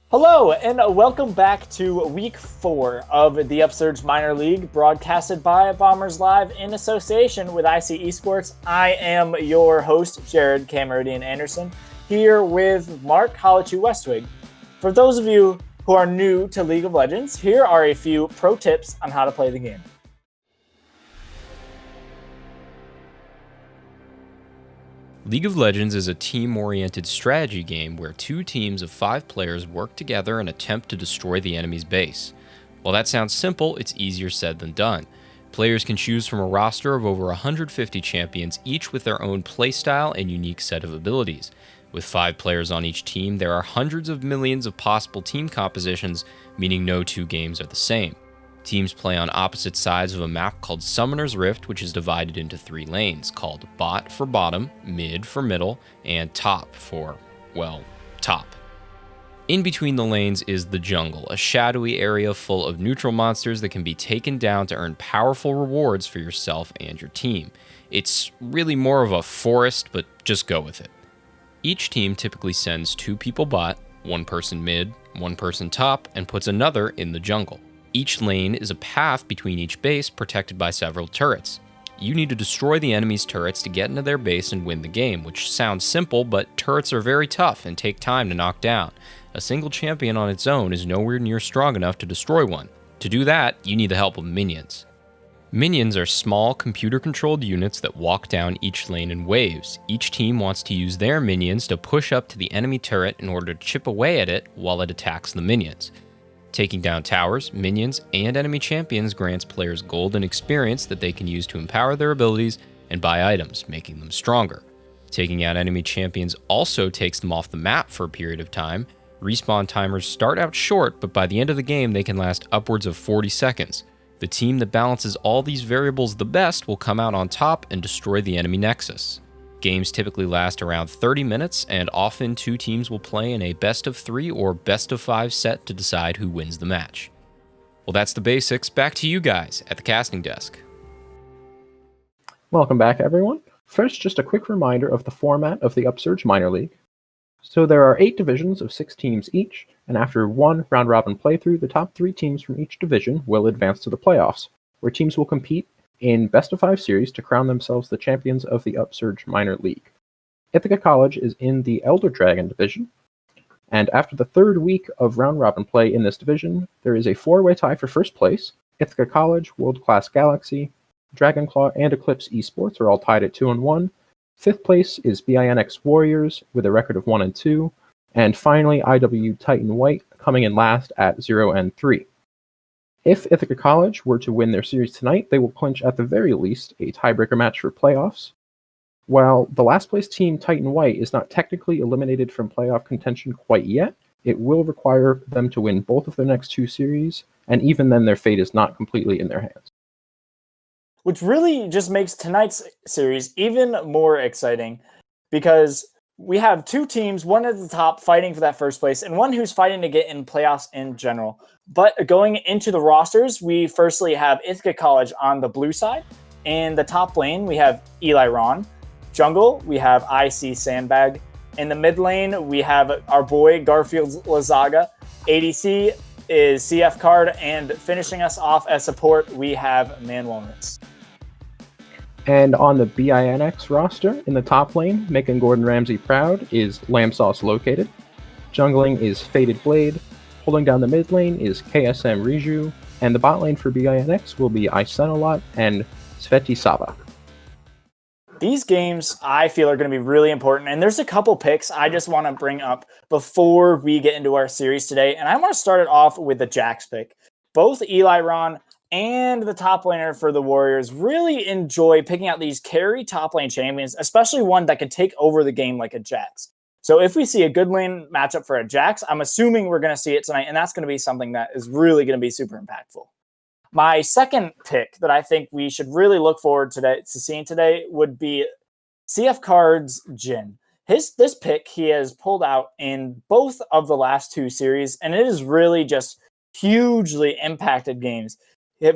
Hello, and welcome back to Week 4 of the Upsurge Minor League, broadcasted by Bombers Live in association with ICTV Sports. I am your host, Jared Camerodian Anderson, here with Mark Holichu Westwig. For those of you who are new to League of Legends, here are a few pro tips on how to play the game. League of Legends is a team-oriented strategy game where two teams of 5 players work together and attempt to destroy the enemy's base. While that sounds simple, it's easier said than done. Players can choose from a roster of over 150 champions, each with their own playstyle and unique set of abilities. With 5 players on each team, there are hundreds of millions of possible team compositions, meaning no two games are the same. Teams play on opposite sides of a map called Summoner's Rift, which is divided into 3 lanes, called bot for bottom, mid for middle, and top for, well, top. In between the lanes is the jungle, a shadowy area full of neutral monsters that can be taken down to earn powerful rewards for yourself and your team. It's really more of a forest, but just go with it. Each team typically sends 2 people bot, 1 person mid, 1 person top, and puts another in the jungle. Each lane is a path between each base protected by several turrets. You need to destroy the enemy's turrets to get into their base and win the game, which sounds simple, but turrets are very tough and take time to knock down. A single champion on its own is nowhere near strong enough to destroy one. To do that, you need the help of minions. Minions are small, computer-controlled units that walk down each lane in waves. Each team wants to use their minions to push up to the enemy turret in order to chip away at it while it attacks the minions. Taking down towers, minions, and enemy champions grants players gold and experience that they can use to empower their abilities and buy items, making them stronger. Taking out enemy champions also takes them off the map for a period of time. Respawn timers start out short, but by the end of the game they can last upwards of 40 seconds. The team that balances all these variables the best will come out on top and destroy the enemy nexus. Games typically last around 30 minutes, and often 2 teams will play in a best-of-3 or best-of-5 set to decide who wins the match. Well, that's the basics. Back to you guys at the casting desk. Welcome back, everyone. First, just a quick reminder of the format of the Upsurge Minor League. So there are 8 divisions of 6 teams each, and after one round-robin playthrough, the top 3 teams from each division will advance to the playoffs, where teams will compete in best-of-5 series to crown themselves the champions of the Upsurge Minor League. Ithaca College is in the Elder Dragon division, and after the 3rd week of round-robin play in this division, there is a 4-way tie for first place. Ithaca College, World Class Galaxy, Dragonclaw, and Eclipse Esports are all tied at 2-1. 5th place is BINX Warriors with a record of 1-2, and finally IW Titan White coming in last at 0-3. If Ithaca College were to win their series tonight, they will clinch at the very least a tiebreaker match for playoffs. While the last place team, Titan White, is not technically eliminated from playoff contention quite yet, it will require them to win both of their next 2 series, and even then their fate is not completely in their hands. Which really just makes tonight's series even more exciting, because we have 2 teams, one at the top fighting for that first place, and one who's fighting to get in playoffs in general. But going into the rosters, we firstly have Ithaca College on the blue side. In the top lane, we have Eli Ron. Jungle, we have IC Sandbag. In the mid lane, we have our boy Garfield Lazaga. ADC is CF Card, and finishing us off as support, we have Man Walnuts. And on the BINX roster, in the top lane, making Gordon Ramsay proud, is Lamb Sauce Located. Jungling is Faded Blade. Holding down the mid lane is KSM Riju. And the bot lane for BINX will be Isenalot and Sveti Savak. These games, I feel, are going to be really important. And there's a couple picks I just want to bring up before we get into our series today. And I want to start it off with the Jax pick. Both Eli Ron and the top laner for the Warriors really enjoy picking out these carry top lane champions, especially one that can take over the game like a Jax. So if we see a good lane matchup for a Jax, I'm assuming we're going to see it tonight, and that's going to be something that is really going to be super impactful. My second pick that I think we should really look forward to seeing today would be CF Card's Jhin. This pick he has pulled out in both of the last 2 series, and it has really just hugely impacted games.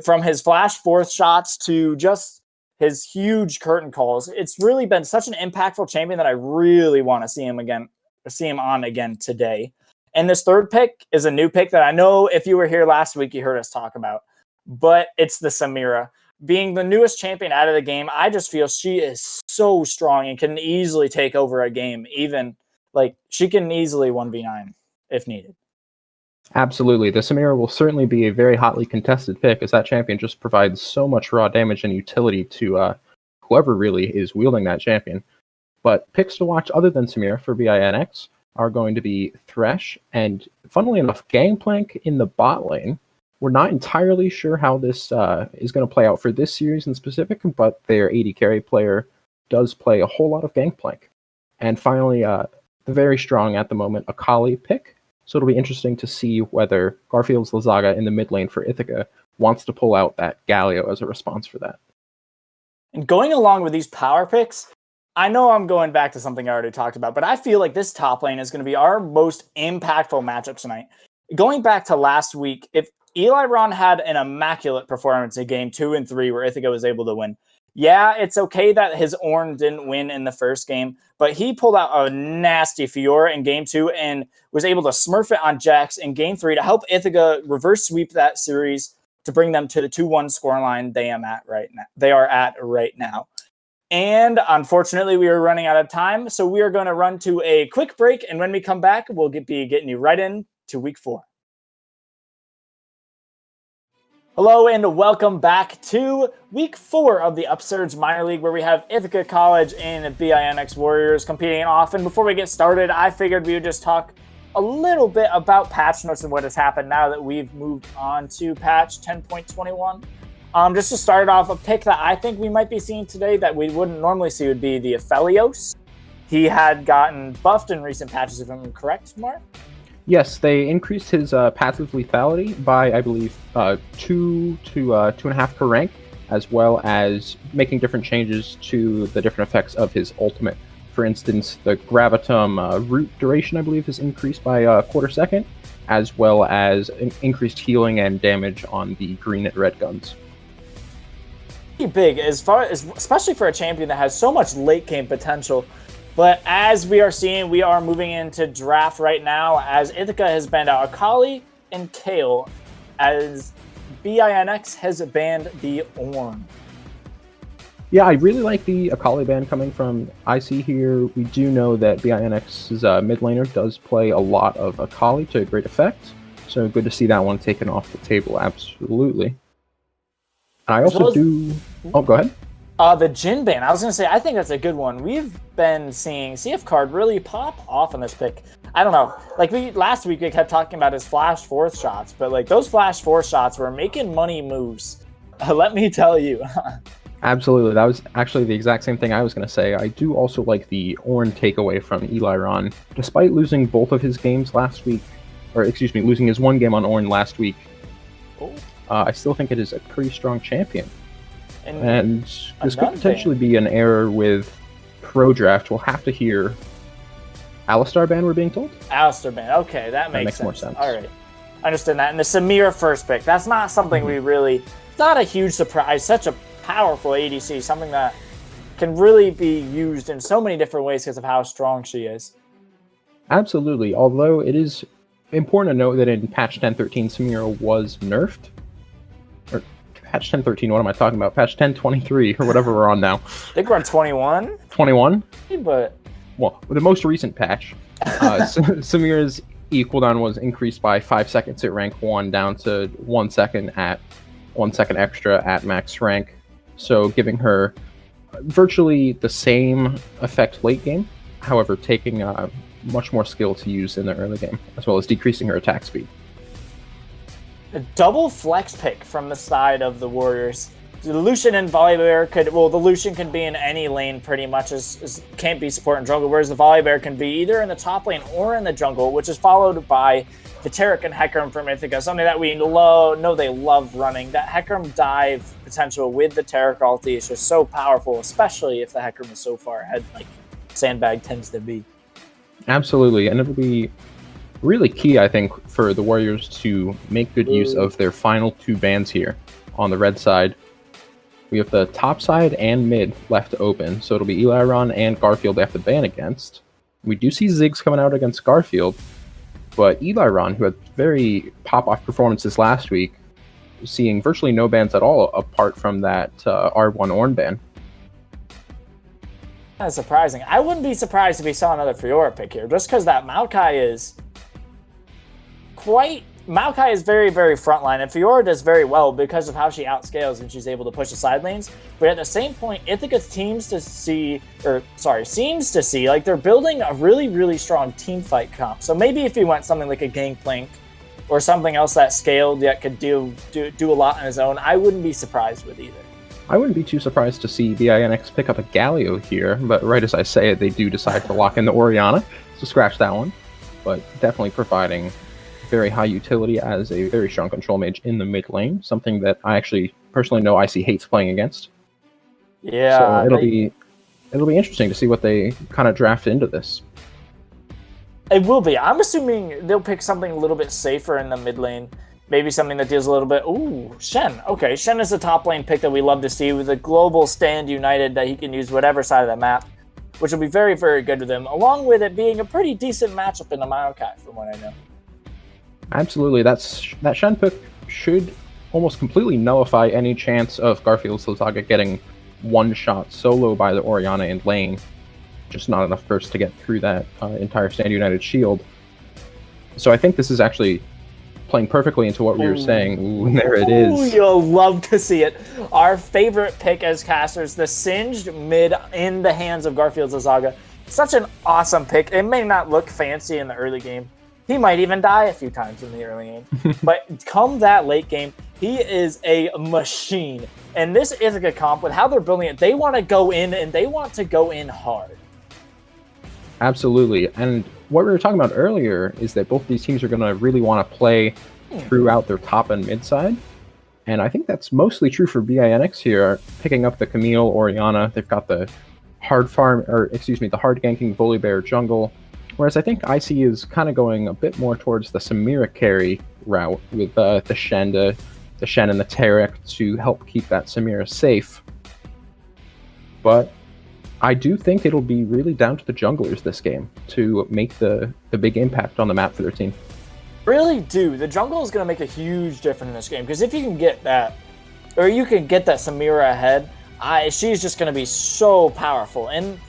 From his flash fourth shots to just his huge curtain calls, it's really been such an impactful champion that I really want to see him on again today. And this third pick is a new pick that I know if you were here last week, you heard us talk about, but it's the Samira. Being the newest champion out of the game, I just feel she is so strong and can easily take over a game. Even like she can easily 1v9 if needed. Absolutely. The Samira will certainly be a very hotly contested pick, as that champion just provides so much raw damage and utility to whoever really is wielding that champion. But picks to watch other than Samira for BINX are going to be Thresh and, funnily enough, Gangplank in the bot lane. We're not entirely sure how this is going to play out for this series in specific, but their AD carry player does play a whole lot of Gangplank. And finally, the very strong at the moment Akali pick. So it'll be interesting to see whether Garfield's Lazaga in the mid lane for Ithaca wants to pull out that Galio as a response for that. And going along with these power picks, I know I'm going back to something I already talked about, but I feel like this top lane is going to be our most impactful matchup tonight. Going back to last week, if Eli Ron had an immaculate performance in game 2 and 3 where Ithaca was able to win. Yeah, it's okay that his Ornn didn't win in the first game, but he pulled out a nasty Fiora in game 2 and was able to smurf it on Jax in game 3 to help Ithaca reverse sweep that series to bring them to the 2-1 scoreline they are at right now. And unfortunately, we are running out of time, so we are going to run to a quick break, and when we come back, we'll be getting you right into week 4. Hello and welcome back to week 4 of the Upsurge Minor League, where we have Ithaca College and BINX Warriors competing off. And before we get started, I figured we would just talk a little bit about patch notes and what has happened now that we've moved on to patch 10.21. Just to start off, a pick that I think we might be seeing today that we wouldn't normally see would be the Aphelios. He had gotten buffed in recent patches, if I'm correct, Mark? Yes, they increased his passive lethality by, I believe, 2 to 2.5 per rank, as well as making different changes to the different effects of his ultimate. For instance, the Gravitum root duration, I believe, is increased by a quarter second, as well as increased healing and damage on the green and red guns. Pretty big, especially for a champion that has so much late game potential. But as we are seeing, we are moving into draft right now, as Ithaca has banned out Akali and Kale, as BINX has banned the Ornn. Yeah, I really like the Akali ban coming from IC here. We do know that BINX's mid laner does play a lot of Akali to great effect, so good to see that one taken off the table, absolutely. I also Oh, go ahead. The Jhin ban, I was going to say, I think that's a good one. We've been seeing CF Card really pop off on this pick. I don't know. Like, last week we kept talking about his flash fourth shots, but like those flash fourth shots were making money moves. Let me tell you. Absolutely. That was actually the exact same thing I was going to say. I do also like the Ornn takeaway from Eli Ron. Despite losing both of his games last week, losing his one game on Ornn last week, I still think it is a pretty strong champion. And this could potentially be an error with Pro Draft. We'll have to hear Alistar ban, we're being told? Alistar ban. Okay, that makes more sense. All right. I understand that. And the Samira first pick, that's not something it's not a huge surprise. Such a powerful ADC, something that can really be used in so many different ways because of how strong she is. Absolutely. Although it is important to note that in patch 10.13, Samira was nerfed. Patch 10.13, what am I talking about? Patch 10.23, or whatever we're on now. I think we're on 21. 21? But... Well, the most recent patch, Samira's E cooldown was increased by 5 seconds at rank 1, down to 1 second extra at max rank. So giving her virtually the same effect late game, however, taking much more skill to use in the early game, as well as decreasing her attack speed. A double flex pick from the side of the Warriors. The Lucian and Volibear the Lucian can be in any lane pretty much, can't be support and jungle, whereas the Volibear can be either in the top lane or in the jungle, which is followed by the Taric and Hecarim from Ithaca, something that we know they love running. That Hecarim dive potential with the Taric ulti is just so powerful, especially if the Hecarim is so far ahead like Sandbag tends to be. Absolutely, and it'll be really key, I think, for the Warriors to make good use of their final 2 bans here. On the red side, we have the top side and mid left open, so it'll be Eli Ron and Garfield they have to ban against. We do see Ziggs coming out against Garfield, But Eliron, who had very pop-off performances last week, seeing virtually no bans at all apart from that R1 Ornn ban. That's surprising. I wouldn't be surprised if we saw another Fiora pick here, just because that Maokai is very, very frontline, and Fiora does very well because of how she outscales and she's able to push the side lanes. But at the same point, Ithaca seems to see like they're building a really, really strong team fight comp. So maybe if he went something like a Gangplank or something else that scaled that could do a lot on his own, I wouldn't be surprised with either. I wouldn't be too surprised to see BINX pick up a Galio here, but right as I say it, they do decide to lock in the Orianna, so scratch that one. But definitely providing very high utility as a very strong control mage in the mid lane, something that I actually personally know IC hates playing against. Yeah, so it'll be interesting to see what they kind of draft into this. It will be. I'm assuming they'll pick something a little bit safer in the mid lane. Maybe something that deals a little bit... Ooh, Shen. Okay, Shen is a top lane pick that we love to see with a global stand united that he can use whatever side of the map, which will be very, very good with him, along with it being a pretty decent matchup in the Maokai, from what I know. Absolutely. That Shen pick should almost completely nullify any chance of Garfield's Ithaca getting one-shot solo by the Orianna in lane. Just not enough burst to get through that entire stand united shield. So I think this is actually playing perfectly into what we were saying. Ooh, there it is. Ooh, you'll love to see it. Our favorite pick as casters, the Singed mid in the hands of Garfield's Ithaca. Such an awesome pick. It may not look fancy in the early game. He might even die a few times in the early game. But come that late game, he is a machine. And this Ithaca comp, with how they're building it, they want to go in, and they want to go in hard. Absolutely. And what we were talking about earlier is that both these teams are going to really want to play throughout their top and mid side. And I think that's mostly true for BINX here, picking up the Camille, Orianna. They've got the hard ganking Volibear jungle. Whereas I think IC is kind of going a bit more towards the Samira carry route with the Shen and the Tarek to help keep that Samira safe. But I do think it'll be really down to the junglers this game to make the big impact on the map for their team. Really do. The jungle is going to make a huge difference in this game, because if you can get that, or you can get that Samira ahead, she's just going to be so powerful. And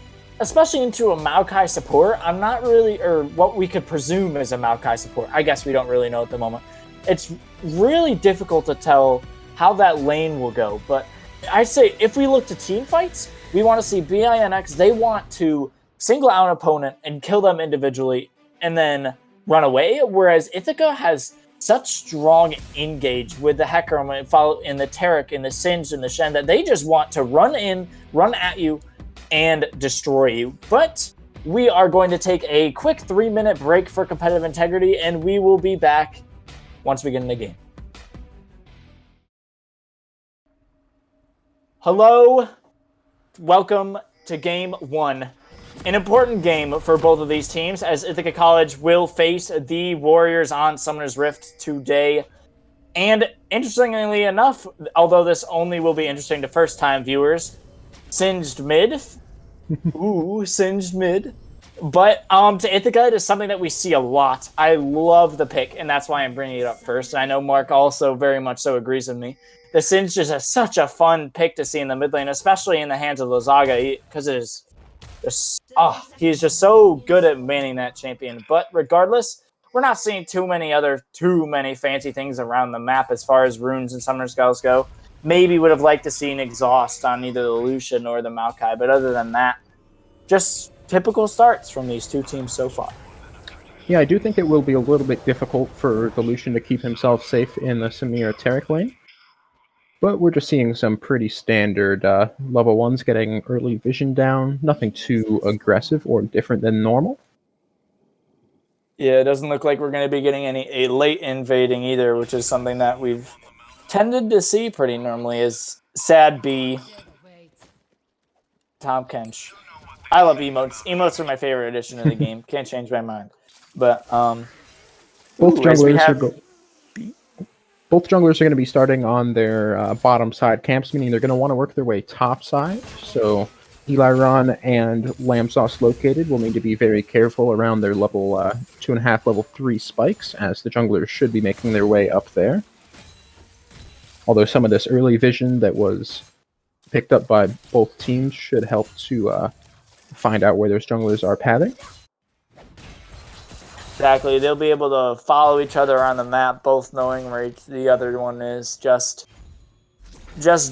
especially into a Maokai support, I'm not really, or what we could presume is a Maokai support. I guess we don't really know at the moment. It's really difficult to tell how that lane will go, but I'd say if we look to team fights, we want to see BINX, they want to single out an opponent and kill them individually and then run away, whereas Ithaca has such strong engage with the Hecarim and the Tarek and the Singed and the Shen that they just want to run in, run at you, and destroy you. But we are going to take a quick 3-minute break for competitive integrity, and we will be back once we get in the game. Hello. Welcome to Game 1. An important game for both of these teams, as Ithaca College will face the Warriors on Summoner's Rift today. And interestingly enough, although this only will be interesting to first-time viewers, Singed mid. Ooh, Singed mid. But to Ithaca, it is something that we see a lot. I love the pick, and that's why I'm bringing it up first. And I know Mark also very much so agrees with me. The Singed just has such a fun pick to see in the mid lane, especially in the hands of Lozaga, because it is he's just so good at manning that champion. But regardless, we're not seeing too many fancy things around the map as far as runes and summoner spells go. Maybe would have liked to see an exhaust on either the Lucian or the Maokai, but other than that, just typical starts from these two teams so far. Yeah, I do think it will be a little bit difficult for the Lucian to keep himself safe in the Samira Tarek lane. But we're just seeing some pretty standard level 1s getting early vision down. Nothing too aggressive or different than normal. Yeah, it doesn't look like we're going to be getting a late invading either, which is something that we've tended to see pretty normally, is Sad B, Tom Kench. I love emotes. Emotes are my favorite addition to the game. Can't change my mind. But both junglers are going to be starting on their bottom side camps, meaning they're going to want to work their way top side. So Eliron and Lamb Sauce located will need to be very careful around their level 2.5, level 3 spikes, as the junglers should be making their way up there. Although some of this early vision that was picked up by both teams should help to find out where those junglers are pathing. Exactly. They'll be able to follow each other on the map, both knowing where the other one is. Just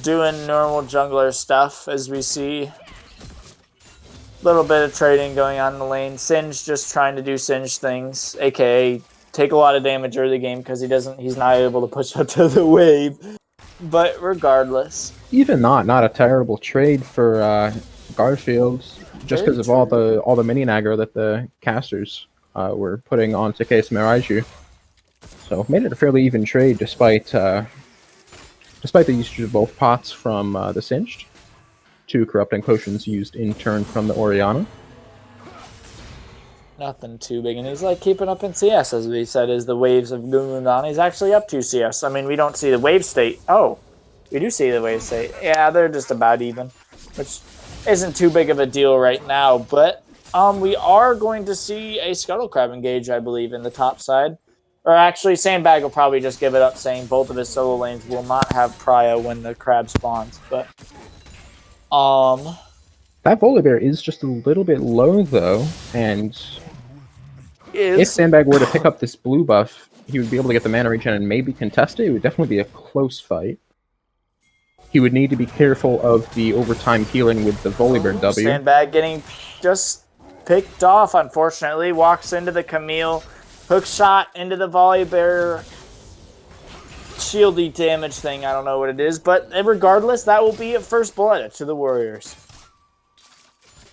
doing normal jungler stuff, as we see. Little bit of trading going on in the lane. Singe just trying to do Singe things, aka take a lot of damage early game because he's not able to push up to the wave. But regardless, even not a terrible trade for Garfield, just because of all the minion aggro that the casters were putting onto Case Miraiju. So made it a fairly even trade despite the usage of both pots from the Singed. 2 corrupting potions used in turn from the Orianna. Nothing too big, and he's like keeping up in CS, as we said, is the waves of Gumlundan. He's actually up to CS. I mean, we don't see the wave state. Oh, we do see the wave state. Yeah, they're just about even, which isn't too big of a deal right now. But we are going to see a Scuttle Crab engage, I believe, in the top side. Or actually, Sandbag will probably just give it up, saying both of his solo lanes will not have prio when the crab spawns. But that Volibear is just a little bit low, though, and if Sandbag were to pick up this blue buff, he would be able to get the mana regen and maybe contest it. It would definitely be a close fight. He would need to be careful of the overtime healing with the Volibear W. Sandbag getting just picked off, unfortunately. Walks into the Camille. Hook shot into the Volibear. Shieldy damage thing, I don't know what it is, but regardless, that will be a first blood to the Warriors.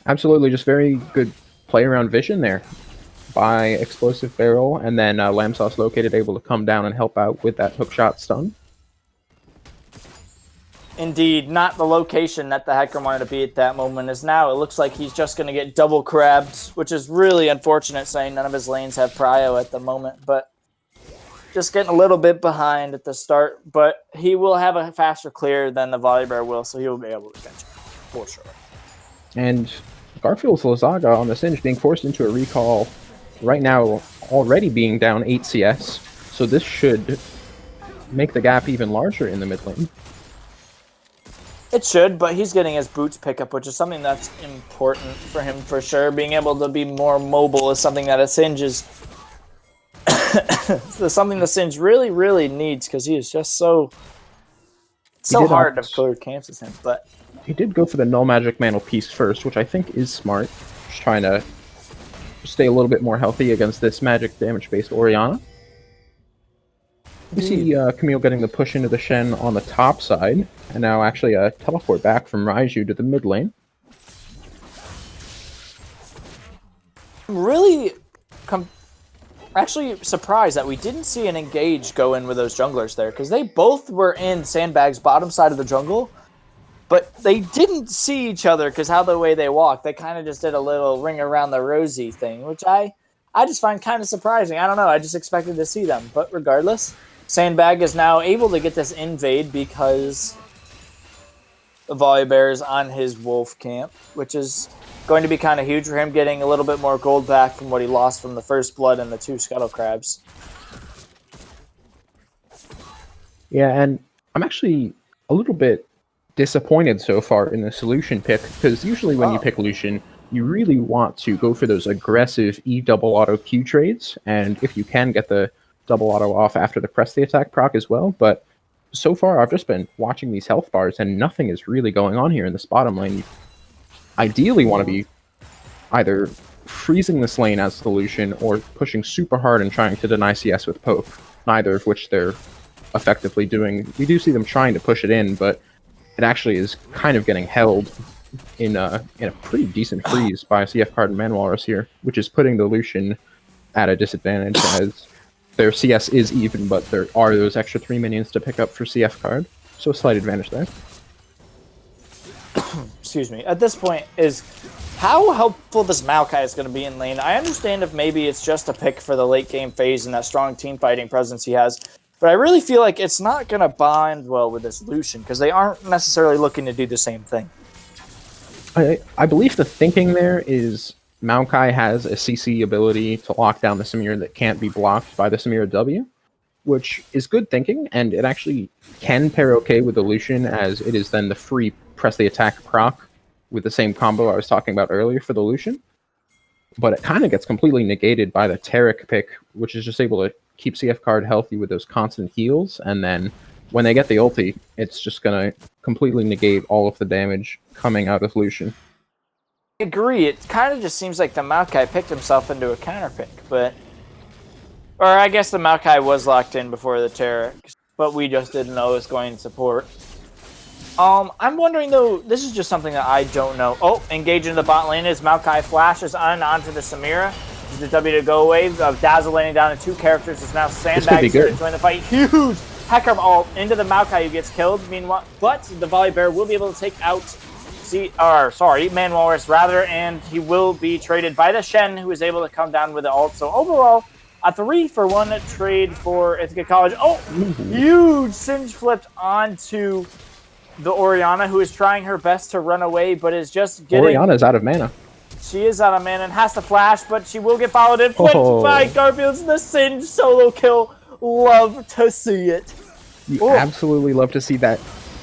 Absolutely, just very good play around vision there by Explosive Barrel, and then Lamb Sauce located, able to come down and help out with that hook shot stun. Indeed, not the location that the Hecarim wanted to be at that moment, as now it looks like he's just going to get double crabbed, which is really unfortunate, saying none of his lanes have prio at the moment, but just getting a little bit behind at the start, but he will have a faster clear than the Volibear will, so he will be able to catch it, for sure. And Garfield's Lazaga on the Singe being forced into a recall right now, already being down 8 CS, so this should make the gap even larger in the mid lane. It should, but he's getting his boots pickup, which is something that's important for him for sure. Being able to be more mobile is something that a Singe is something the Singe really, really needs, because he is just so hard to clear camps as him. But he did go for the Null Magic Mantle piece first, which I think is smart. Just trying to stay a little bit more healthy against this magic damage-based Orianna. We see Camille getting the push into the Shen on the top side, and now actually a teleport back from Raiju to the mid lane. Really actually surprised that we didn't see an engage go in with those junglers there, because they both were in Sandbag's bottom side of the jungle, but they didn't see each other because how the way they walked. They kind of just did a little ring around the rosy thing, which I just find kind of surprising. I don't know, I just expected to see them, but regardless, Sandbag is now able to get this invade because the Volibear is on his wolf camp, which is going to be kind of huge for him, getting a little bit more gold back from what he lost from the first blood and the 2 Scuttle Crabs. Yeah, and I'm actually a little bit disappointed so far in the solution pick, because usually when you pick Lucian, you really want to go for those aggressive E-double auto Q trades, and if you can get the double auto off after the press the attack proc as well, but so far I've just been watching these health bars and nothing is really going on here in this bottom lane. You ideally want to be either freezing this lane as solution or pushing super hard and trying to deny CS with poke, neither of which they're effectively doing. We do see them trying to push it in, but it actually is kind of getting held in a pretty decent freeze by CF Card and Manwalrus here, which is putting the Lucian at a disadvantage as their CS is even, but there are those extra 3 minions to pick up for CF Card, so a slight advantage there. Excuse me. At this point, is how helpful this Maokai is going to be in lane. I understand if maybe it's just a pick for the late game phase and that strong team fighting presence he has, but I really feel like it's not going to bind well with this Lucian, because they aren't necessarily looking to do the same thing. I believe the thinking there is Maokai has a CC ability to lock down the Samira that can't be blocked by the Samira W, which is good thinking, and it actually can pair okay with the Lucian, as it is then the free press the attack proc with the same combo I was talking about earlier for the Lucian. But it kind of gets completely negated by the Taric pick, which is just able to keep CF card healthy with those constant heals, and then when they get the ulti, it's just going to completely negate all of the damage coming out of Lucian. I agree. It kind of just seems like the Maokai picked himself into a counter pick, but... Or I guess the Maokai was locked in before the Taric, but we just didn't know it was going to support. I'm wondering, though, this is just something that I don't know. Oh, engaging the bot lane as Maokai flashes onto the Samira. The W to go away. Dazzle landing down to 2 characters. It's now Sandbag to join the fight. Huge Hecker ult into the Maokai who gets killed. Meanwhile, but the Volley Bear will be able to take out Man Walrus rather, and he will be traded by the Shen, who is able to come down with the ult. So overall, a 3-for-1 trade for Ithaca College. Oh, huge Singe flipped onto the Orianna, who is trying her best to run away, but is just getting... Orianna's out of mana. She is out of mana and has to flash, but she will get followed in. Flipped by Garfield's the Singe solo kill. Love to see it. You absolutely love to see that.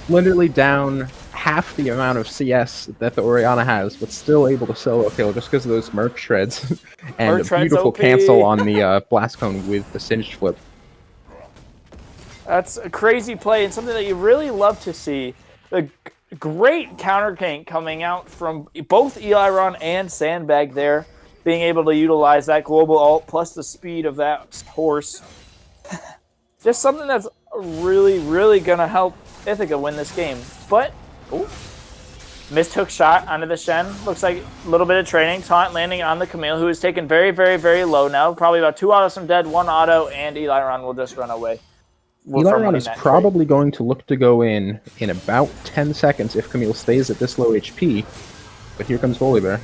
Literally down half the amount of CS that the Orianna has, but still able to solo kill just because of those Merc Shreds. And a beautiful OP. cancel on the Blast Cone with the Singed flip. That's a crazy play and something that you really love to see. The great counter gank coming out from both Eliron and Sandbag there, being able to utilize that global ult plus the speed of that horse. Just something that's really, really going to help Ithaca win this game. But, missed hook shot onto the Shen. Looks like a little bit of training. Taunt landing on the Camille, who is taken very, very, very low now. Probably about 2 autos from dead, 1 auto, and Eliron will just run away. Eliron is probably going to look to go in about 10 seconds if Camille stays at this low HP. But here comes Volley Bear.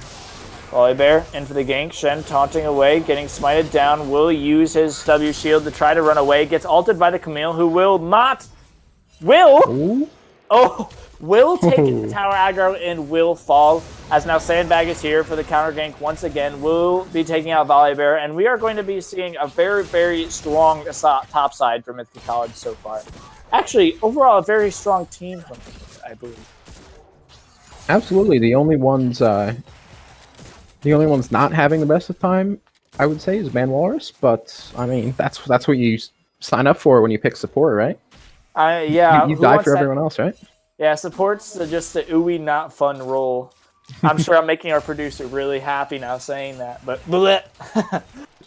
Volley Bear in for the gank. Shen taunting away, getting smited down. Will use his W shield to try to run away. Gets ulted by the Camille, who will not... Will take tower aggro and will fall. As now Sandbag is here for the counter gank once again. Will be taking out Volley Bear, and we are going to be seeing a very, very strong top side from Ithaca College so far. Actually, overall, a very strong team from Ithaca, I believe. Absolutely, the only ones not having the best of time, I would say, is Man Walrus. But I mean, that's what you sign up for when you pick support, right? Yeah, you die for everyone else, right? Yeah, support's just the ooey not fun role. I'm sure I'm making our producer really happy now saying that, but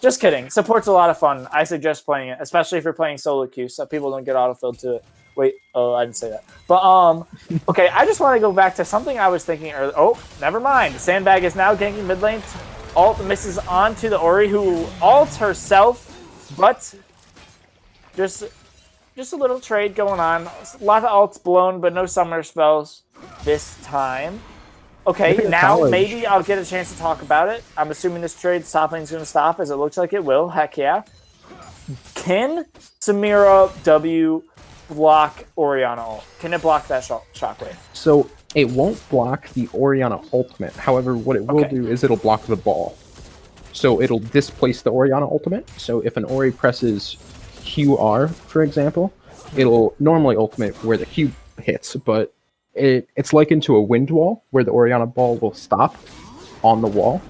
just kidding. Support's a lot of fun. I suggest playing it, especially if you're playing solo queue, so people don't get autofilled to it. Wait, I didn't say that. But okay, I just want to go back to something I was thinking earlier. Oh, never mind. Sandbag is now ganking mid lane. Ult misses onto the Ori, who ults herself, but just a little trade going on. A lot of ults blown, but no summoner spells this time. Okay, now maybe I'll get a chance to talk about it. I'm assuming this trade top lane's going to stop, as it looks like it will. Heck yeah. Can Samira W block Orianna ult? Can it block that shockwave? So it won't block the Orianna ultimate. However, what it will do is it'll block the ball. So it'll displace the Orianna ultimate. So if an Ori presses QR, for example, it'll normally ultimate where the Q hits, but it's likened to a wind wall where the Orianna ball will stop on the wall.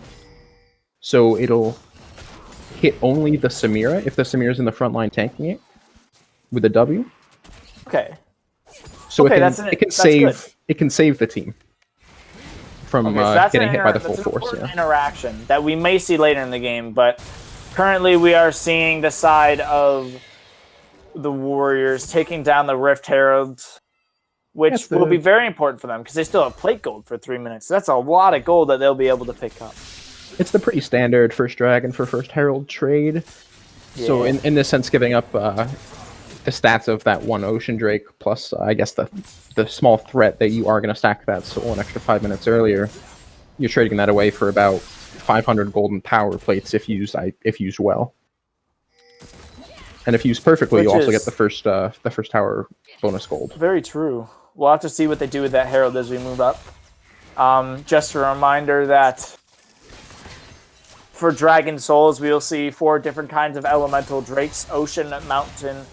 So it'll hit only the Samira if the Samira's in the front line tanking it with a W. Okay. So it can save the team from getting hit by the full force. Yeah. Interaction that we may see later in the game, but currently we are seeing the side of the Warriors taking down the Rift Heralds, which will be very important for them because they still have plate gold for 3 minutes. So that's a lot of gold that they'll be able to pick up. It's the pretty standard first Dragon for first Herald trade. Yeah. So in this sense, giving up the stats of that one Ocean Drake plus, I guess, the small threat that you are going to stack that soul an extra 5 minutes earlier, you're trading that away for about 500 golden power plates if used well. And if used perfectly, you also get the first tower bonus gold. Very true. We'll have to see what they do with that Herald as we move up. Just a reminder that for Dragon Souls, we will see 4 different kinds of elemental drakes: Ocean, Mountain,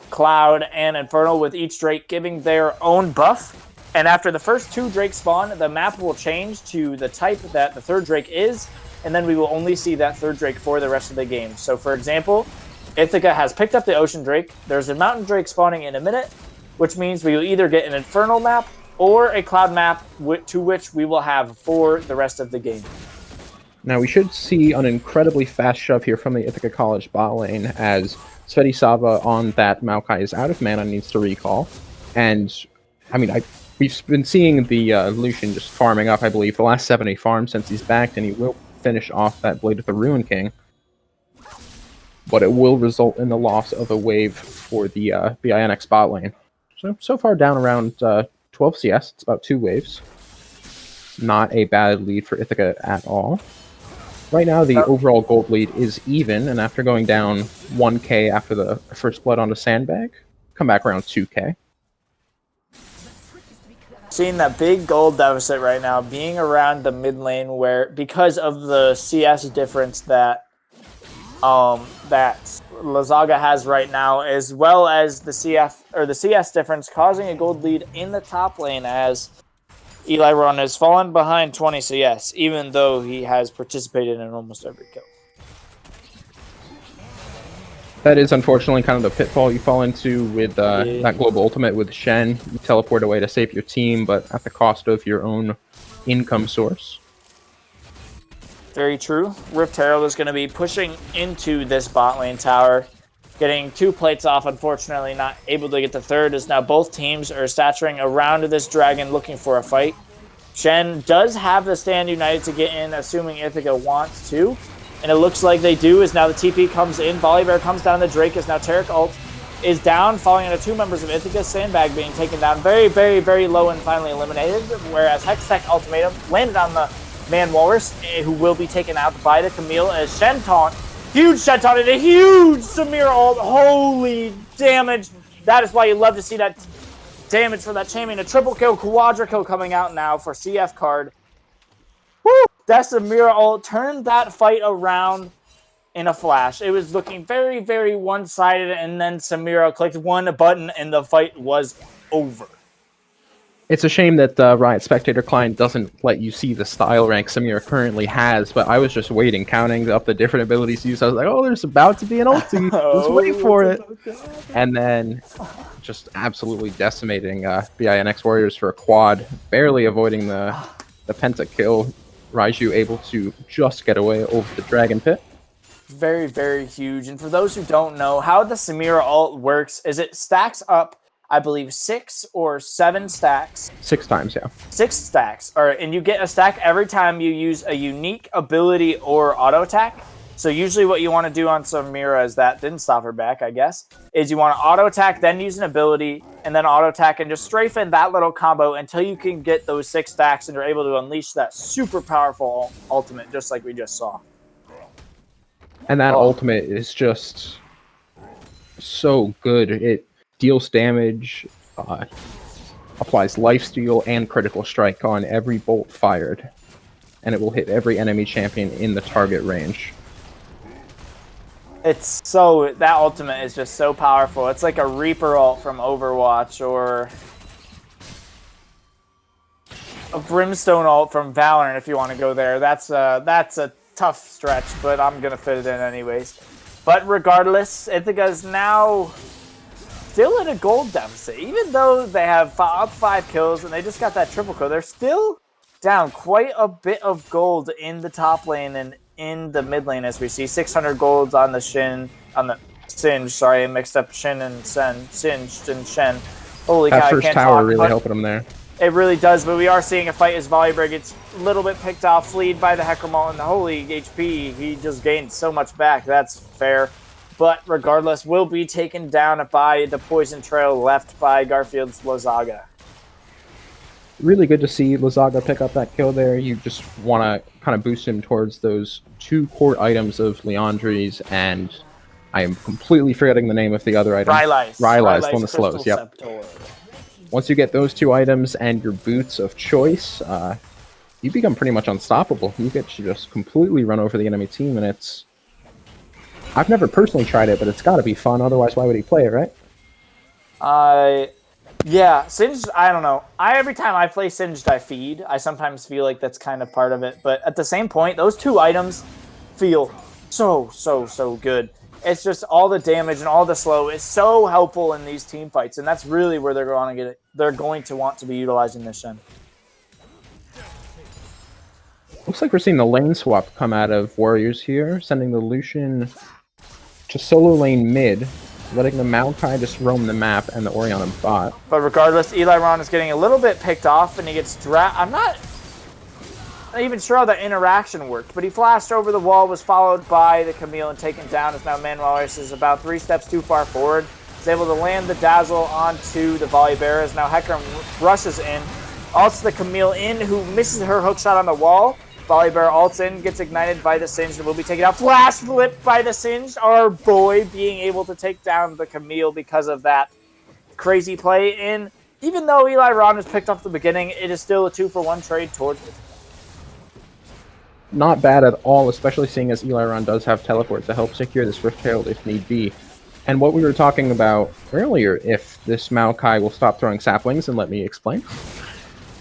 Cloud, and Infernal, with each drake giving their own buff. And after the first 2 drakes spawn, the map will change to the type that the 3rd drake is, and then we will only see that 3rd drake for the rest of the game. So for example, Ithaca has picked up the Ocean Drake. There's a Mountain Drake spawning in a minute, which means we will either get an Infernal map or a Cloud map, to which we will have for the rest of the game. Now we should see an incredibly fast shove here from the Ithaca College bot lane, as Sveti Sava on that Maokai is out of mana, needs to recall. And, I mean, we've been seeing the Lucian just farming up, I believe, the last 70 farms since he's backed, and he will finish off that Blade of the Ruin King. But it will result in the loss of a wave for the BINX bot lane. So far down around 12 CS, it's about 2 waves. Not a bad lead for Ithaca at all. Right now, the overall gold lead is even, and after going down 1k after the first blood onto Sandbag, come back around 2k. Seeing that big gold deficit right now, being around the mid lane, where because of the CS difference that Lazaga has right now, as well as the CS difference, causing a gold lead in the top lane, as Eli Ron has fallen behind 20 CS, even though he has participated in almost every kill. That is unfortunately kind of the pitfall you fall into with that global ultimate with Shen. You teleport away to save your team, but at the cost of your own income source. Very true. Rift Herald is going to be pushing into this bot lane tower, getting 2 plates off, unfortunately not able to get the 3rd, as now both teams are saturating around this dragon looking for a fight. Shen does have the Stand United to get in, assuming Ithaca wants to, and it looks like they do, as now the TP comes in. Volibear comes down the Drake, as now Taric ult is down, falling into 2 members of Ithaca. Sandbag being taken down very, very, very low and finally eliminated, whereas Hextech Ultimatum landed on the Man Walrus, who will be taken out by the Camille, as Shen taunt. Huge Shen taunt and a huge Samir ult. Holy damage. That is why you love to see that damage for that champion. A triple kill, quadra kill coming out now for CF Card. Woo! That Samir ult turned that fight around in a flash. It was looking very, very one-sided, and then Samira clicked one button and the fight was over. It's a shame that Riot Spectator Client doesn't let you see the style rank Samira currently has, but I was just waiting, counting up the different abilities used. I was like, oh, there's about to be an ulti. Let's wait for it. And then just absolutely decimating BINX Warriors for a quad, barely avoiding the penta kill. Raiju able to just get away over the Dragon Pit. Very, very huge. And for those who don't know, how the Samira ult works is it stacks up, I believe, 6 or 7 stacks. 6 times, yeah. 6 stacks. And you get a stack every time you use a unique ability or auto attack. So usually what you want to do on Samira is that, didn't stop her back, I guess, is you want to auto attack, then use an ability, and then auto attack, and just strafe in that little combo until you can get those 6 stacks and you're able to unleash that super powerful ultimate, just like we just saw. And that ultimate is just so good. It deals damage, applies lifesteal and critical strike on every bolt fired, and it will hit every enemy champion in the target range. It's so, that ultimate is just so powerful. It's like a Reaper ult from Overwatch, or a Brimstone ult from Valorant if you want to go there. That's a tough stretch, but I'm going to fit it in anyways. But regardless, Ithaca is now still in a gold deficit. Even though they have up 5 kills and they just got that triple kill, they're still down quite a bit of gold in the top lane and in the mid lane, as we see 600 golds on the Singe. Sorry, I mixed up Shin and Sen. Singed and Shen. Holy cow! That first tower really helping them there. It really does, but we are seeing a fight as Volibear gets a little bit picked off, fleed by the Hecarimalt, and the holy HP, he just gained so much back. That's fair. But regardless, will be taken down by the poison trail left by Garfield's Lazaga. Really good to see Lazaga pick up that kill there. You just want to kind of boost him towards those 2 core items of Leandri's, and I am completely forgetting the name of the other item. Rylai's, the one that slows, yep. Once you get those 2 items and your boots of choice, you become pretty much unstoppable. You get to just completely run over the enemy team, and it's... I've never personally tried it, but it's got to be fun. Otherwise, why would he play it, right? Yeah, Singed, I don't know. Every time I play Singed, I feed. I sometimes feel like that's kind of part of it. But at the same point, those two items feel so good. It's just all the damage and all the slow is so helpful in these team fights, and that's really where they're going to get it. They're going to want to be utilizing this Shen. Looks like we're seeing the lane swap come out of Warriors here, sending the Lucian to solo lane mid, letting the Maokai just roam the map and the Orianna bot. But regardless, Eli Ron is getting a little bit picked off, and he gets I'm not even sure how that interaction worked, but he flashed over the wall, was followed by the Camille and taken down, as now Manuel is about 3 steps too far forward. He's able to land the Dazzle onto the Volley Bear, as now Hecarim rushes in, ults the Camille in, who misses her hook shot on the wall. Volley Bear ults in, gets ignited by the Singed, and will be taken out. Flash flip by the Singed. Our boy being able to take down the Camille because of that crazy play. And even though Eli Ron was picked off the beginning, it is still a 2-for-1 trade towards it. Not bad at all, especially seeing as Eli Ron does have teleport to help secure this Rift Herald if need be. And what we were talking about earlier, if this Maokai will stop throwing saplings, and let me explain,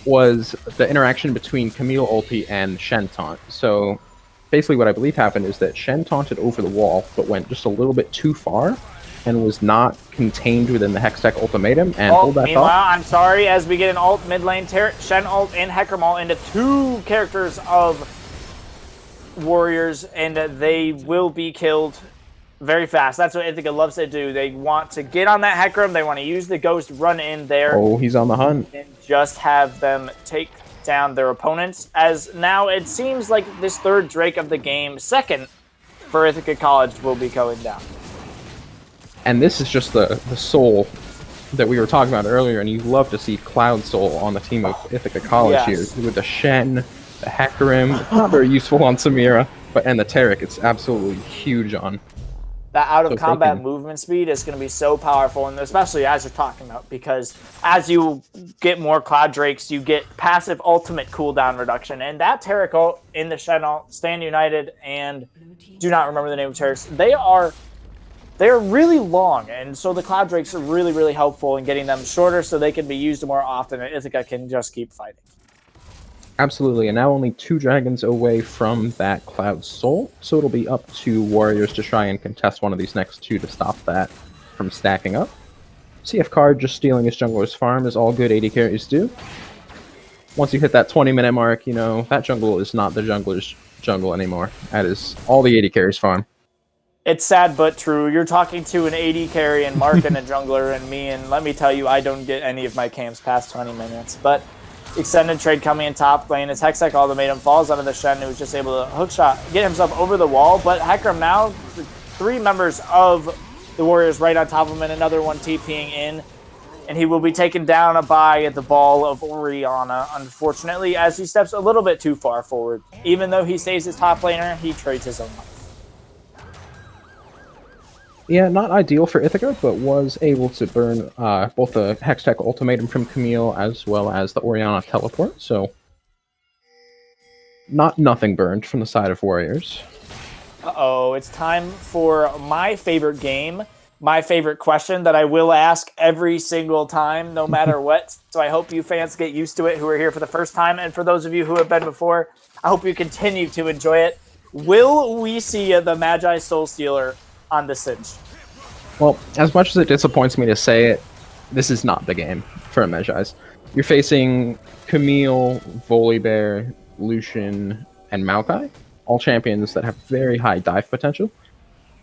was the interaction between Camille ulti and Shen taunt. So basically what I believe happened is that Shen taunted over the wall, but went just a little bit too far and was not contained within the Hextech ultimatum. And hold that meanwhile, thought. I'm sorry, as we get an ult mid lane, Shen ult and Hecarim ult into 2 characters of Warriors, and they will be killed very fast. That's what Ithaca loves to do. They want to get on that Hecarim. They want to use the Ghost, run in there. Oh, he's on the hunt. And just have them take down their opponents. As now it seems like this third Drake of the game, second for Ithaca College, will be going down. And this is just the soul that we were talking about earlier, and you love to see Cloud Soul on the team of Ithaca College here. With the Shen, the Hecarim, not very useful on Samira, and the Taric, it's absolutely huge on. That out-of-combat movement speed is going to be so powerful, and especially as you're talking about, because as you get more Cloud Drakes, you get passive ultimate cooldown reduction, and that Taric ult in the Shen ult, Stand United, and do not remember the name of Tarics, they're really long, and so the Cloud Drakes are really, really helpful in getting them shorter so they can be used more often, and Ithaca can just keep fighting. Absolutely, and now only 2 dragons away from that Cloud Soul, so it'll be up to Warriors to try and contest one of these next 2 to stop that from stacking up. CF Card just stealing his jungler's farm is all good AD carries do. Once you hit that 20-minute mark, you know, that jungle is not the jungler's jungle anymore. That is all the AD carries farm. It's sad but true. You're talking to an AD carry and Mark and a jungler and me, and let me tell you, I don't get any of my camps past 20 minutes, but extended trade coming in top lane as Hextech ultimatum falls onto the Shen, who was just able to hookshot, get himself over the wall. But Hecarim now, 3 members of the Warriors right on top of him, and another one TPing in. And he will be taken down by the ball of Orianna, unfortunately, as he steps a little bit too far forward. Even though he saves his top laner, he trades his own life. Yeah, not ideal for Ithaca, but was able to burn both the Hextech ultimatum from Camille as well as the Orianna teleport, so nothing burned from the side of Warriors. Uh-oh, it's time for my favorite game, my favorite question that I will ask every single time, no matter what. So I hope you fans get used to it who are here for the first time, and for those of you who have been before, I hope you continue to enjoy it. Will we see the Magi Soul Stealer on the Singed? Well, as much as it disappoints me to say it, this is not the game for Magi's. You're facing Camille, Volibear, Lucian, and Maokai, all champions that have very high dive potential.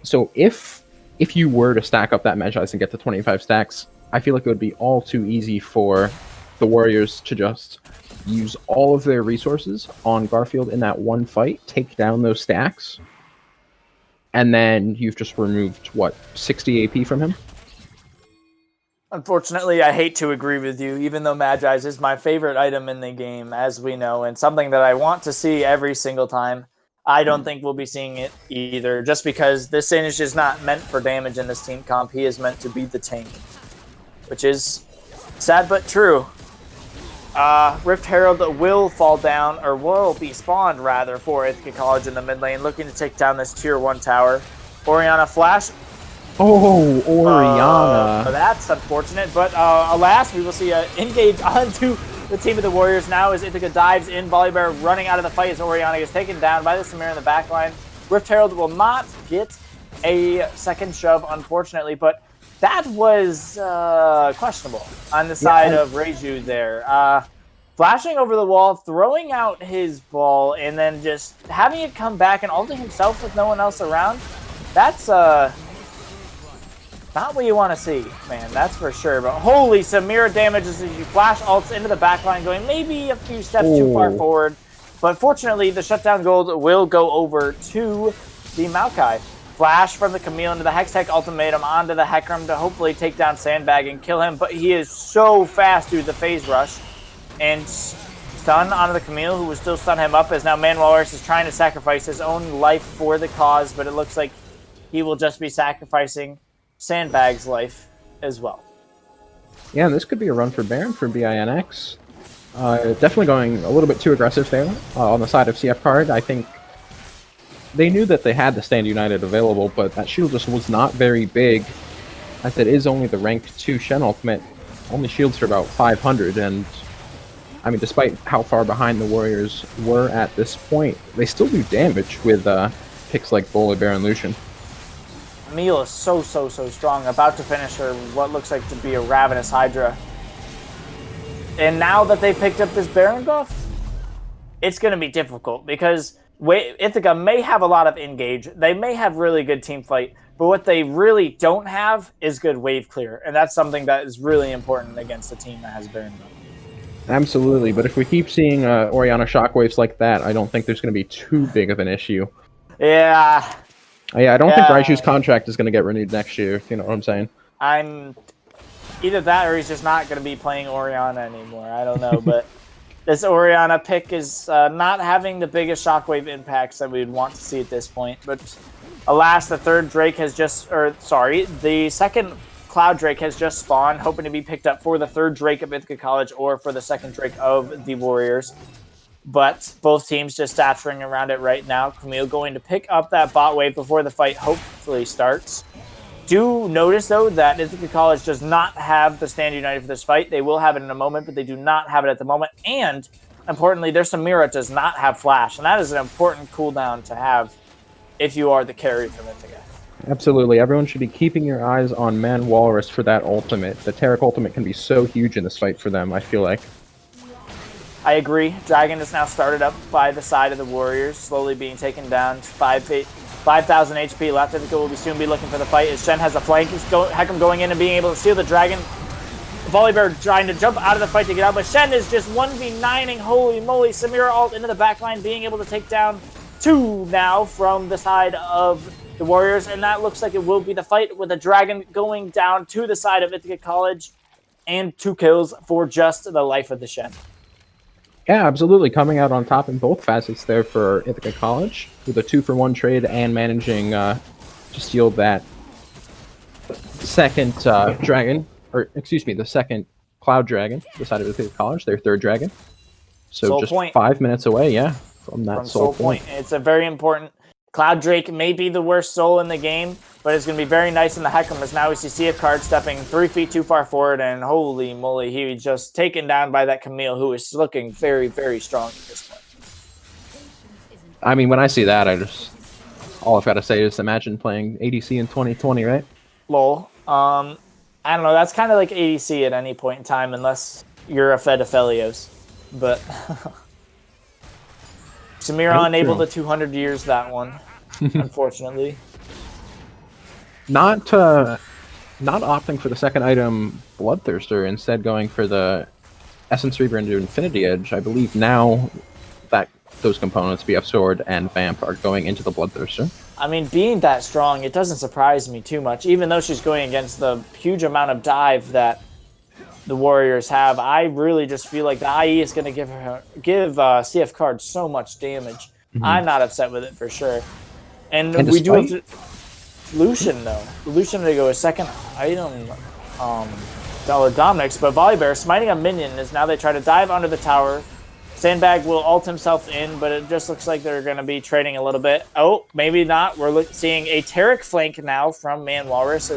So if you were to stack up that Magi's and get to 25 stacks, I feel like it would be all too easy for the Warriors to just use all of their resources on Garfield in that one fight, take down those stacks, and then you've just removed, what, 60 AP from him? Unfortunately, I hate to agree with you, even though Magi's is my favorite item in the game, as we know, and something that I want to see every single time. I don't think we'll be seeing it either, just because this Singed is not meant for damage in this team comp. He is meant to be the tank, which is sad but true. Rift Herald will fall down, or will be spawned rather, for Ithaca College in the mid lane, looking to take down this tier 1 tower. Orianna flash. Oh, Orianna. That's unfortunate, but alas, we will see an engage onto the team of the Warriors now as Ithaca dives in. Volibear running out of the fight as Orianna is taken down by the Samira in the backline. Rift Herald will not get a second shove, unfortunately, but that was questionable on the side of Reiju there. Flashing over the wall, throwing out his ball, and then just having it come back and ulting himself with no one else around. That's not what you want to see, man. That's for sure. But holy Samira damages as you flash ults into the backline, going maybe a few steps too far forward. But fortunately, the shutdown gold will go over to the Maokai. Flash from the Camille into the Hextech ultimatum onto the Hecarim to hopefully take down Sandbag and kill him. But he is so fast through the phase rush. And stun onto the Camille, who will still stun him up, as now BINX Warriors is trying to sacrifice his own life for the cause, but it looks like he will just be sacrificing Sandbag's life as well. Yeah, this could be a run for Baron for BINX. Definitely going a little bit too aggressive there on the side of CF Card. I think they knew that they had the Stand United available, but that shield just was not very big, as it is only the rank 2 Shen ultimate. Only shields for about 500, and I mean, despite how far behind the Warriors were at this point, they still do damage with picks like Volibear and Lucian. Camille is so strong, about to finish her what looks like to be a Ravenous Hydra. And now that they picked up this Baron buff, it's going to be difficult, because Ithaca may have a lot of engage, they may have really good team fight, but what they really don't have is good wave clear, and that's something that is really important against a team that has Baron buff. Absolutely, but if we keep seeing Orianna shockwaves like that, I don't think there's going to be too big of an issue. Yeah. Yeah, I don't think Raiju's contract is going to get renewed next year, if you know what I'm saying. I'm either that or he's just not going to be playing Orianna anymore. I don't know, but this Orianna pick is not having the biggest shockwave impacts that we'd want to see at this point. But alas, the third Drake has just, the second Cloud Drake has just spawned, hoping to be picked up for the third Drake of Ithaca College or for the second Drake of the Warriors. But both teams just staffing around it right now. Camille going to pick up that bot wave before the fight hopefully starts. Do notice, though, that Ithaca College does not have the Stand United for this fight. They will have it in a moment, but they do not have it at the moment. And, importantly, their Samira does not have Flash. And that is an important cooldown to have if you are the carry from Ithaca. Absolutely. Everyone should be keeping your eyes on Man Walrus for that ultimate. The Taric ultimate can be so huge in this fight for them, I feel like. I agree. Dragon is now started up by the side of the Warriors, slowly being taken down. 5,000 HP left. Ithaca will soon be looking for the fight as Shen has a flank. Hecarim going in and being able to steal the Dragon. Volibear trying to jump out of the fight to get out, but Shen is just 1v9ing. Holy moly. Samira ult into the backline, being able to take down 2 now from the side of the Warriors, and that looks like it will be the fight with the Dragon going down to the side of Ithaca College, and 2 kills for just the life of the Shen. Yeah, absolutely. Coming out on top in both facets there for Ithaca College, with a 2-for-1 trade and managing to steal that second dragon, or excuse me, the second Cloud Dragon, the side of Ithaca College, their third dragon. So Soul just Point. 5 minutes away, yeah, from that Soul Point. It's a very important. Cloud Drake may be the worst soul in the game, but it's going to be very nice in the Hecarim, as now we see CF Card stepping 3 feet too far forward, and holy moly, he was just taken down by that Camille, who is looking very strong at this point. I mean, when I see that, all I've got to say is imagine playing ADC in 2020, right? Lol. I don't know, that's kind of like ADC at any point in time, unless you're a Fed of Felios. But Samira unable to 200 years that one, unfortunately. Not opting for the second item, Bloodthirster, instead going for the Essence Reaver into Infinity Edge. I believe now that those components, BF Sword and Vamp, are going into the Bloodthirster. I mean, being that strong, it doesn't surprise me too much. Even though she's going against the huge amount of dive that the Warriors have, I really just feel like the IE is going to give CF Card so much damage. I'm not upset with it for sure. And we do have to... Lucian, though. Lucian to go a second item. Dominic's, but Volibear smiting a minion as now they try to dive under the tower. Sandbag will ult himself in, but it just looks like they're going to be trading a little bit. Oh, maybe not. We're seeing a Taric flank now from Man Walrus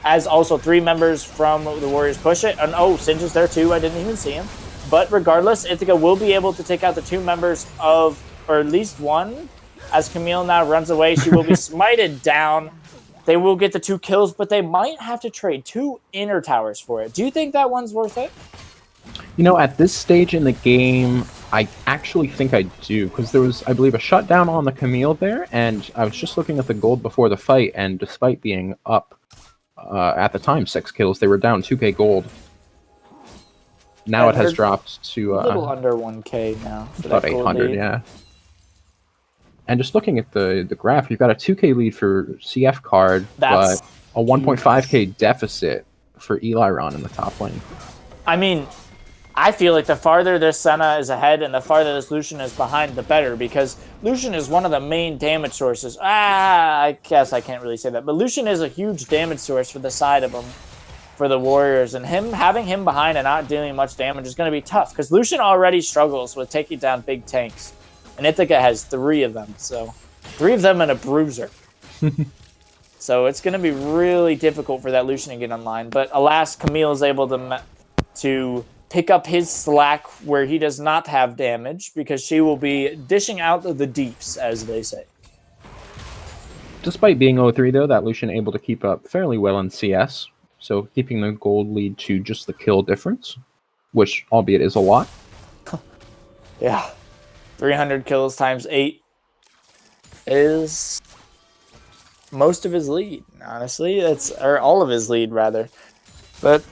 as also 3 members from the Warriors push it. And oh, Singe is there too. I didn't even see him. But regardless, Ithaca will be able to take out the 2 members of, or at least one, as Camille now runs away. She will be smited down. They will get the 2 kills, but they might have to trade 2 inner towers for it. Do you think that one's worth it? You know, at this stage in the game, I actually think I do, because there was, I believe, a shutdown on the Camille there, and I was just looking at the gold before the fight, and despite being up at the time 6 kills, they were down 2k gold. Now it has dropped to a little under 1k now. About 800, yeah. And just looking at the graph, you've got a 2k lead for CF card, but a 1.5k deficit for Eliron in the top lane. I mean, I feel like the farther this Senna is ahead and the farther this Lucian is behind, the better, because Lucian is one of the main damage sources. I guess I can't really say that, but Lucian is a huge damage source for the side of him, for the Warriors, and having him behind and not dealing much damage is going to be tough, because Lucian already struggles with taking down big tanks, and Ithaca has 3 of them, so 3 of them and a bruiser. So it's going to be really difficult for that Lucian to get online, but alas, Camille is able to pick up his slack where he does not have damage, because she will be dishing out the deeps, as they say. Despite being 0-3, though, that Lucian able to keep up fairly well in CS, so keeping the gold lead to just the kill difference, which, albeit, is a lot. Yeah. 300 kills times 8 is most of his lead, honestly. Or all of his lead, rather. But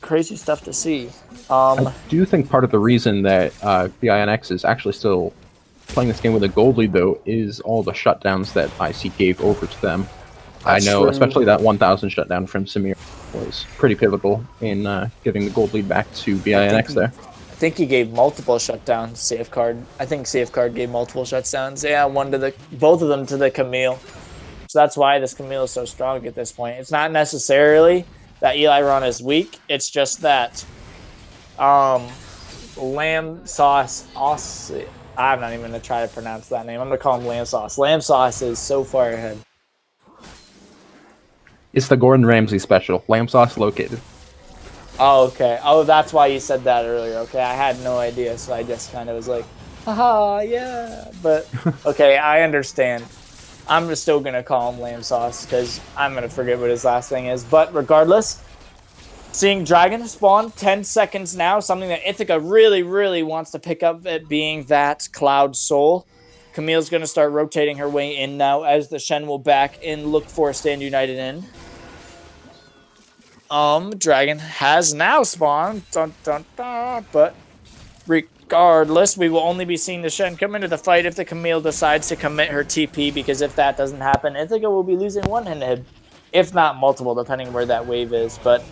crazy stuff to see. I do think part of the reason that BINX is actually still playing this game with a gold lead, though, is all the shutdowns that IC gave over to them. That's I know, true. Especially that 1,000 shutdown from Samir was pretty pivotal in giving the gold lead back to BINX there. I think he gave multiple shutdowns, Safeguard. I think Safeguard gave multiple shutdowns. Yeah, both of them to the Camille. So that's why this Camille is so strong at this point. It's not necessarily that Eliron is weak. It's just that Lamb Sauce, I'm not even going to try to pronounce that name. I'm going to call him Lamb Sauce. Lamb Sauce is so far ahead. It's the Gordon Ramsay special. Lamb Sauce located. Oh, okay. Oh, that's why you said that earlier. Okay, I had no idea, so I just kind of was like, haha, yeah. But, okay, I understand. I'm just still going to call him Lamb Sauce because I'm going to forget what his last thing is. But regardless, seeing Dragon spawn 10 seconds now, something that Ithaca really, really wants to pick up, it being that Cloud Soul. Camille's going to start rotating her way in now as the Shen will back and look for a Stand United in. Dragon has now spawned. Dun, dun, dun, but regardless, we will only be seeing the Shen come into the fight if the Camille decides to commit her TP, because if that doesn't happen, Ithaca will be losing one inhib, if not multiple, depending where that wave is. But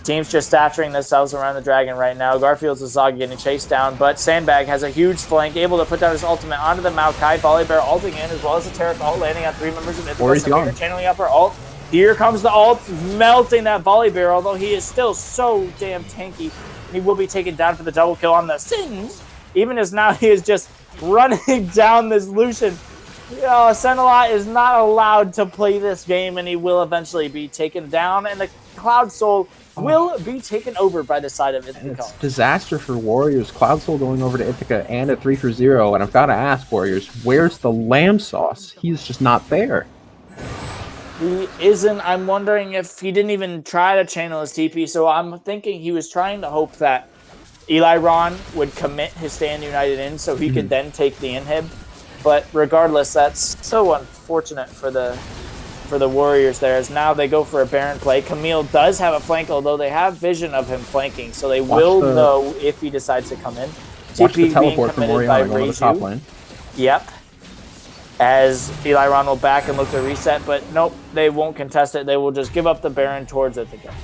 teams just staturing themselves around the Dragon right now. Garfield's Azagi getting chased down, but Sandbag has a huge flank, able to put down his ultimate onto the Maokai. Volibear ulting in, as well as the Taric ult, landing on 3 members of Ithaca. Channeling up her ult. Here comes the ult, melting that Volibear, although he is still so damn tanky. And he will be taken down for the double kill on the Sins, even as now he is just running down this Lucian. Senelot is not allowed to play this game, and he will eventually be taken down, and the Cloud Soul will be taken over by the side of Ithaca. It's disaster for Warriors. Cloud Soul going over to Ithaca and a 3-for-0, and I've got to ask, Warriors, where's the Lamb Sauce? He's just not there. He isn't. I'm wondering if he didn't even try to channel his TP, so I'm thinking he was trying to hope that Eliron would commit his Stand United in so he could then take the inhib. But regardless, that's so unfortunate for the Warriors there, as now they go for a Baron play. Camille does have a flank, although they have vision of him flanking, so they will know if he decides to come in. Watch the teleport from Orion going to the top lane. Yep. As Eliron will back and look to reset, but nope, they won't contest it. They will just give up the Baron towards Ithaca.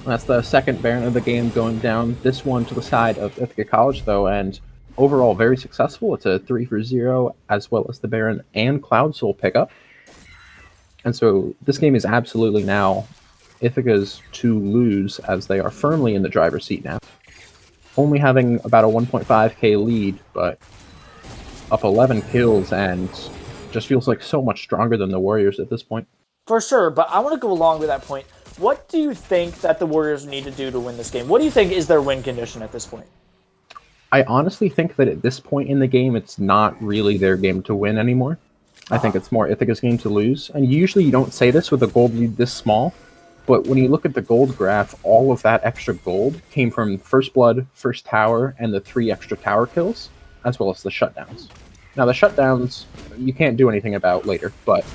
That's the second Baron of the game going down. This one to the side of Ithaca College, though, and overall very successful. It's a 3-for-0, as well as the Baron and Cloud Soul pickup. And so this game is absolutely now Ithaca's to lose, as they are firmly in the driver's seat now. Only having about a 1.5k lead, but up 11 kills, and just feels like so much stronger than the Warriors at this point. For sure, but I want to go along with that point. What do you think that the Warriors need to do to win this game? What do you think is their win condition at this point? I honestly think that at this point in the game, it's not really their game to win anymore. I think it's more Ithaca's game to lose. And usually you don't say this with a gold lead this small, but when you look at the gold graph, all of that extra gold came from first blood, first tower, and the 3 extra tower kills, as well as the shutdowns. Now, the shutdowns, you can't do anything about later, but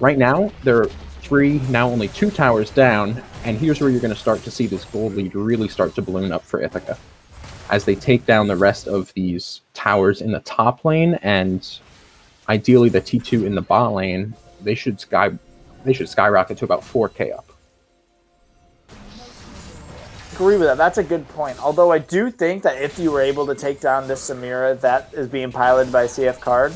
right now, there are 3, now only 2 towers down, and here's where you're going to start to see this gold lead really start to balloon up for Ithaca, as they take down the rest of these towers in the top lane, and ideally the T2 in the bot lane. They should skyrocket to about 4k up. Agree with that. That's a good point. Although I do think that if you were able to take down this Samira that is being piloted by CF Card,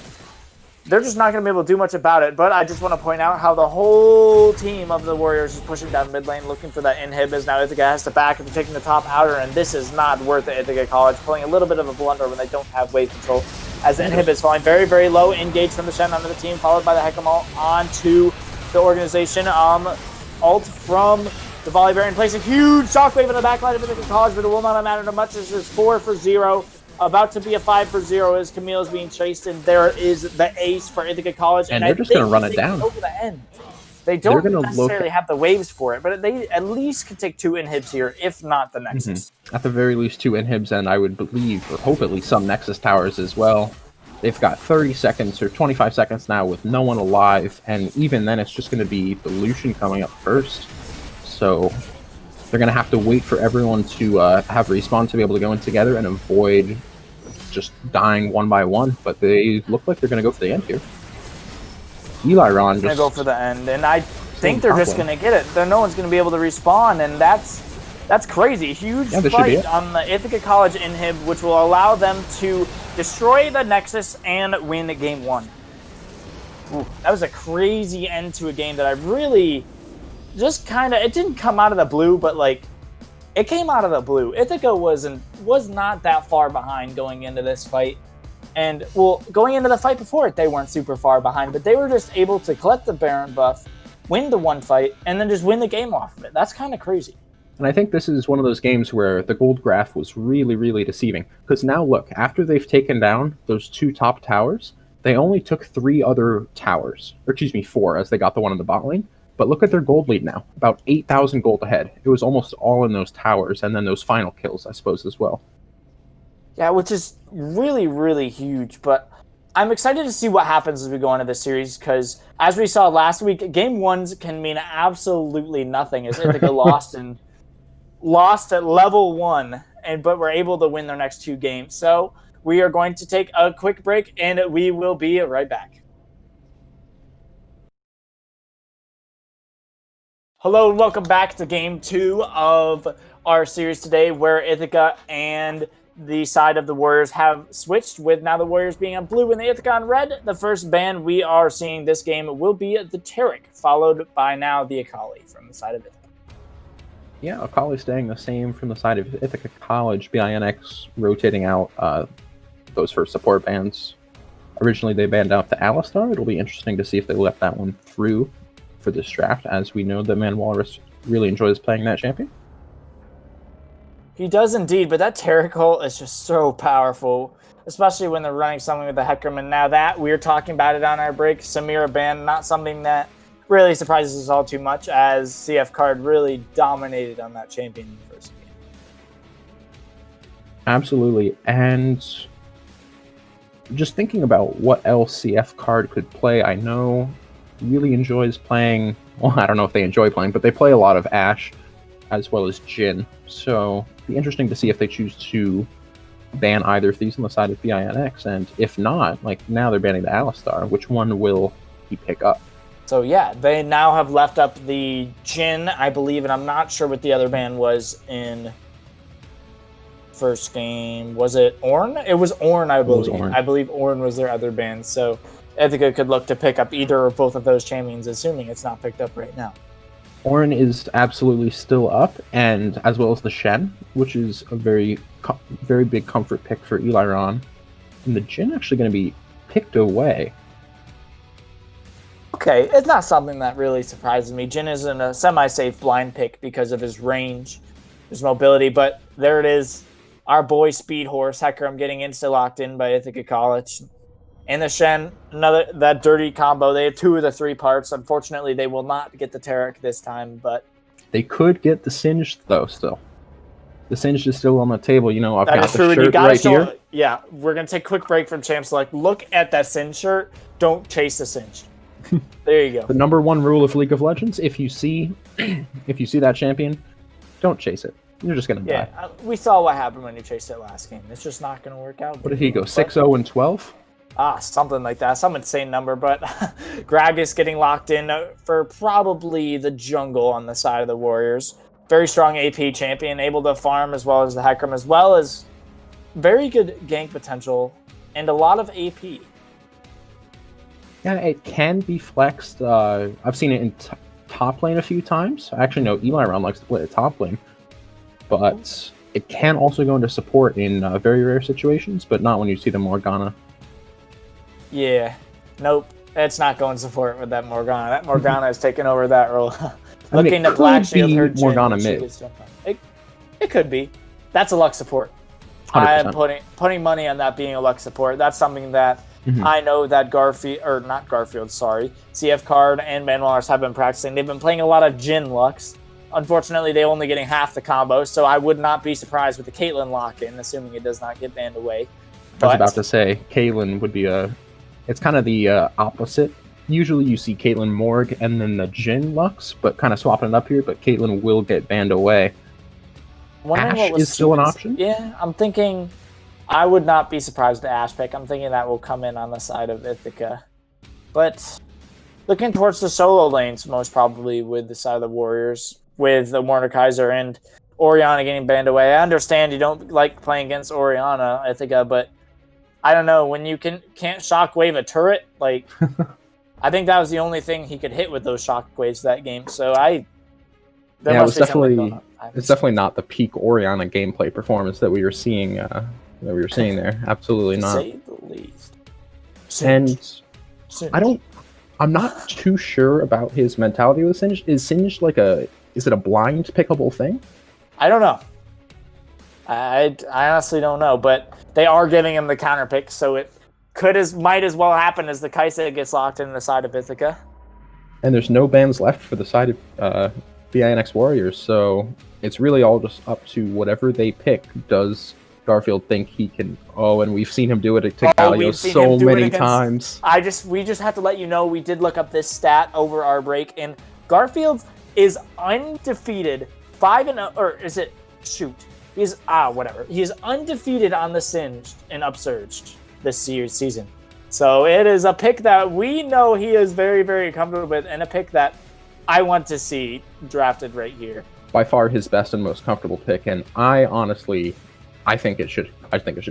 they're just not going to be able to do much about it. But I just want to point out how the whole team of the Warriors is pushing down mid lane, looking for that inhib, as now Ithaca has to back after taking the top outer, and this is not worth it. Ithaca College pulling a little bit of a blunder when they don't have wave control, as the inhib is falling very, very low. Engage from the Shen onto the team, followed by the Hecarim onto the organization. Ult from the Volibear, place a huge shockwave in the backline of Ithaca College, but it will not matter much. This is 4-for-0. About to be a 5-for-0 as Camille is being chased, and there is the ace for Ithaca College. And they're just going to run it down. Over the end. They don't necessarily have the waves for it, but they at least can take 2 inhibs here, if not the Nexus. At the very least, 2 inhibs, and I would believe, or hope at least some Nexus towers as well. They've got 30 seconds or 25 seconds now with no one alive, and even then it's just going to be the Lucian coming up first. So they're going to have to wait for everyone to have respawn to be able to go in together and avoid just dying one by one. But they look like they're going to go for the end here. Eliron just going to go for the end, and I think they're just going to get it. No one's going to be able to respawn, and that's crazy. Huge fight on the Ithaca College inhib, which will allow them to destroy the Nexus and win game 1. Ooh, that was a crazy end to a game that I really just kind of, it didn't come out of the blue, but like it came out of the blue. Ithaca was not that far behind going into this fight. And well, going into the fight before it, they weren't super far behind, but they were just able to collect the Baron buff, win the one fight, and then just win the game off of it. That's kind of crazy. And I think this is one of those games where the gold graph was really, really deceiving. Because now look, after they've taken down those 2 top towers, they only took 3 other towers. Or excuse me, 4, as they got the one in the bot lane. But look at their gold lead now. About 8,000 gold ahead. It was almost all in those towers, and then those final kills, I suppose, as well. Yeah, which is really, really huge. But I'm excited to see what happens as we go into this series, because as we saw last week, game 1s can mean absolutely nothing, as Ithaca lost at level 1, but were able to win their next 2 games. So we are going to take a quick break, and we will be right back. Hello and welcome back to game 2 of our series today, where Ithaca and the side of the Warriors have switched, with now the Warriors being on blue and the Ithaca on red. The first ban we are seeing this game will be the Tarek, followed by now the Akali from the side of Ithaca. Yeah, Akali staying the same from the side of Ithaca College. BINX rotating out those first support bans. Originally they banned out the Alistar. It'll be interesting to see if they let that one through for this draft, as we know that Walrus really enjoys playing that champion. He does indeed, but that Tarek ult is just so powerful, especially when they're running something with the Hecarim. And now that we were talking about it on our break, Samira ban, not something that really surprises us all too much, as CF Card really dominated on that champion in the first game. Absolutely, and just thinking about what else CF Card could play, I know really enjoys playing, well, I don't know if they enjoy playing, but they play a lot of Ashe as well as Jhin. So it'd be interesting to see if they choose to ban either of these on the side of BINX, and if not, like now they're banning the Alistar, which one will he pick up? So yeah, they now have left up the Jhin, I believe, and I'm not sure what the other ban was in first game. Was it Ornn? It was Ornn, I believe. I believe Ornn was their other ban, so Ithaca could look to pick up either or both of those champions, assuming it's not picked up right now. Orin is absolutely still up, and as well as the Shen, which is a very big comfort pick for Eliron. And the Jin actually going to be picked away. Okay, it's not something that really surprises me. Jin is in a semi-safe blind pick because of his range, his mobility, but there it is. Our boy Speed Horse, Hecarim getting insta-locked in by Ithaca College. And the Shen, that dirty combo. They have 2 of the 3 parts. Unfortunately, they will not get the Tarek this time, but... They could get the Singed, though, still. The Singed is still on the table. You know, I've got the shirt right here. Yeah, we're going to take a quick break from Champ Select. Look at that Singed shirt. Don't chase the Singed. There you go. The number 1 rule of League of Legends, if you see that champion, don't chase it. You're just going to die. Yeah, we saw what happened when you chased it last game. It's just not going to work out. What did he go, 6-0-12? Something like that. Some insane number, but Gragas getting locked in for probably the jungle on the side of the Warriors. Very strong AP champion, able to farm as well as the Hecarim, as well as very good gank potential and a lot of AP. Yeah, it can be flexed. I've seen it in top lane a few times. Actually, no, Eliron likes to play the top lane. But it can also go into support in very rare situations, but not when you see the Morgana. Yeah. Nope. It's not going support with that Morgana. That Morgana has taken over that role. Looking to Black Shield her Morgana mid. It could be. That's a luck support. 100%. I am putting money on that being a luck support. That's something that I know that CF Card and Manuelars have been practicing. They've been playing a lot of Jin Lux. Unfortunately, they're only getting half the combo, so I would not be surprised with the Caitlyn lock-in, assuming it does not get banned away. I was about to say, Caitlyn would be it's kind of the opposite. Usually you see Caitlyn Morg and then the Jin Lux, but kind of swapping it up here, but Caitlyn will get banned away. Ashe is still an option? Yeah, I'm thinking I would not be surprised with the Ashe pick. I'm thinking that will come in on the side of Ithaca. But looking towards the solo lanes, most probably with the side of the Warriors, with the Mordekaiser and Orianna getting banned away. I understand you don't like playing against Orianna, Ithaca, but I don't know, when you can't shockwave a turret, like I think that was the only thing he could hit with those shockwaves that game. So it's definitely not the peak Orianna gameplay performance that we were seeing there. Absolutely not. To say the least. I'm not too sure about his mentality with Singed. Is Singed is it a blind pickable thing? I don't know. I honestly don't know, but they are giving him the counter pick, so it might as well happen as the Kaisa gets locked in the side of Ithaca. And there's no bans left for the side of BINX Warriors, so it's really all just up to whatever they pick. Does Garfield think he can? Oh, and we've seen him do it to Galio so many times. We just have to let you know we did look up this stat over our break, and Garfield is undefeated 5-0, or is it? Shoot. He is undefeated on the Singed and Upsurged this season. So it is a pick that we know he is very, very comfortable with, and a pick that I want to see drafted right here. By far his best and most comfortable pick, and I think it should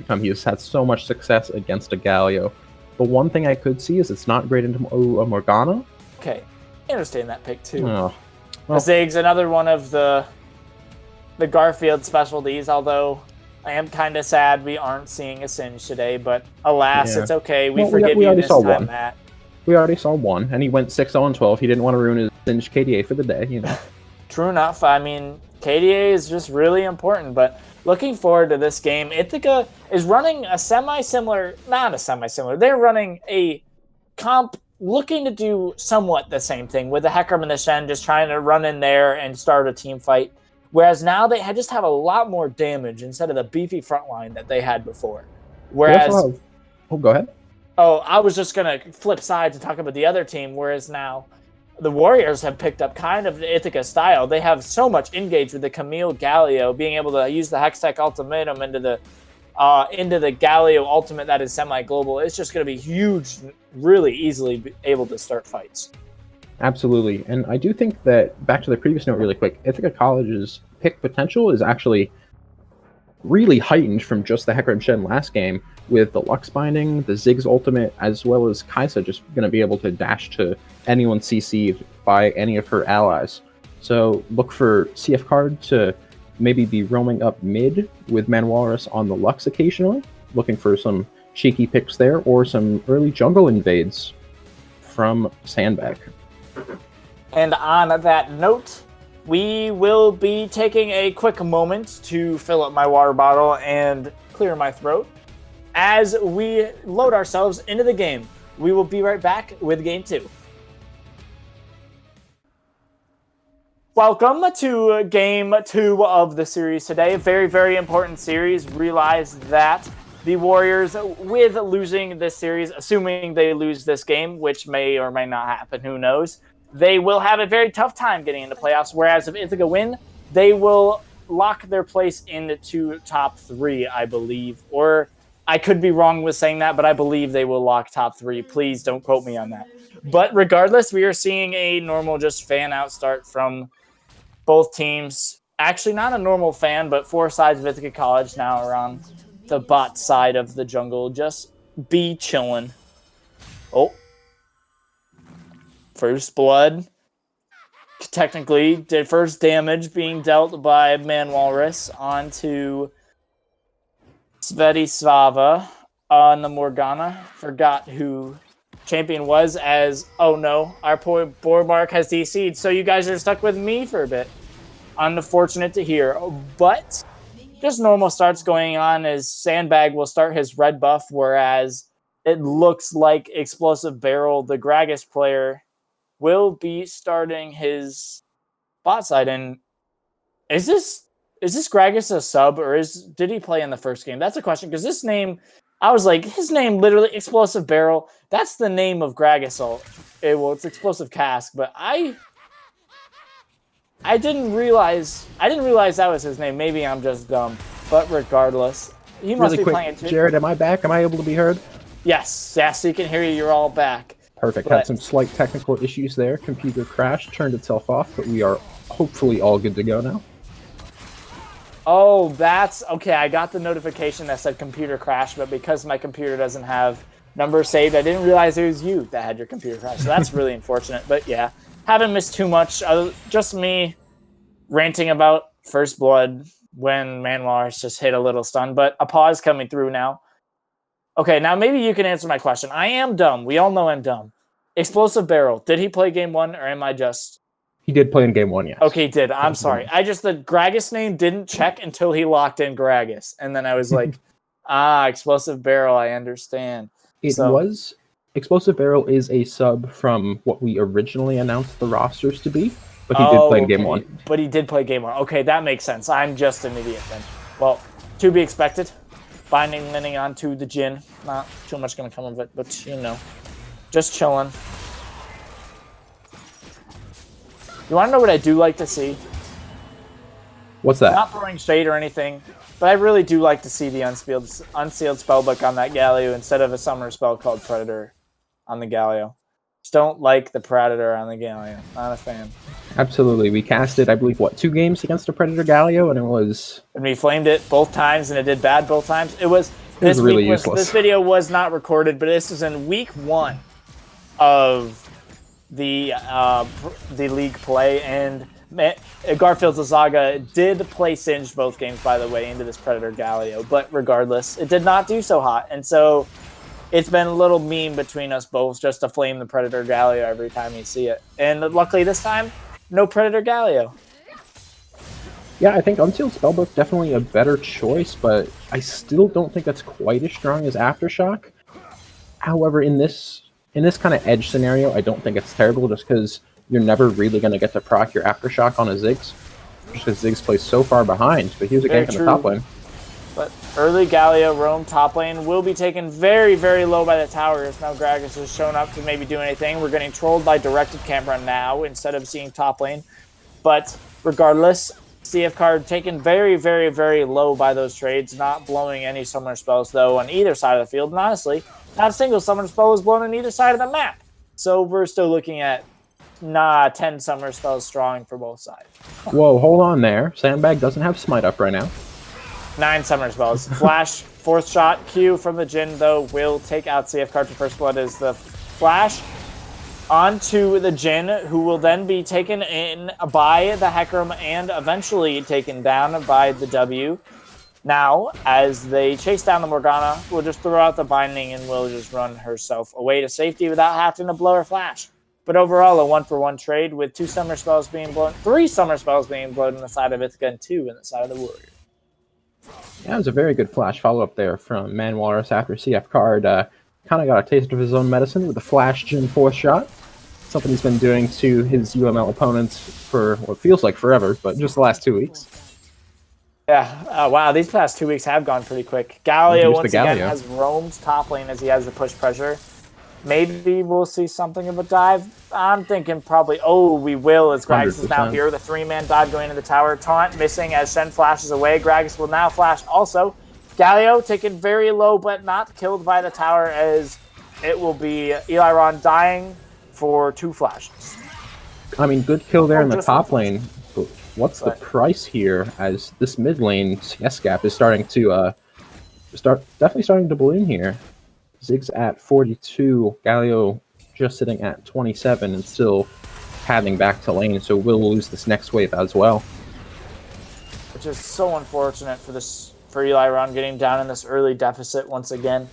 come. He has had so much success against a Galio. The one thing I could see is it's not great into a Morgana. Okay, I understand that pick too. Oh. Well, Zig's another one of the Garfield specialties, although I am kind of sad we aren't seeing a Singe today, but alas, It's okay. We forgive you this time, Matt. We already saw one, and he went 6-0-12. He didn't want to ruin his Singe KDA for the day, you know. True enough. I mean, KDA is just really important, but looking forward to this game. Ithaca is running a they're running a comp looking to do somewhat the same thing with the Hecarim and the Shen just trying to run in there and start a team fight. Whereas now they just have a lot more damage instead of the beefy front line that they had before. Whereas... go ahead. Oh, I was just going to flip sides to talk about the other team, whereas now the Warriors have picked up kind of the Ithaca style. They have so much engaged with the Camille Galio, being able to use the Hextech Ultimatum into the Galio Ultimate that is semi-global. It's just going to be huge, really easily able to start fights. Absolutely. And I do think that, back to the previous note really quick, Ithaca College's pick potential is actually really heightened from just the Hecarim Shen last game, with the Lux Binding, the Ziggs Ultimate, as well as Kaisa just going to be able to dash to anyone CC'd by any of her allies. So look for CF Card to maybe be roaming up mid with Manwalrus on the Lux occasionally, looking for some cheeky picks there, or some early jungle invades from Sandbag. And on that note, we will be taking a quick moment to fill up my water bottle and clear my throat. As we load ourselves into the game, we will be right back with Game 2. Welcome to Game 2 of the series today. A very, very important series. Realize that the Warriors, with losing this series, assuming they lose this game, which may or may not happen, who knows, they will have a very tough time getting into playoffs, whereas if Ithaca win, they will lock their place into top 3, I believe. Or I could be wrong with saying that, but I believe they will lock top 3. Please don't quote me on that. But regardless, we are seeing a normal just fan-out start from both teams. Actually, not a normal fan, but 4 sides of Ithaca College now are on the bot side of the jungle. Just be chillin'. Oh. First blood. Technically, did first damage being dealt by Manwalrus onto Svetislava on the Morgana. Forgot who champion was, as, oh no, our poor Bormark has DC'd, so you guys are stuck with me for a bit. Unfortunate to hear, but just normal starts going on as Sandbag will start his red buff, whereas it looks like Explosive Barrel, the Gragas player, will be starting his bot side. And is this Gragas a sub, or did he play in the first game? That's a question, because this name, I was like, his name literally, Explosive Barrel, that's the name of Gragas. Well, it's Explosive Cask, but I didn't realize that was his name. Maybe I'm just dumb. But regardless, he must really be quick, playing too. Jared, am I back? Am I able to be heard? Yes, you can hear you. You're all back. Perfect. Had some slight technical issues there. Computer crashed, turned itself off, but we are hopefully all good to go now. Oh, that's okay. I got the notification that said computer crash, but because my computer doesn't have numbers saved, I didn't realize it was you that had your computer crash. So that's really unfortunate. But yeah, haven't missed too much. Just me ranting about first blood when Manwalrus just hit a little stun, but a pause coming through now. Okay, now maybe you can answer my question. I am dumb. We all know I'm dumb. Explosive Barrel, did he play game 1, or am I just... He did play in game 1, yes. Okay, he did. I'm sorry. The Gragas name didn't check until he locked in Gragas. And then I was like, Explosive Barrel, I understand. Explosive Barrel is a sub from what we originally announced the rosters to be, but he did play in game 1. But he did play game 1. Okay, that makes sense. I'm just an idiot then. Well, to be expected. Binding Linning onto the Jhin. Not too much going to come of it, but, you know, just chilling. You want to know what I do like to see? What's that? Not throwing shade or anything, but I really do like to see the unsealed spellbook on that Galio instead of a summer spell called Predator on the Galio. Just don't like the Predator on the Galio. Not a fan. Absolutely. We casted, I believe, 2 games against a Predator Galio, and it was... And we flamed it both times, and it did bad both times. This video was not recorded, but this was in week 1 of the league play, and Garfield Zazaga did play Singed both games, by the way, into this Predator Galio, but regardless, it did not do so hot, and so it's been a little meme between us both just to flame the Predator Galio every time you see it. And luckily this time, no Predator Galio. Yeah, I think Unsealed Spellbook definitely a better choice, but I still don't think that's quite as strong as Aftershock. However, in this kind of edge scenario, I don't think it's terrible, just because you're never really going to get to proc your Aftershock on a Ziggs, just because Ziggs plays so far behind, but he was a gank in the top lane. But early Galio roam top lane will be taken very, very low by the towers. Now Gragas has shown up to maybe do anything. We're getting trolled by directed camera now instead of seeing top lane. But regardless, CF card taken very, very, very low by those trades, not blowing any summoner spells, though, on either side of the field. And honestly, not a single summoner spell was blown on either side of the map. So we're still looking at 10 summoner spells strong for both sides. Whoa, hold on there. Sandbag doesn't have Smite up right now. 9 summoner spells. Flash, 4th shot. Q from the Jhin, though, will take out CF card for first blood as the flash. On to the Jin, who will then be taken in by the Hecarim and eventually taken down by the W. Now, as they chase down the Morgana, we'll just throw out the binding and we'll just run herself away to safety without having to blow her flash. But overall, a 1-for-1 trade with 2 summer spells being blown, 3 summer spells being blown in the side of Ithaca and 2 in the side of the Warrior. Yeah, it was a very good flash follow-up there from Man Walrus after CF Card kind of got a taste of his own medicine with the Flash Jin 4th shot. Something he's been doing to his UML opponents for what feels like forever, but just the last 2 weeks. Yeah, wow, these past 2 weeks have gone pretty quick. Galio, once again, has roamed top lane as he has the push pressure. Maybe we'll see something of a dive. I'm thinking probably, we will, as Gragas is now here. The 3-man dive going into the tower. Taunt missing as Shen flashes away. Gragas will now flash also. Galio taken very low, but not killed by the tower, as it will be Eliron dying for 2 flashes. I mean, good kill there in the top lane. But what's the price here, as this mid lane CS gap is starting to definitely starting to balloon here. Zig's at 42, Galio just sitting at 27 and still padding back to lane, so we'll lose this next wave as well. Which is so unfortunate for Eliron getting down in this early deficit once again.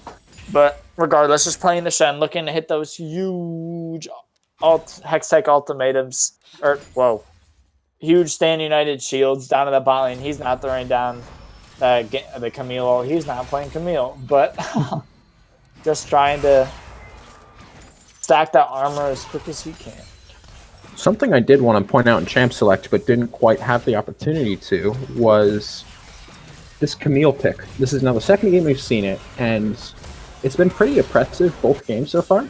But regardless, just playing the Shen, looking to hit those huge Hextech ultimatums. Huge Stand United shields down to the bot lane. He's not throwing down the Camille. He's not playing Camille, but just trying to stack that armor as quick as he can. Something I did want to point out in Champ Select, but didn't quite have the opportunity to, was this Camille pick. This is now the second game we've seen it, and it's been pretty oppressive both games so far.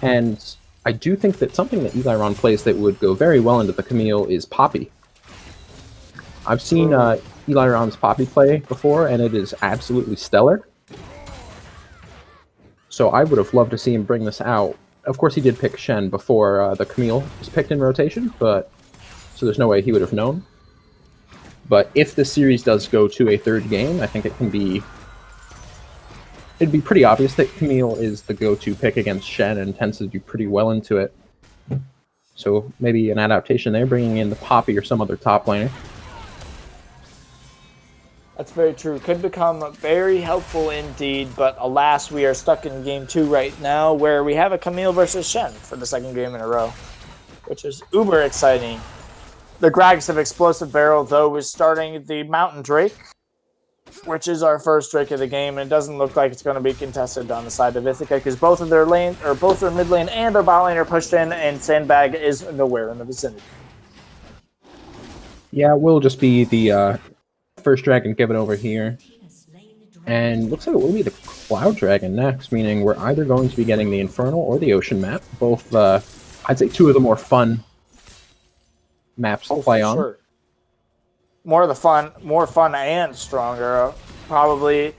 And I do think that something that Eliron plays that would go very well into the Camille is Poppy. I've seen Eliron's Poppy play before, and it is absolutely stellar. So I would have loved to see him bring this out. Of course, he did pick Shen before the Camille was picked in rotation, so there's no way he would have known. But if this series does go to a 3rd game, I think it'd be pretty obvious that Camille is the go-to pick against Shen and tends to do pretty well into it. So maybe an adaptation there, bringing in the Poppy or some other top laner. That's very true. Could become very helpful indeed, but alas, we are stuck in game 2 right now, where we have a Camille versus Shen for the 2nd game in a row, which is uber exciting. The Gragas of Explosive Barrel, though, is starting the Mountain Drake, which is our first Drake of the game, and it doesn't look like it's going to be contested on the side of Ithaca, because both their mid lane and their bot lane are pushed in, and Sandbag is nowhere in the vicinity. Yeah, we'll just be the first dragon given over here. And looks like it will be the Cloud Dragon next, meaning we're either going to be getting the Infernal or the Ocean map. Both, I'd say, 2 of the more fun maps to play on. Sure. More fun and stronger. Probably,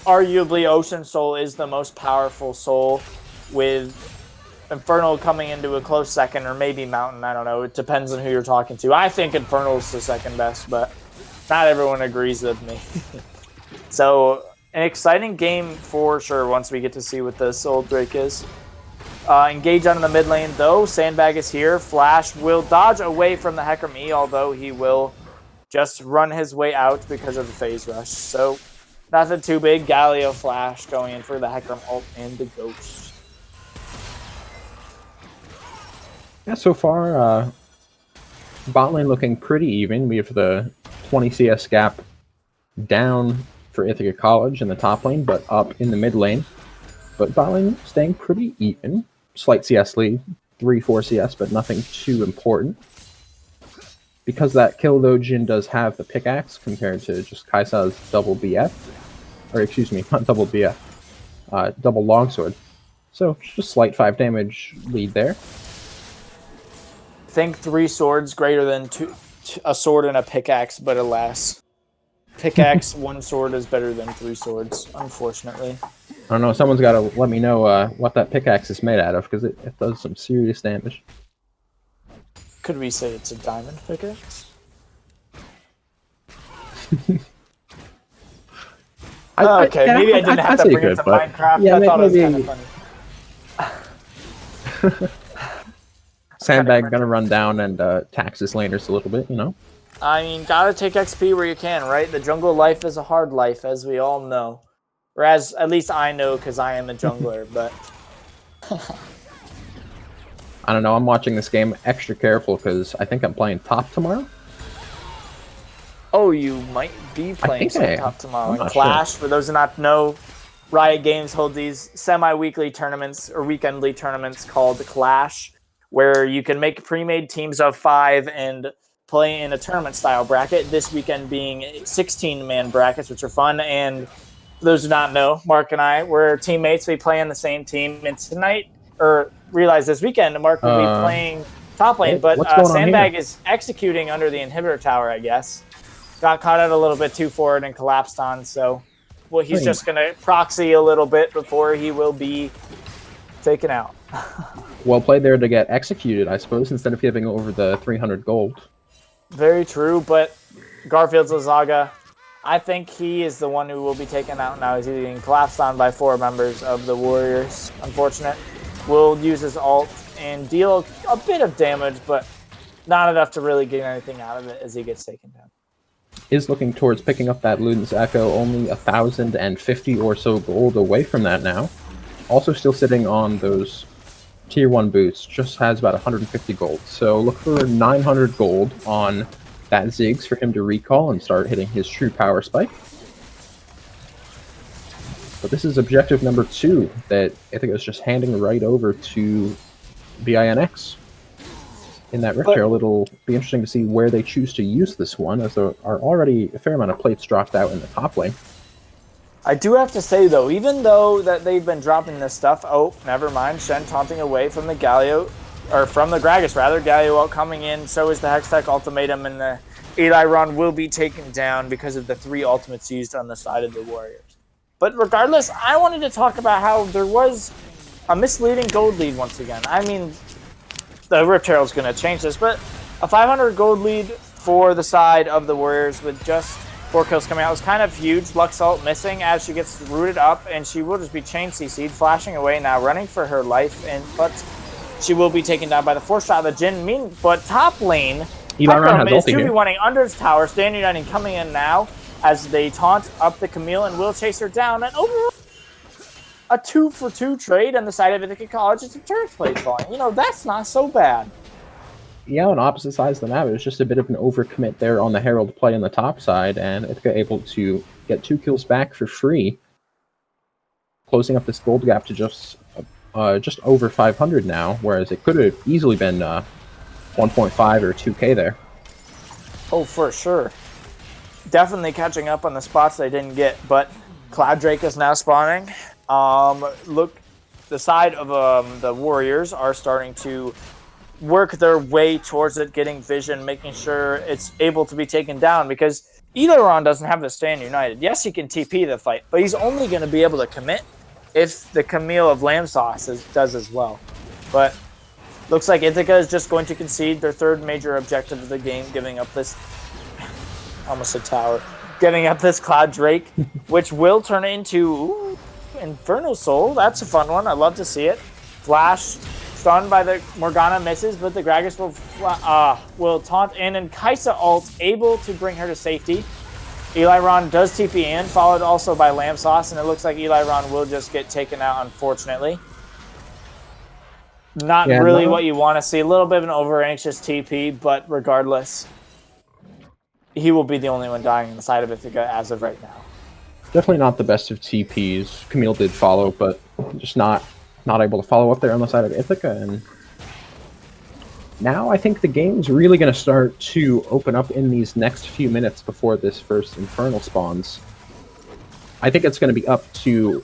arguably, Ocean Soul is the most powerful soul, with Infernal coming into a close second, or maybe Mountain, I don't know. It depends on who you're talking to. I think Infernal's the second best, but not everyone agrees with me. So, an exciting game for sure once we get to see what the Soul Drake is. Engage on the mid lane, though. Sandbag is here. Flash will dodge away from the Hecarim E, although he will just run his way out because of the phase rush. So, nothing too big. Galio Flash going in for the Hecarim ult and the Ghost. Yeah, so far, bot lane looking pretty even. We have the 20 CS gap down for Ithaca College in the top lane, but up in the mid lane. But bot lane staying pretty even. Slight CS lead, 3-4 CS, but nothing too important. Because that kill, though, Jin does have the pickaxe compared to just Kai'Sa's double BF. Or, excuse me, not double BF. Double longsword. So, just slight 5 damage lead there. Think 3 swords greater than a sword and a pickaxe, but alas. Pickaxe, 1 sword is better than 3 swords, unfortunately. I don't know, someone's got to let me know what that pickaxe is made out of, because it does some serious damage. Could we say it's a diamond pickaxe? Okay, maybe I didn't have to bring it to Minecraft. Yeah, I thought it was kind of funny. Sandbag gonna run down and tax his laners a little bit, you know? I mean, gotta take XP where you can, right? The jungle life is a hard life, as we all know. Or as at least I know, because I am a jungler, but... I don't know, I'm watching this game extra careful because I think I'm playing top tomorrow. Oh, you might be playing some top tomorrow. And Clash, sure. For those who not know, Riot Games hold these semi-weekly tournaments or weekendly tournaments called Clash, where you can make pre-made teams of 5 and play in a tournament-style bracket, this weekend being 16-man brackets, which are fun. And for those who not know, Mark and I, we're teammates. We play on the same team. And tonight, or realize this weekend, Mark will be playing top lane. But Sandbag is executing under the inhibitor tower, I guess. Got caught out a little bit too forward and collapsed on, so well, he's just going to proxy a little bit before he will be taken out. Well played there to get executed, I suppose, instead of giving over the 300 gold. Very true, but Garfield's Ithaca, I think he is the one who will be taken out now. He's being collapsed on by 4 members of the Warriors. Unfortunate. Will use his ult and deal a bit of damage, but not enough to really get anything out of it as he gets taken down. Is looking towards picking up that Luden's Echo, only 1,050 or so gold away from that now. Also still sitting on those tier 1 boots, just has about 150 gold. So look for 900 gold on that Ziggs for him to recall and start hitting his true power spike. But this is objective number 2 that Ithaca is just handing right over to BINX. In that Rift Herald, it'll be interesting to see where they choose to use this one, as there are already a fair amount of plates dropped out in the top lane. I do have to say, though, even though that they've been dropping this stuff, oh, never mind, Shen taunting away from the Galio, or from the Gragas, rather. Galio out coming in, so is the Hextech ultimatum, and the Eliron will be taken down because of the 3 ultimates used on the side of the Warriors. But regardless, I wanted to talk about how there was a misleading gold lead once again. I mean, the Rift Herald's going to change this, but a 500 gold lead for the side of the Warriors with just 4 kills coming out was kind of huge. Lux ult missing as she gets rooted up, and she will just be chain CC'd, flashing away now, running for her life, but she will be taken down by the 4th shot of the Jin. But top lane, Eliron is 2v1ing under his tower, standing uniting coming in now as they taunt up the Camille and will chase her down. And overall, a 2-for-2 trade on the side of Ithaca College. It's a turret plate falling. You know, that's not so bad. Yeah, on opposite sides of the map, it was just a bit of an overcommit there on the Herald play on the top side, and Ithaca able to get 2 kills back for free, closing up this gold gap to just over 500 now, whereas it could have easily been 1.5 or 2k there. Oh, for sure. Definitely catching up on the spots they didn't get, but Cloud Drake is now spawning. Look, the side of the Warriors are starting to work their way towards it, getting vision, making sure it's able to be taken down, because Eliron doesn't have to stand united. Yes, he can TP the fight, but he's only going to be able to commit if the Camille of Lamb Sauce does as well. But looks like Ithaca is just going to concede their 3rd major objective of the game, giving up this almost a tower, giving up this Cloud Drake, which will turn into Inferno Soul. That's a fun one. I'd love to see it. Flash stunned by the Morgana, misses, but the Gragas will taunt in, and Kaisa ult able to bring her to safety. Eliron does TP in, followed also by Lamb Sauce, and it looks like Eliron will just get taken out, unfortunately. Not really what you want to see. A little bit of an over-anxious TP, but regardless, he will be the only one dying on the side of Ithaca as of right now. Definitely not the best of TPs. Camille did follow, but just not able to follow up there on the side of Ithaca. And now I think the game's really going to start to open up in these next few minutes before this first Infernal spawns. I think it's going to be up to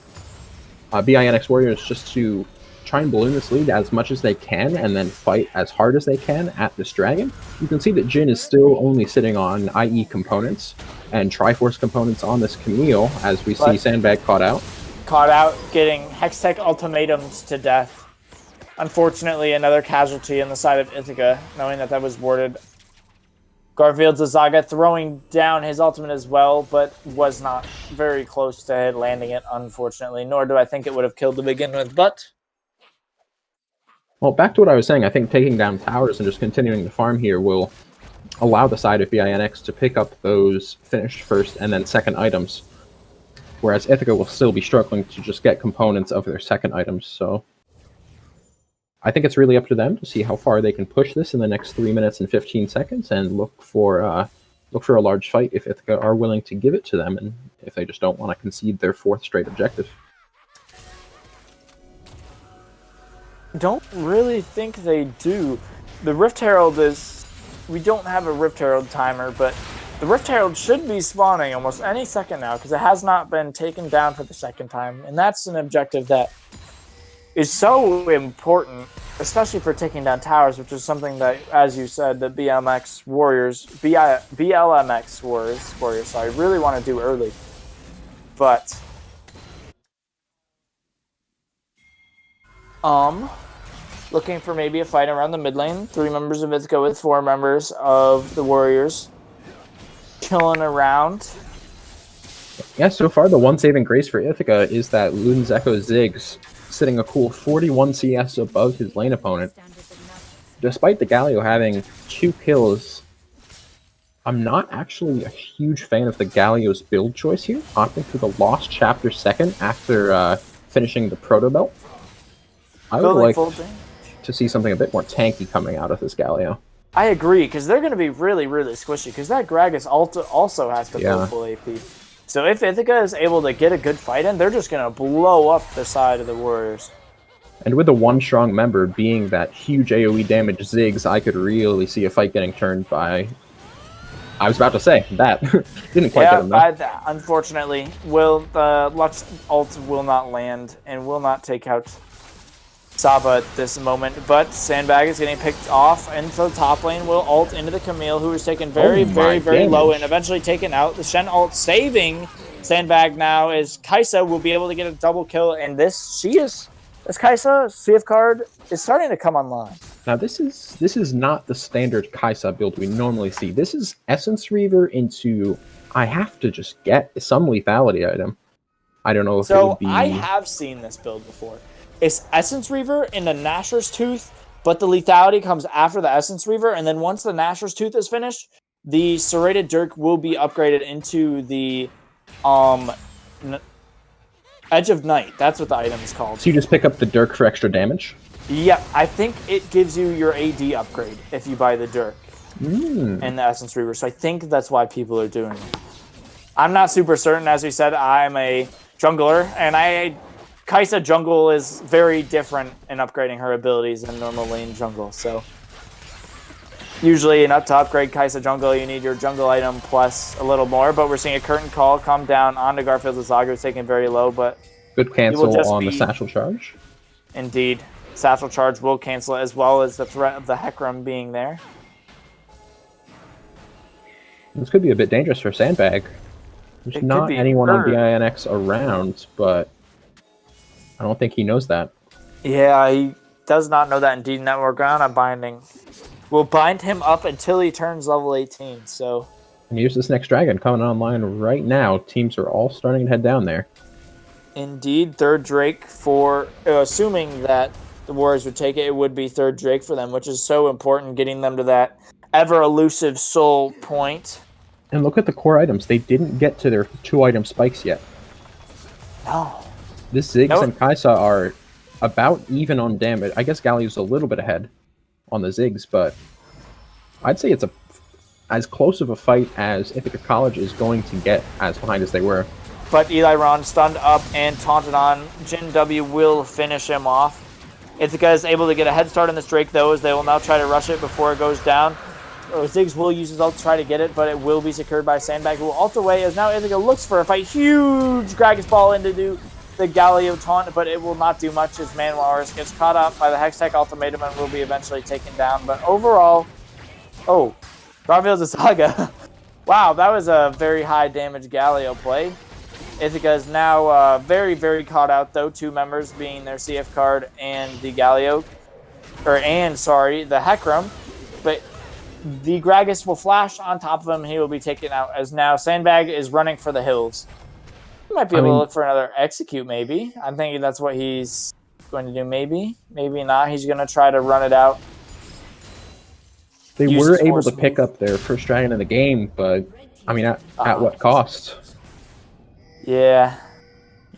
BINX Warriors just to try and balloon this lead as much as they can and then fight as hard as they can at this dragon. You can see that Jin is still only sitting on IE components and Triforce components on this Camille, as we see Sandbag caught out. Caught out, getting Hextech ultimatums to death. Unfortunately, another casualty on the side of Ithaca, knowing that was warded. Garfield's Ithaca throwing down his ultimate as well, but was not very close to landing it, unfortunately, nor do I think it would have killed to begin with, but Well, back to what I was saying, I think taking down towers and just continuing to farm here will allow the side of BINX to pick up those finished first and then second items, whereas Ithaca will still be struggling to just get components of their second items. So I think it's really up to them to see how far they can push this in the next 3 minutes and 15 seconds and look for a large fight if Ithaca are willing to give it to them, and if they just don't want to concede their fourth straight objective. Don't really think they do. The Rift Herald is... We don't have a Rift Herald timer, but the Rift Herald should be spawning almost any second now because it has not been taken down for the second time. And that's an objective that is so important, especially for taking down towers, which is something that, as you said, the BLMX Warriors really want to do early. But looking for maybe a fight around the mid lane. 3 members of Ithaca with 4 members of the Warriors chilling around. Yeah, so far the one saving grace for Ithaca is that Luden's Echo Ziggs sitting a cool 41 CS above his lane opponent. Despite the Galio having 2 kills, I'm not actually a huge fan of the Galio's build choice here, opting for the Lost Chapter second after finishing the Proto Belt. I would like to see something a bit more tanky coming out of this Galio. I agree, because they're going to be really, really squishy, because that Gragas also has to build full AP. So if Ithaca is able to get a good fight in, they're just going to blow up the side of the Warriors. And with the one strong member being that huge AoE damage Ziggs, I could really see a fight getting turned by... I was about to say that. Didn't quite get him though. Unfortunately, the Lux ult will not land and will not take out Saba at this moment, but Sandbag is getting picked off into the top lane, will ult into the Camille, who is taken very low and eventually taken out. The Shen ult saving Sandbag now is Kaisa will be able to get a double kill, and this Kaisa CF card is starting to come online. Now this is not the standard Kaisa build we normally see. This is Essence Reaver into I have to just get some lethality item. I don't know if it would be... I have seen this build before. It's Essence Reaver in the Nashor's Tooth, but the lethality comes after the Essence Reaver, and then once the Nashor's Tooth is finished, the Serrated Dirk will be upgraded into the Edge of Night. That's what the item is called. So you just pick up the Dirk for extra damage? Yep, I think it gives you your AD upgrade if you buy the Dirk and the Essence Reaver, so I think that's why people are doing it. I'm not super certain. As we said, I'm a jungler, and Kaisa jungle is very different in upgrading her abilities than normal lane jungle. So usually to upgrade Kaisa jungle, you need your jungle item plus a little more. But we're seeing a curtain call come down onto Garfield's Ithaca, who's taken very low. But good cancel on the satchel charge. Indeed, satchel charge will cancel, as well as the threat of the Hecarim being there. This could be a bit dangerous for Sandbag. There's not anyone on BINX around, but I don't think he knows that. Yeah, he does not know that indeed. Now we're going on binding. We'll bind him up until he turns level 18. So. And here's this next dragon coming online right now. Teams are all starting to head down there. Indeed, third Drake for assuming that the Warriors would take it. It would be third Drake for them, which is so important, getting them to that ever elusive soul point. And look at the core items. They didn't get to their 2-item spikes yet. No. This Ziggs and Kaisa are about even on damage. I guess Galio's a little bit ahead on the Ziggs, but I'd say it's as close of a fight as Ithaca College is going to get as behind as they were. But Eli Ron stunned up and taunted on. Jin W will finish him off. Ithaca is able to get a head start on this Drake, though, as they will now try to rush it before it goes down. Ziggs will use his ult to try to get it, but it will be secured by Sandbag, who will ult away as now Ithaca looks for a fight. Huge Gragas ball in to do the Galio taunt, but it will not do much as Manwars gets caught up by the Hextech ultimatum and will be eventually taken down. But overall, Garfield's Saga. Wow, that was a very high damage Galio play. Ithaca is now very, very caught out, though. 2 members being their CF card and the Galio, the Hecarim. But the Gragas will flash on top of him. He will be taken out as now Sandbag is running for the hills. He might be able to look for another execute, maybe. I'm thinking that's what he's going to do. Maybe not. He's going to try to run it out. They were able to pick up their first dragon in the game, but I mean, at what cost? Yeah.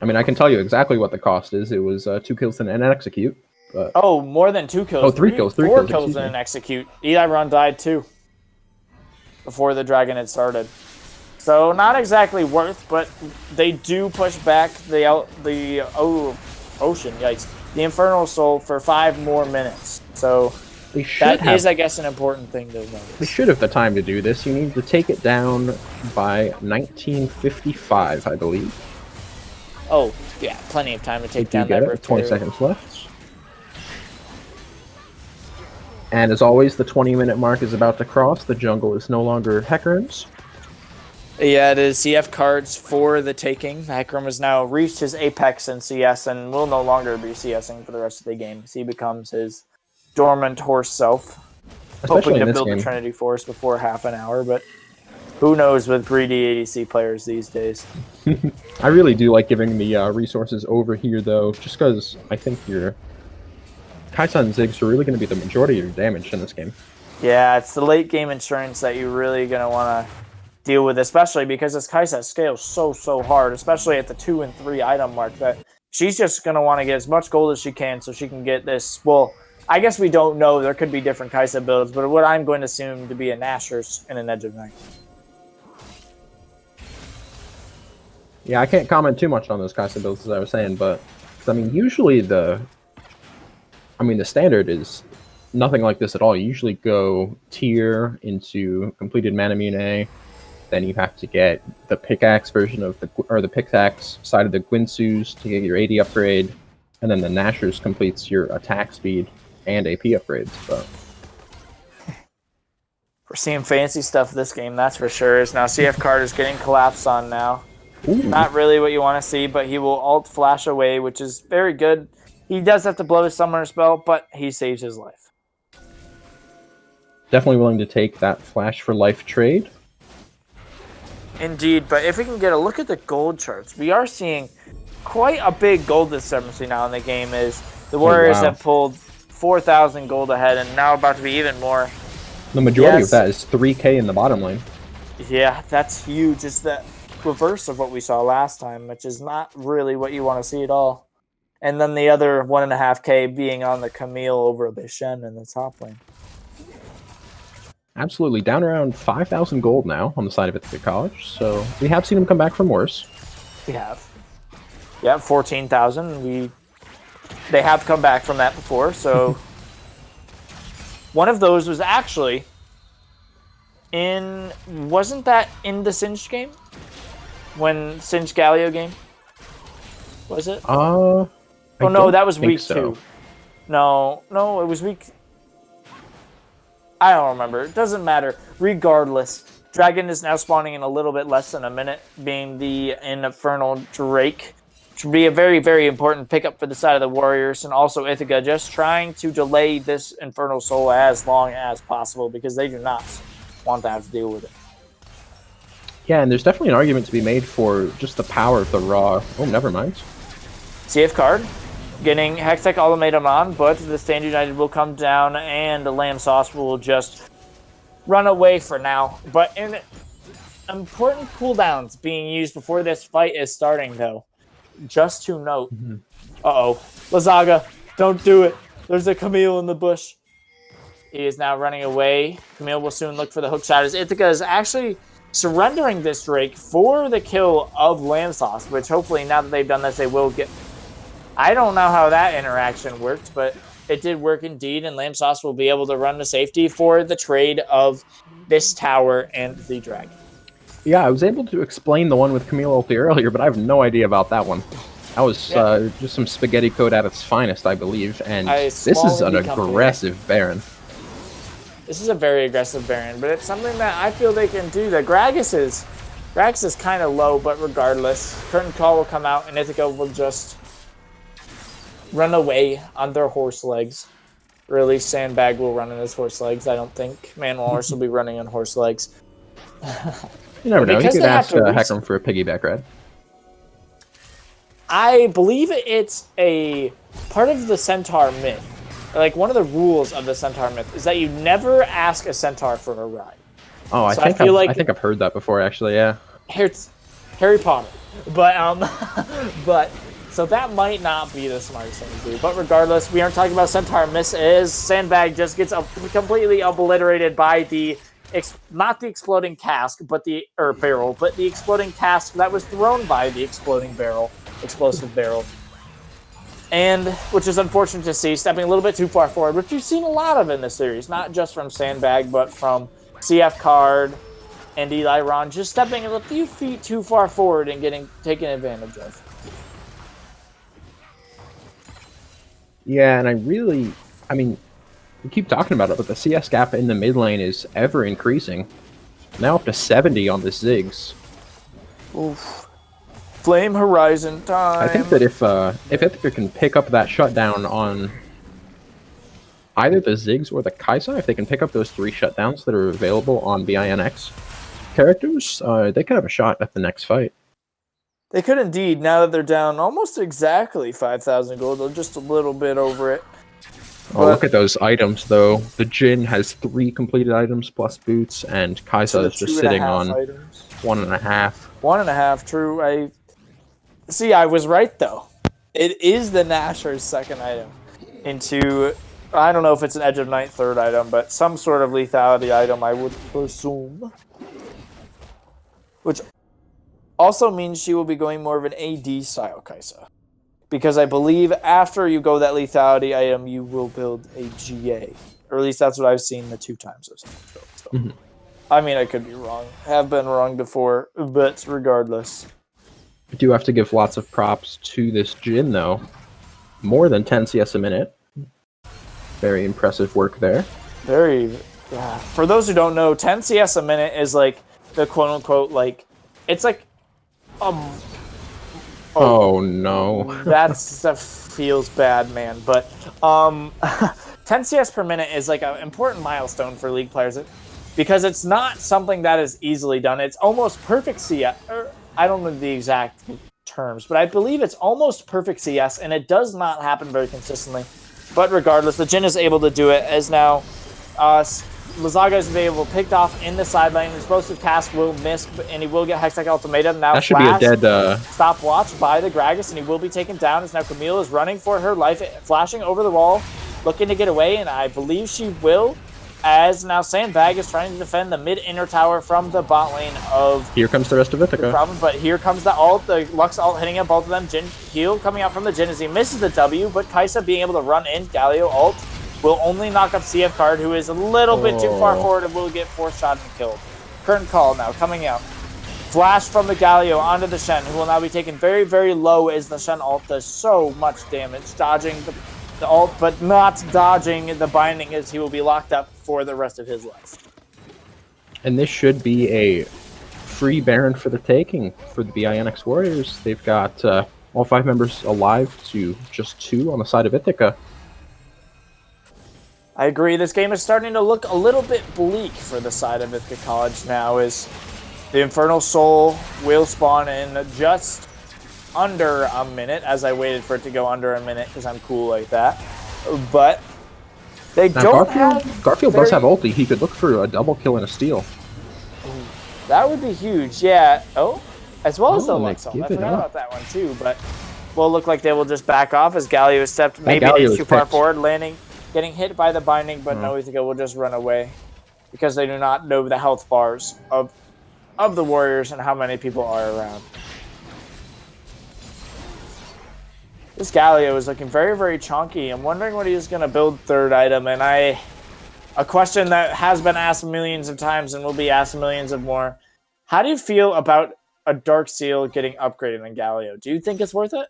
I mean, I can tell you exactly what the cost is. It was 2 kills and an execute. But... Oh, more than 2 kills. Oh, 3 kills. 4 kills and an execute. Eli Run died too before the dragon had started. So not exactly worth, but they do push back the ocean. Yikes! The Infernal Soul for 5 more minutes. So that is, I guess, an important thing to notice. They should have the time to do this. You need to take it down by 1955, I believe. Oh, yeah, plenty of time to take down that Rift. 20 seconds left. And as always, the 20-minute mark is about to cross. The jungle is no longer Hecarim's. Yeah, it is CF cards for the taking. Hecarim has now reached his apex in CS and will no longer be CSing for the rest of the game. He becomes his dormant horse self, hoping to build the Trinity Force before half an hour, but who knows with greedy ADC players these days. I really do like giving the resources over here, though, just because I think your Kaisa and Ziggs are really going to be the majority of your damage in this game. Yeah, it's the late game insurance that you're really going to want to deal with, especially because this Kaisa scales so hard, especially at the 2 and 3 item mark, that she's just going to want to get as much gold as she can so she can get this. Well, I guess we don't know. There could be different Kaisa builds, but what I'm going to assume to be a Nashor's and an Edge of Night. Yeah, I can't comment too much on those Kaisa builds, as I was saying, but I mean, usually the standard is nothing like this at all. You usually go tier into completed Manamune, then you have to get the pickaxe version of the pickaxe side of the Guinsus to get your AD upgrade, and then the Nashor's completes your attack speed and AP upgrades. But we're seeing fancy stuff this game, that's for sure. Now CF card is getting collapsed on now. Ooh. Not really what you want to see, but he will alt flash away, which is very good. He does have to blow his summoner spell, but he saves his life. Definitely willing to take that flash for life trade. Indeed, but if we can get a look at the gold charts, we are seeing quite a big gold discrepancy now in the game. Is the Warriors have pulled 4,000 gold ahead and now about to be even more. The majority of that is 3K in the bottom lane. Yeah, that's huge. It's the reverse of what we saw last time, which is not really what you want to see at all. And then the other 1.5K being on the Camille over the Shen in the top lane. Absolutely. Down around 5,000 gold now on the side of Ithaca College. So we have seen him come back from worse. We have. Yeah, 14,000. They have come back from that before. So one of those was actually wasn't that in the Singed game? When Singed Galio game? Was it? Oh no, that was week 2. No, it was week... I don't remember. It doesn't matter. Regardless, Dragon is now spawning in a little bit less than a minute, being the Infernal Drake. Which would be a very, very important pickup for the side of the Warriors, and also Ithaca just trying to delay this Infernal Soul as long as possible because they do not want to have to deal with it. Yeah, and there's definitely an argument to be made for just the power of the raw... Oh, never mind. CF card. Getting Hextech Ultimatum on, but the Stand United will come down and the Lamb Sauce will just run away for now. But in important cooldowns being used before this fight is starting, though. Just to note. Uh-oh. Lazaga, don't do it. There's a Camille in the bush. He is now running away. Camille will soon look for the hook shot as Ithaca is actually surrendering this Drake for the kill of Lamb Sauce, which hopefully now that they've done this, they will get... I don't know how that interaction worked, but it did work indeed, and Lamb Sauce will be able to run to safety for the trade of this tower and the dragon. Yeah, I was able to explain the one with Camille ulti earlier, but I have no idea about that one. That was just some spaghetti code at its finest, I believe, and this is an aggressive Baron. This is a very aggressive Baron, but it's something that I feel they can do. The Gragas is kind of low, but regardless, Curtain Call will come out, and Ithaca will just run away on their horse legs. Or at least Sandbag will run on his horse legs. I don't think Manual Horse will be running on horse legs. You never know. You could ask Hecarim for a piggyback ride. I believe it's a part of the Centaur myth. Like, one of the rules of the Centaur myth is that you never ask a Centaur for a ride. Oh, So I think I've heard that before, actually. Yeah. It's Harry Potter, but so that might not be the smartest thing to do. But regardless, we aren't talking about Centaur myths. Sandbag just gets completely obliterated by not the exploding cask, barrel, but the exploding cask that was thrown by the explosive barrel. And, which is unfortunate to see, stepping a little bit too far forward, which we've seen a lot of in this series, not just from Sandbag, but from CF Card and Eli Ron, just stepping a few feet too far forward and getting taken advantage of. Yeah, and we keep talking about it, but the CS gap in the mid lane is ever increasing. Now up to 70 on the Ziggs. Oof. Flame Horizon time. I think that if Ithaca can pick up that shutdown on either the Ziggs or the Kaisa, if they can pick up those 3 shutdowns that are available on BINX characters, they could have a shot at the next fight. They could indeed, now that they're down almost exactly 5,000 gold. They're just a little bit over it. Oh, look at those items, though. The Jin has 3 completed items plus boots, and Kaisa is just sitting on items. 1.5. 1.5, true. I was right, though. It is the Nasher's second item into, I don't know if it's an Edge of Night third item, but some sort of lethality item, I would presume. Which also means she will be going more of an AD style Kaisa. Because I believe after you go that lethality item, you will build a GA. Or at least that's what I've seen the 2 times I've seen it built. So. Mm-hmm. I mean, I could be wrong. Have been wrong before, but regardless. I do have to give lots of props to this Jin, though. More than 10 CS a minute. Very impressive work there. Yeah. For those who don't know, 10 CS a minute is like the quote-unquote, like, it's like, oh no. That feels bad, man. But 10 CS per minute is like an important milestone for League players because it's not something that is easily done. It's almost perfect CS. I don't know the exact terms, but I believe it's almost perfect CS, and it does not happen very consistently. But regardless, the Jin is able to do it, as now Lazaga is able to picked off in the side lane. Explosive Cask will miss, and he will get Hextech Ultimatum. Now that should be a dead stopwatch by the Gragas, and he will be taken down, as now Camille is running for her life, flashing over the wall, looking to get away, and I believe she will, as now Sandbag is trying to defend the mid-inner tower from the bot lane of... Here comes the rest of Ithaca. But here comes the ult, the Lux ult hitting at both of them. Jin heal coming out from the Jin as he misses the W, but Kaisa being able to run in. Galio ult will only knock up CF Card, who is a little bit too far forward and will get 4-shot and killed. Curtain call now coming out. Flash from the Galio onto the Shen, who will now be taken very, very low as the Shen ult does so much damage, dodging the ult, but not dodging the binding, as he will be locked up for the rest of his life. And this should be a free Baron for the taking for the BINX Warriors. They've got all 5 members alive to just 2 on the side of Ithaca. I agree. This game is starting to look a little bit bleak for the side of Ithaca College now, as the Infernal Soul will spawn in just under a minute, as I waited for it to go under a minute because I'm cool like that. But they now don't have... Garfield does have ulti. He could look for a double kill and a steal. That would be huge, yeah. Oh, as well as the Lux ult. I forgot about that one too, but will look like they will just back off as Galio stepped maybe too far forward, landing, getting hit by the binding, but no, Ithaca will just run away because they do not know the health bars of the Warriors and how many people are around. This Galio is looking very, very chunky. I'm wondering what he's going to build third item, and a question that has been asked millions of times and will be asked millions of more. How do you feel about a Dark Seal getting upgraded in Galio? Do you think it's worth it?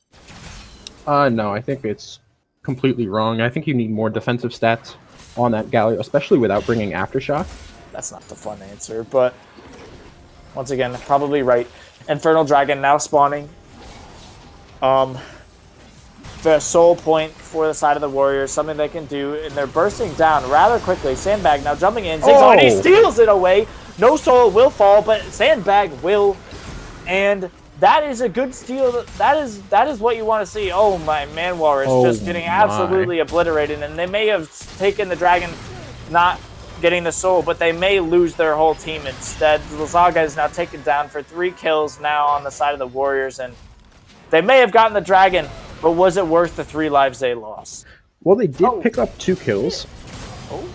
No, I think it's completely wrong. I think you need more defensive stats on that Galio, especially without bringing Aftershock. That's not the fun answer, but once again, probably right. Infernal Dragon now spawning. The soul point for the side of the Warriors, something they can do, and they're bursting down rather quickly. Sandbag now jumping in, Ziggs, and he steals it away. No soul will fall, but Sandbag will, and That is a good steal. That is what you want to see. Oh, my Manwar is just getting absolutely obliterated, and they may have taken the dragon, not getting the soul, but they may lose their whole team instead. Lazaga is now taken down for 3 kills now on the side of the Warriors, and they may have gotten the dragon, but was it worth the 3 lives they lost? Well, they did pick up 2 kills. Oh.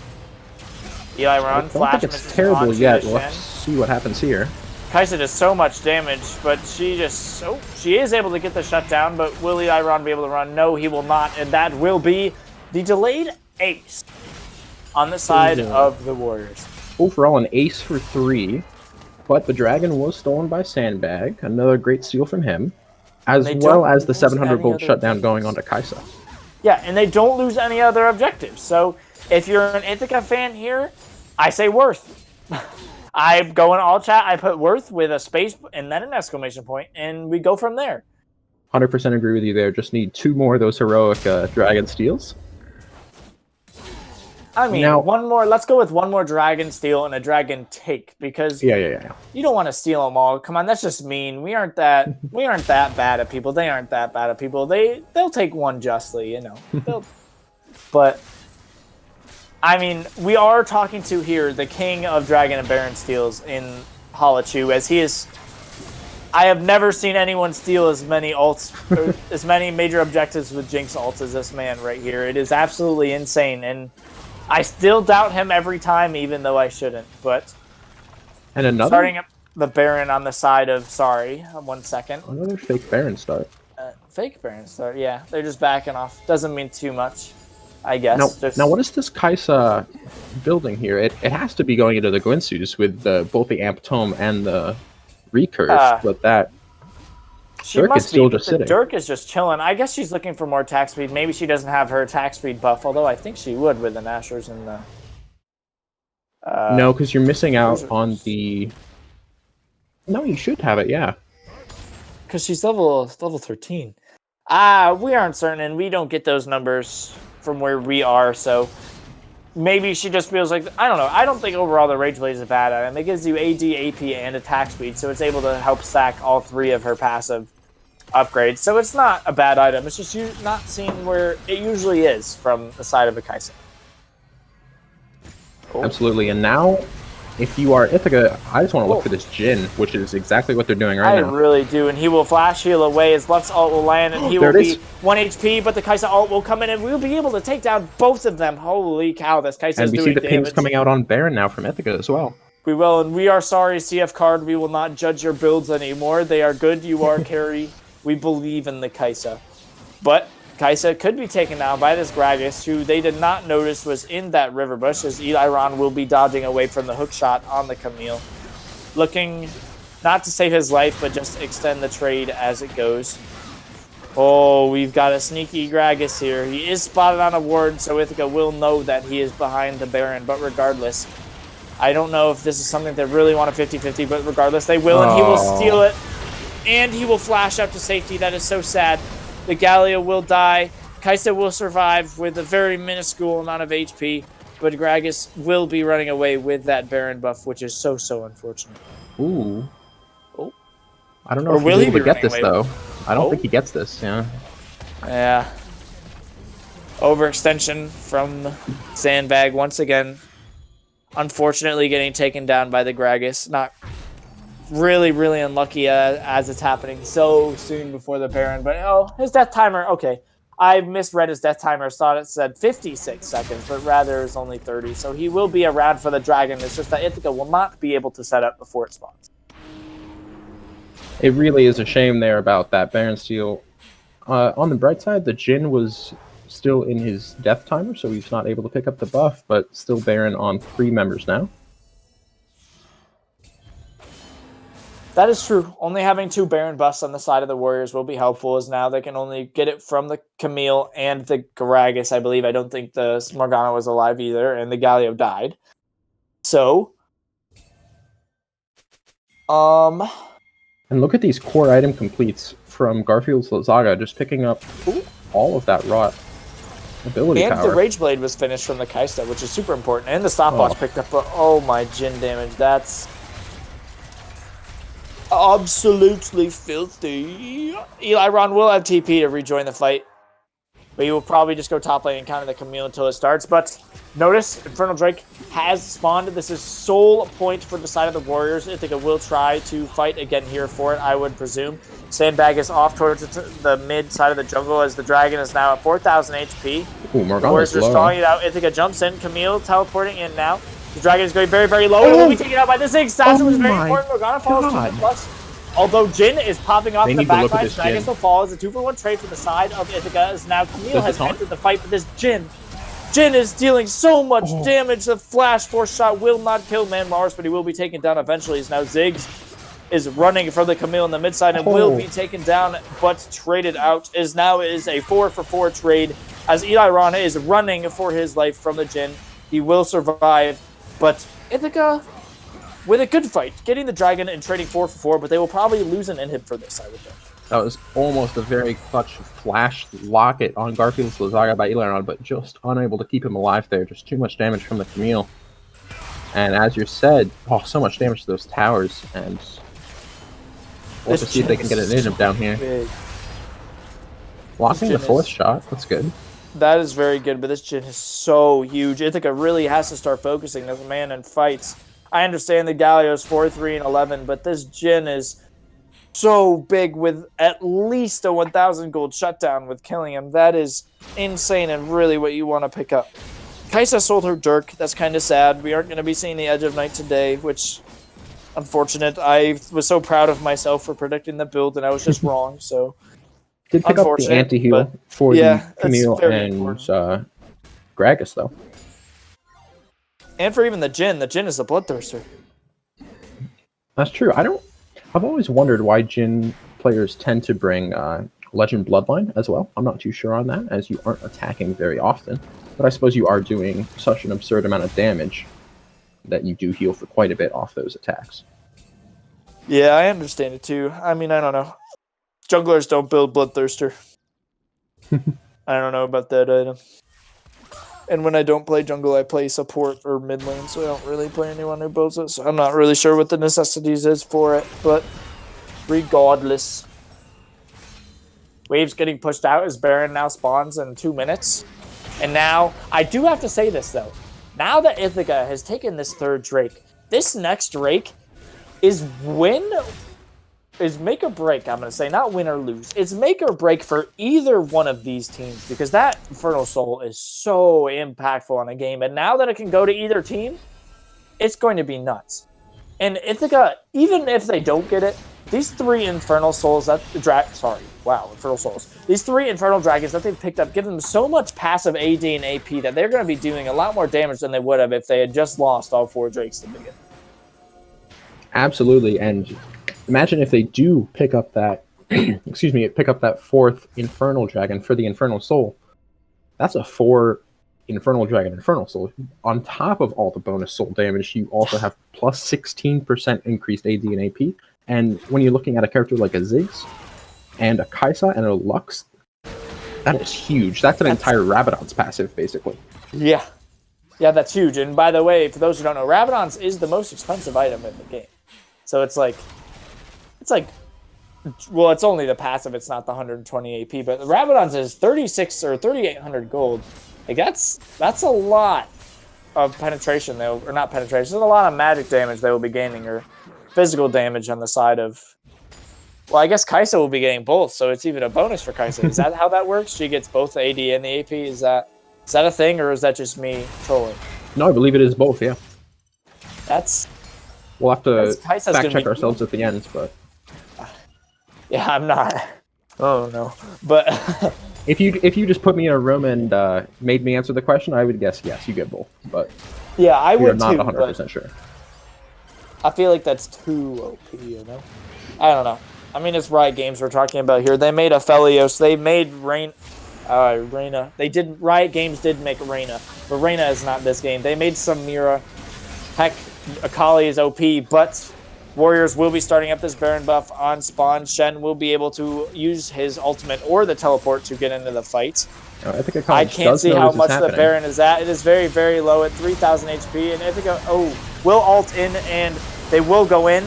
Eli run, flash. I don't think it's terrible yet. Let's see what happens here. Kaisa does so much damage, but she just... Oh, she is able to get the shutdown, but will Eli Ron be able to run? No, he will not, and that will be the delayed ace on the side of the Warriors. Overall, an ace for 3, but the dragon was stolen by Sandbag. Another great steal from him, as well as the 700 gold shutdown going on to Kaisa. Yeah, and they don't lose any other objectives. So if you're an Ithaca fan here, I say worth. I'm going all chat. I put worth with a space and then an exclamation point, and we go from there. 100% agree with you there. Just need 2 more of those heroic dragon steals. I mean, now, one more. Let's go with 1 more dragon steal and a dragon take, because yeah. You don't want to steal them all. Come on, that's just mean. We aren't that bad at people. They aren't that bad at people. They'll take 1 justly, you know. But I mean, we are talking to here the king of dragon and baron steals in Halachu, as he is. I have never seen anyone steal as many ults, or as many major objectives with Jinx ults as this man right here. It is absolutely insane, and I still doubt him every time, even though I shouldn't. But starting up the Baron on the side of 1 second. Another fake Baron start. Fake Baron start, yeah. They're just backing off. Doesn't mean too much, I guess. Now what is this Kaisa building here? It has to be going into the Gwinsus with both the Amp Tome and the Recurve, but that Dirk is still just sitting. Dirk is just chilling. I guess she's looking for more attack speed. Maybe she doesn't have her attack speed buff, although I think she would with the Nashers and the... no, because you're missing out on the... No, you should have it, yeah. Because she's level 13. We aren't certain, and we don't get those numbers from where we are, so... Maybe she just feels like... I don't know. I don't think overall the Rage Blade is a bad item. It gives you AD, AP, and attack speed, so it's able to help stack all 3 of her passive upgrades. So it's not a bad item. It's just you're not seeing where it usually is from the side of a Kaisa. Oh. Absolutely. And now, if you are Ithaca, I just want to look for this Jhin, which is exactly what they're doing right now. I really do, and he will flash heal away. His Lux ult will land, and he will be 1 HP, but the Kaisa ult will come in, and we'll be able to take down both of them. Holy cow, this Kaisa is doing damage. And we see the pings coming out on Baron now from Ithaca as well. We will, and we are sorry, CF Card. We will not judge your builds anymore. They are good. You are carry. We believe in the Kaisa. But Kaisa could be taken down by this Gragas, who they did not notice was in that river bush, as Eli Ron will be dodging away from the hook shot on the Camille. Looking not to save his life, but just extend the trade as it goes. Oh, we've got a sneaky Gragas here. He is spotted on a ward, so Ithaca will know that he is behind the Baron, but regardless, I don't know if this is something they really want a 50-50, but regardless, they will, and he will steal it, and he will flash out to safety. That is so sad. The Gallia will die. Kaisa will survive with a very minuscule amount of HP, but Gragas will be running away with that Baron buff, which is so unfortunate. Ooh. Oh. I don't know if he's able to get this, though. I don't think he gets this, yeah. Yeah. Overextension from Sandbag once again. Unfortunately getting taken down by the Gragas. Not really unlucky as it's happening so soon before the Baron. But his death timer, okay. I misread his death timer. Thought it said 56 seconds, but rather it's only 30. So he will be around for the Dragon. It's just that Ithaca will not be able to set up before it spawns. It really is a shame there about that Baron steal. On the bright side, the Jhin was still in his death timer, so he's not able to pick up the buff, but still Baron on 3 members now. That is true. Only having 2 Baron buffs on the side of the Warriors will be helpful, as now they can only get it from the Camille and the Gragas, I believe. I don't think the Morgana was alive either, and the Galio died. So, And look at these core item completes from Garfield's Lazaga, just picking up all of that rot ability power. And the Rage Blade was finished from the Kaista, which is super important. And the stopwatch picked up, oh my Jhin damage. That's Absolutely filthy. Eli Ron will have TP to rejoin the fight. But he will probably just go top lane and counter the Camille until it starts. But notice, Infernal Drake has spawned. This is sole point for the side of the Warriors. Ithaca will try to fight again here for it, I would presume. Sandbag is off towards the mid side of the jungle as the Dragon is now at 4,000 HP. Ooh, The Warriors are stalling it out. Ithaca jumps in. Camille teleporting in now. The Dragon is going very, very low. It will be taken out by the Ziggs. Assassin was very important. Morgana falls 2+. Although Jin is popping off the backline, Dragon still falls. A 2-for-1 trade for the side of Ithaca as now Camille has entered the fight, but this Jin is dealing so much damage. The flash force shot will not kill Man Mars, but he will be taken down eventually. As now Ziggs is running from the Camille in the mid side and will be taken down, but traded out. As now is a 4-for-4 trade as Eli Rana is running for his life from the Jin. He will survive, but Ithaca with a good fight, getting the Dragon and trading 4-for-4, but they will probably lose an inhib for this, I would think. That was almost a very clutch flash locket on Garfield's Lazaga by Eliron, but just unable to keep him alive there. Just too much damage from the Camille. And as you said, so much damage to those towers. And we'll just see if they can get an inhib down here. Big. Locking the fourth shot, that's good. That is very good, but this Jin is so huge. Ithaca really has to start focusing this man in fights. I understand the Galio's 4-3 and 11, but this Jin is so big with at least a 1,000 gold shutdown with killing him. That is insane and really what you want to pick up. Kaisa sold her Dirk. That's kind of sad. We aren't going to be seeing the Edge of Night today, which, unfortunate. I was so proud of myself for predicting the build, and I was just wrong, so Did pick up the anti-heal for the Camille and Gragas, though. And for even the Jin is a bloodthirster. That's true. I've always wondered why Jin players tend to bring Legend Bloodline as well. I'm not too sure on that, as you aren't attacking very often. But I suppose you are doing such an absurd amount of damage that you do heal for quite a bit off those attacks. Yeah, I understand it too. I mean, I don't know. Junglers don't build Bloodthirster. I don't know about that item. And when I don't play jungle, I play support or mid lane, so I don't really play anyone who builds it. So I'm not really sure what the necessities is for it, but regardless. Waves getting pushed out as Baron now spawns in 2 minutes. And now, I do have to say this though. Now that Ithaca has taken this third Drake, this next Drake is make or break, I'm going to say. Not win or lose. It's make or break for either one of these teams because that Infernal Soul is so impactful on a game. And now that it can go to either team, it's going to be nuts. And Ithaca, even if they don't get it, these three Infernal Souls Infernal Souls. These three Infernal Dragons that they've picked up give them so much passive AD and AP that they're going to be doing a lot more damage than they would have if they had just lost all 4 Drakes to begin. Absolutely, and imagine if they do pick up that, pick up that 4th Infernal Dragon for the Infernal Soul. That's a 4 Infernal Dragon Infernal Soul. On top of all the bonus soul damage, you also have plus 16% increased AD and AP. And when you're looking at a character like a Ziggs, and a Kaisa, and a Lux, that is huge. That's an entire Rabadon's passive, basically. Yeah. Yeah, that's huge. And by the way, for those who don't know, Rabadon's is the most expensive item in the game. So it's like, well, it's only the passive, it's not the 120 AP, but the Rabadon's is 36 or 3,800 gold. Like, that's a lot of penetration, though, or not penetration, there's a lot of magic damage they will be gaining, or physical damage on the side of, well, I guess Kaisa will be getting both, so it's even a bonus for Kaisa. Is that how that works? She gets both the AD and the AP? Is that a thing, or is that just me trolling? No, I believe it is both, yeah. We'll have to fact-check ourselves at the end, but... Yeah, I'm not. Oh, no. But... if you just put me in a room and made me answer the question, I would guess yes, you get both. But yeah, I would too. I'm not 100% sure. I feel like that's too OP, you know? I don't know. I mean, it's Riot Games we're talking about here. They made Aphelios. They made Reyna. Riot Games did make Reyna, but Reyna is not this game. They made Samira. Heck, Akali is OP, but Warriors will be starting up this Baron buff on spawn. Shen will be able to use his ultimate or the teleport to get into the fight. I can't see how much the Baron is at. It is very, very low at 3,000 HP, and Ithaca will ult in, and they will go in.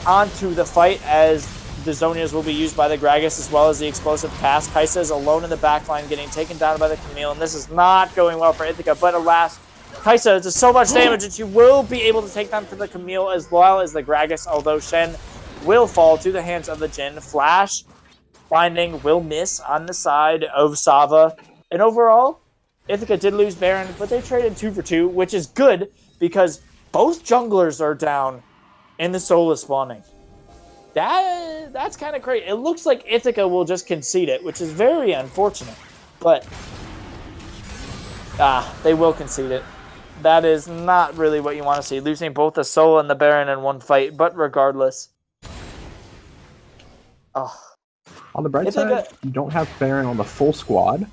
onto the fight as the Zonias will be used by the Gragas as well as the explosive cast. Kaisa is alone in the backline getting taken down by the Camille, and this is not going well for Ithaca, but alas, Kaisa does so much damage that she will be able to take down for the Camille as well as the Gragas, although Shen will fall to the hands of the Jhin. Flash binding will miss on the side of Sava, and overall, Ithaca did lose Baron, but they traded 2 for 2, which is good because both junglers are down in the solo spawning. That's kind of crazy. It looks like Ithaca will just concede it, which is very unfortunate. But they will concede it. That is not really what you want to see. Losing both the solo and the Baron in one fight, but regardless. On the bright side, you don't have Baron on the full squad.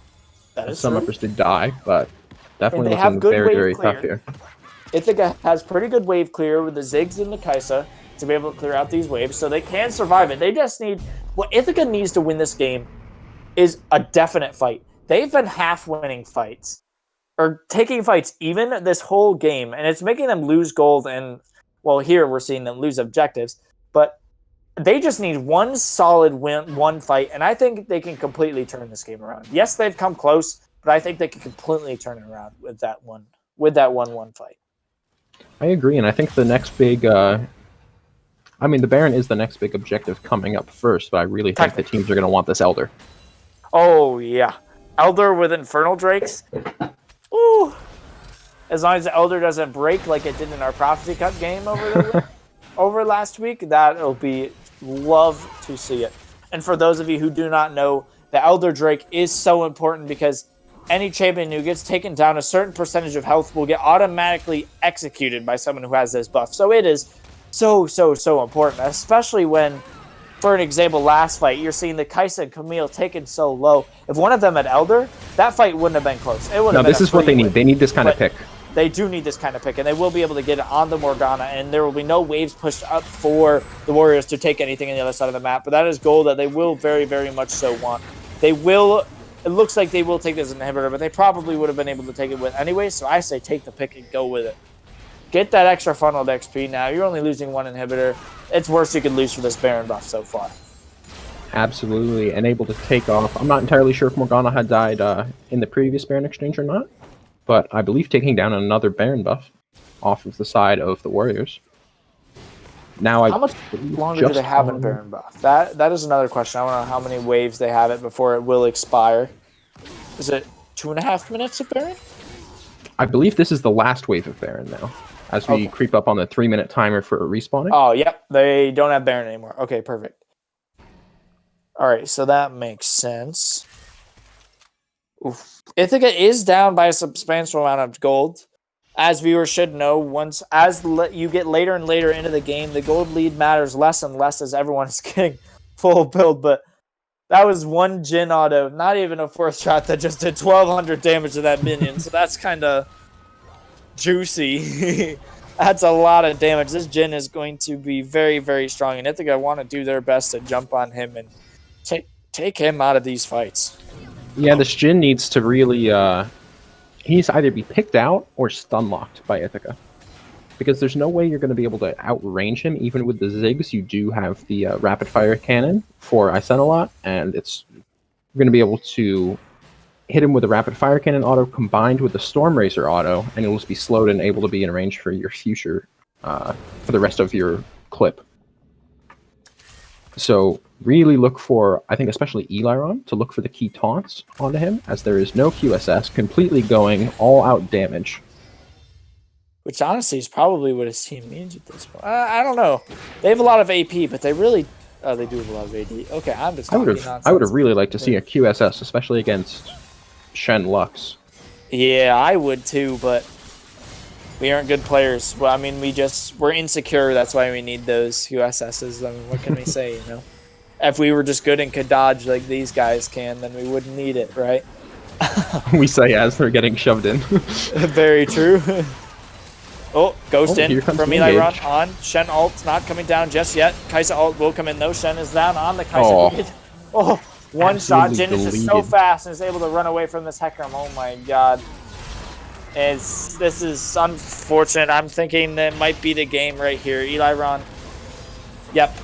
That is some true. members did die, but definitely have looking good very, very wave clear. tough here. Ithaca has pretty good wave clear with the Ziggs and the Kaisa to be able to clear out these waves, so they can survive it. They just need... What Ithaca needs to win this game is a definite fight. They've been half-winning fights, or taking fights even this whole game, and it's making them lose gold, and, well, here we're seeing them lose objectives, but they just need one solid win, one fight, and I think they can completely turn this game around. Yes, they've come close, but I think they can completely turn it around with that 1-1 fight. I agree, and I think the next big... the Baron is the next big objective coming up first, but I really think the teams are going to want this Elder. Oh, yeah. Elder with Infernal Drakes. Ooh. As long as the Elder doesn't break like it did in our Prophecy Cup game over last week, that'll be... Love to see it. And for those of you who do not know, the Elder Drake is so important because any champion who gets taken down a certain percentage of health will get automatically executed by someone who has this buff. So it is so important, especially when, for an example, last fight, you're seeing the Kaisa and Camille taken so low. If one of them had Elder, that fight wouldn't have been close. It would have been this is what they need. They need this kind of pick. They do need this kind of pick, and they will be able to get it on the Morgana, and there will be no waves pushed up for the Warriors to take anything on the other side of the map. But that is gold that they will very, very much so want. They will... It looks like they will take this inhibitor, but they probably would have been able to take it with anyway, so I say take the pick and go with it. Get that extra funneled XP now. You're only losing one inhibitor. It's worse you could lose for this Baron buff so far. Absolutely, and able to take off. I'm not entirely sure if Morgana had died in the previous Baron exchange or not, but I believe taking down another Baron buff off of the side of the Warriors. Now, how much longer do they have in Baron buff? That is another question. I want to know how many waves they have it before it will expire. Is it 2.5 minutes of Baron? I believe this is the last wave of Baron now, as we creep up on the 3-minute timer for respawning. Oh, yep. They don't have Baron anymore. Okay, perfect. All right, so that makes sense. Oof. Ithaca is down by a substantial amount of gold. As viewers should know, as you get later and later into the game, the gold lead matters less and less as everyone is getting full build. But that was one Jhin auto, not even a fourth shot, that just did 1,200 damage to that minion. So that's kind of juicy. That's a lot of damage. This Jhin is going to be very, very strong. And Ithaca want to do their best to jump on him and take him out of these fights. Yeah, this Jhin needs to really... he needs to either be picked out or stun-locked by Ithaca. Because there's no way you're going to be able to outrange him. Even with the Ziggs, you do have the rapid-fire cannon for Icenalot, and you're going to be able to hit him with a rapid-fire cannon auto combined with the Storm Razor auto, and you'll just be slowed and able to be in range for your future, for the rest of your clip. So really look for, I think especially Eliron, to look for the key taunts onto him, as there is no QSS, completely going all-out damage. Which honestly is probably what his team needs at this point. I don't know. They have a lot of AP, but they really... Oh, they do have a lot of AD. Okay, I'm just talking nonsense. I would have really liked to see a QSS, especially against Shen Lux. Yeah, I would too, but we aren't good players. Well, I mean, we're insecure. That's why we need those QSSs. I mean, what can we say, you know? If we were just good and could dodge like these guys can, then we wouldn't need it, right? We say as they're getting shoved in. Very true. Oh, Ghost in from Eliron on. Shen ult's not coming down just yet. Kaisa ult will come in though. Shen is down on the Kaisa. One shot. Jhin is just so fast and is able to run away from this Hecarim. Oh my god. This is unfortunate. I'm thinking that might be the game right here. Eliron. Yep.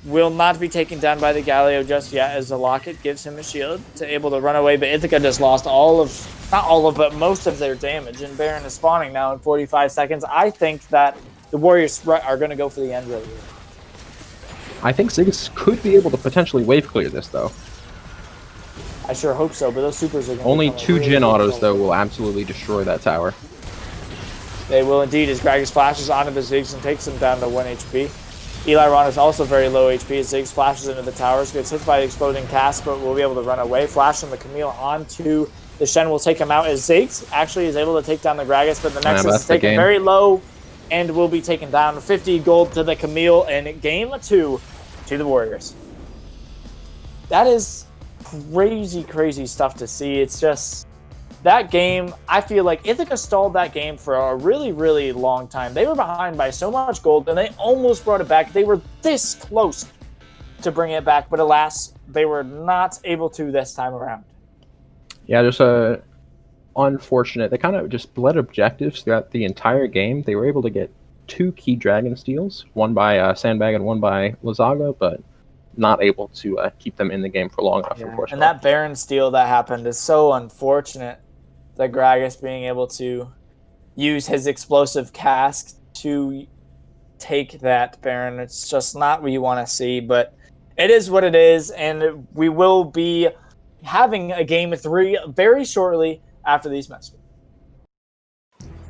Will not be taken down by the Galio just yet, as the Locket gives him a shield to able to run away, but Ithaca just lost but most of their damage, and Baron is spawning now in 45 seconds. I think that the Warriors are going to go for the end right here. I think Ziggs could be able to potentially wave clear this, though. I sure hope so, but those supers are going to Only 2 Jhin autos, though, will absolutely destroy that tower. They will indeed, as Gragas flashes onto the Ziggs and takes him down to 1 HP. Eli Ron is also very low HP as Ziggs flashes into the towers, gets hit by the exploding cast, but will be able to run away. Flash from the Camille onto the Shen will take him out as Ziggs actually is able to take down the Gragas, but the Nexus is taken very low and will be taken down. 50 gold to the Camille in game 2 to the Warriors. That is crazy, crazy stuff to see. It's just that game, I feel like Ithaca stalled that game for a really, really long time. They were behind by so much gold, and they almost brought it back. They were this close to bring it back, but alas, they were not able to this time around. Yeah, just unfortunate. They kind of just bled objectives throughout the entire game. They were able to get 2 key dragon steals, one by Sandbag and one by Lazaga, but not able to keep them in the game for long enough, unfortunately. And that Baron steal that happened is so unfortunate. The Gragas being able to use his explosive cask to take that Baron. It's just not what you want to see, but it is what it is, and we will be having a game 3 very shortly after these messages.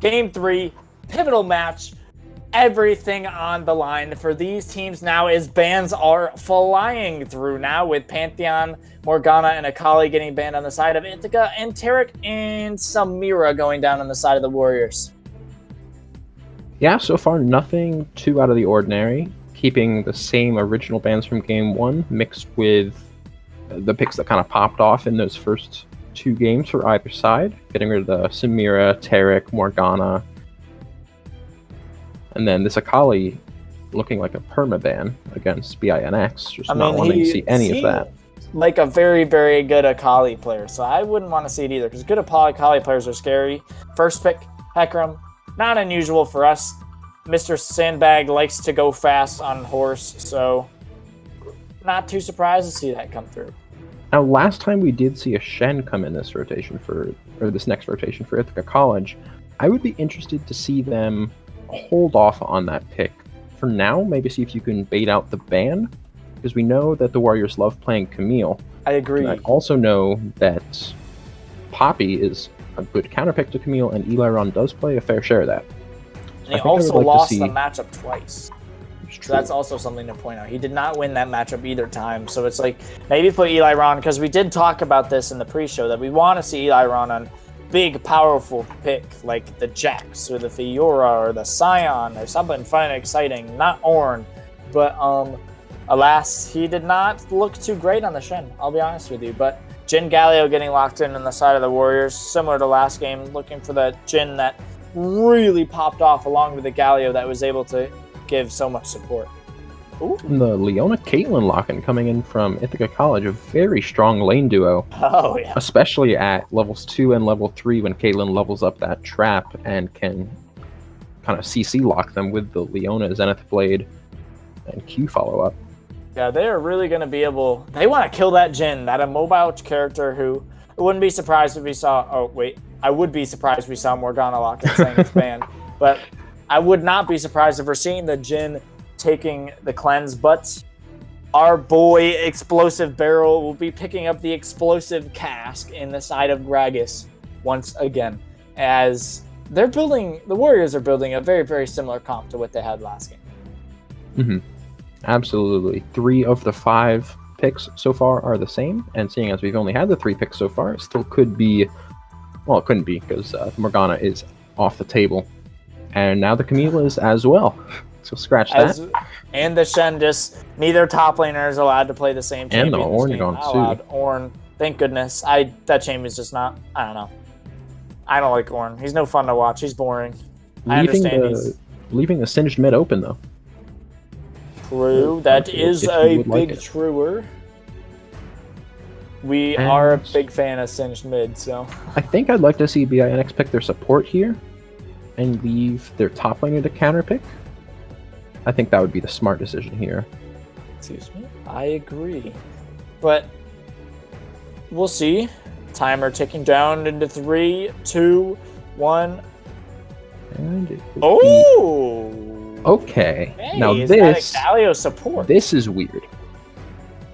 Game 3, pivotal match. Everything on the line for these teams now as bans are flying through now, with Pantheon, Morgana, and Akali getting banned on the side of Ithaca, and Tarek and Samira going down on the side of the Warriors. Yeah, so far nothing too out of the ordinary. Keeping the same original bans from game 1 mixed with the picks that kind of popped off in those first 2 games for either side. Getting rid of the Samira, Tarek, Morgana. And then this Akali looking like a permaban against BINX, just not wanting to see any of that. Like a very, very good Akali player, so I wouldn't want to see it either, because good Akali players are scary. First pick, Hecarim, not unusual for us. Mr. Sandbag likes to go fast on horse, so not too surprised to see that come through. Now, last time we did see a Shen come in this rotation this next rotation for Ithaca College, I would be interested to see them hold off on that pick for now. Maybe see if you can bait out the ban, because we know that the Warriors love playing Camille. I agree. And I also know that Poppy is a good counterpick to Camille, and Eli Ron does play a fair share of that. And he also lost the matchup twice. So that's also something to point out. He did not win that matchup either time. So it's like, maybe put Eli Ron, because we did talk about this in the pre-show, that we want to see Eli Ron on big, powerful pick like the Jax or the Fiora or the Scion or something fun and exciting, not Ornn. But alas, he did not look too great on the Shen, I'll be honest with you. But Jhin Galio getting locked in on the side of the Warriors, similar to last game, looking for the Jhin that really popped off along with the Galio that was able to give so much support. Ooh. And the Leona Caitlyn lock-in coming in from Ithaca College, a very strong lane duo. Oh, yeah. Especially at levels 2 and level 3 when Caitlyn levels up that trap and can kind of CC lock them with the Leona Zenith Blade and Q follow-up. Yeah, they are really going to be able... They want to kill that Jhin, that immobile character who... I wouldn't be surprised if we saw... Oh, wait. I would be surprised if we saw Morgana lock-in saying it's banned. But I would not be surprised if we're seeing the Jhin taking the cleanse, but our boy Explosive Barrel will be picking up the Explosive Cask in the side of Gragas once again, as the Warriors are building a very, very similar comp to what they had last game. Mm-hmm. Absolutely. 3 of the 5 picks so far are the same, and seeing as we've only had the 3 picks so far, it still could be, well, it couldn't be, because Morgana is off the table, and now the Camille is as well. So scratch that. And the Shen, just neither top laner is allowed to play the same champion. And the Ornn gone too. Ornn, thank goodness. That champion is just not, I don't know. I don't like Ornn. He's no fun to watch. He's boring. Leaving the Singed mid open, though. True. That is a big truer. We are a big fan of Singed mid, so. I think I'd like to see BINX pick their support here and leave their top laner to counter pick. I think that would be the smart decision here. Excuse me? I agree. But we'll see. Timer ticking down into 3, 2, 1. And Oh! Okay. Hey, Now is that a Galio support? This is weird.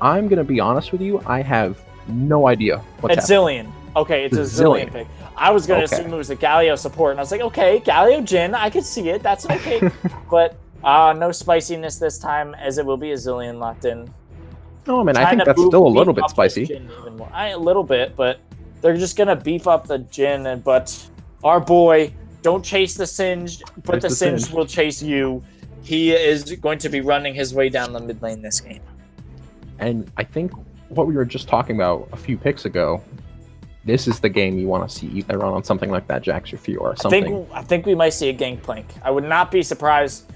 I'm going to be honest with you. I have no idea what's happening. Zillion. Okay, it's a Zillion pick. I was going to assume it was a Galio support, and I was like, okay, Galio Jin, I could see it. That's okay. But no spiciness this time, as it will be a Zillion locked in. No, I mean, I think that's still a little bit spicy. A little bit, but they're just going to beef up the Jin. But our boy, don't chase the Singed, but the Singed will chase you. He is going to be running his way down the mid lane this game. And I think what we were just talking about a few picks ago, this is the game you want to see either run on something like that, Jax or Fiora. I think we might see a Gangplank. I would not be surprised.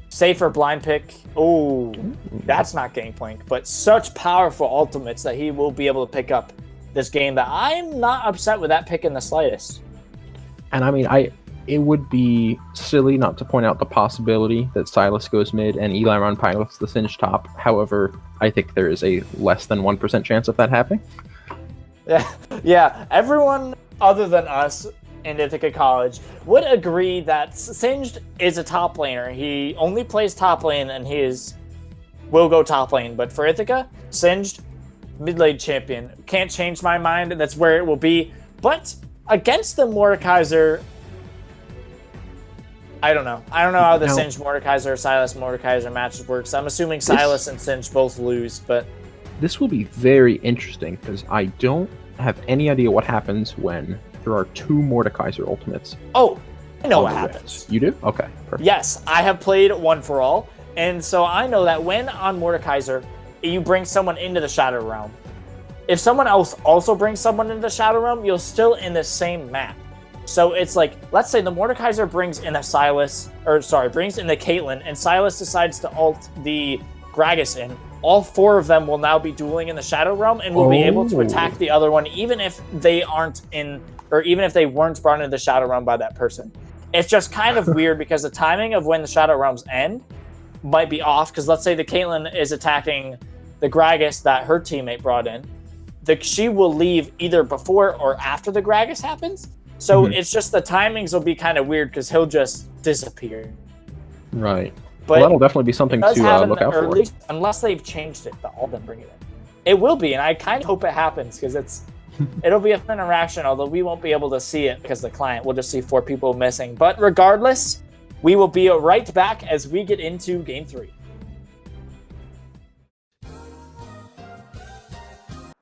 Safer blind pick. Oh, that's not Gangplank, but such powerful ultimates that he will be able to pick up this game that I'm not upset with that pick in the slightest. And I mean, it would be silly not to point out the possibility that Silas goes mid and Eliron pilots the Singed top. However, I think there is a less than 1% chance of that happening. Yeah. Everyone other than us in Ithaca College would agree that Singed is a top laner. He only plays top lane and will go top lane. But for Ithaca, Singed, mid lane champion. Can't change my mind. That's where it will be. But against the Mordekaiser, I don't know. I don't know how the Singed Mordekaiser, Silas Mordekaiser match works. I'm assuming Silas and Singed both lose, but this will be very interesting because I don't have any idea what happens when there are 2 Mordekaiser ultimates. Oh, I know what happens. You do? Okay, perfect. Yes, I have played One for All, and so I know that when on Mordekaiser, you bring someone into the Shadow Realm. If someone else also brings someone into the Shadow Realm, you're still in the same map. So it's like, let's say the Mordekaiser brings in the Caitlyn, and Silas decides to ult the Gragas in. All 4 of them will now be dueling in the Shadow Realm and will be able to attack the other one, even if they aren't in, or even if they weren't brought into the Shadow Realm by that person. It's just kind of weird because the timing of when the Shadow Realms end might be off. Because let's say the Caitlyn is attacking the Gragas that her teammate brought in. She will leave either before or after the Gragas happens. So it's just the timings will be kind of weird because he'll just disappear. Right. But that'll definitely be something to look out for. At least, unless they've changed it, they'll all bring it in. It will be, and I kind of hope it happens because it'll be a fun interaction, although we won't be able to see it because the client will just see 4 people missing. But regardless, we will be right back as we get into Game 3.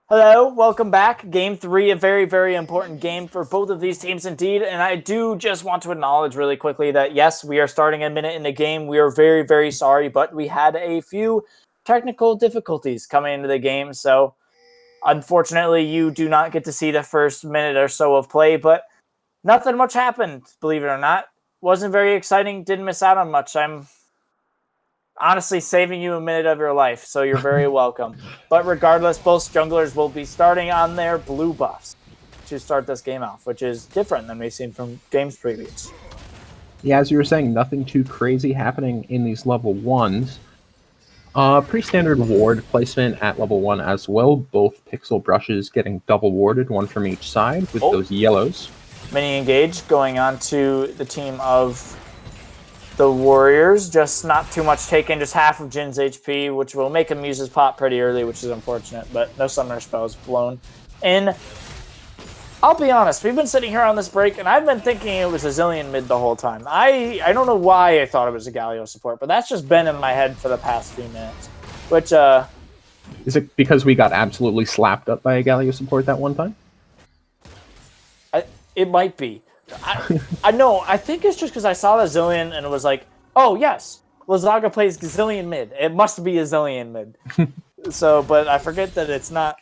Hello, welcome back. Game 3, a very, very important game for both of these teams indeed. And I do just want to acknowledge really quickly that, yes, we are starting a minute in the game. We are very, very sorry, but we had a few technical difficulties coming into the game. So, unfortunately, you do not get to see the first minute or so of play, but nothing much happened, believe it or not. Wasn't very exciting, didn't miss out on much. I'm honestly saving you a minute of your life, so you're very welcome. But regardless, both junglers will be starting on their blue buffs to start this game off, which is different than we've seen from games previous. Yeah, as you were saying, nothing too crazy happening in these level 1s. Pretty standard ward placement at level 1 as well. Both pixel brushes getting double warded, one from each side with those yellows. Mini engage going on to the team of the Warriors. Just not too much taken, just half of Jin's HP, which will make him use his pop pretty early, which is unfortunate, but no summoner spells blown in. I'll be honest, we've been sitting here on this break, and I've been thinking it was a Zillion mid the whole time. I don't know why I thought it was a Galio support, but that's just been in my head for the past few minutes. Which, is it because we got absolutely slapped up by a Galio support that one time? It might be. I know, I think it's just because I saw the Zillion and it was like, oh yes, Lazaga plays Zillion mid. It must be a Zillion mid. So, but I forget that it's not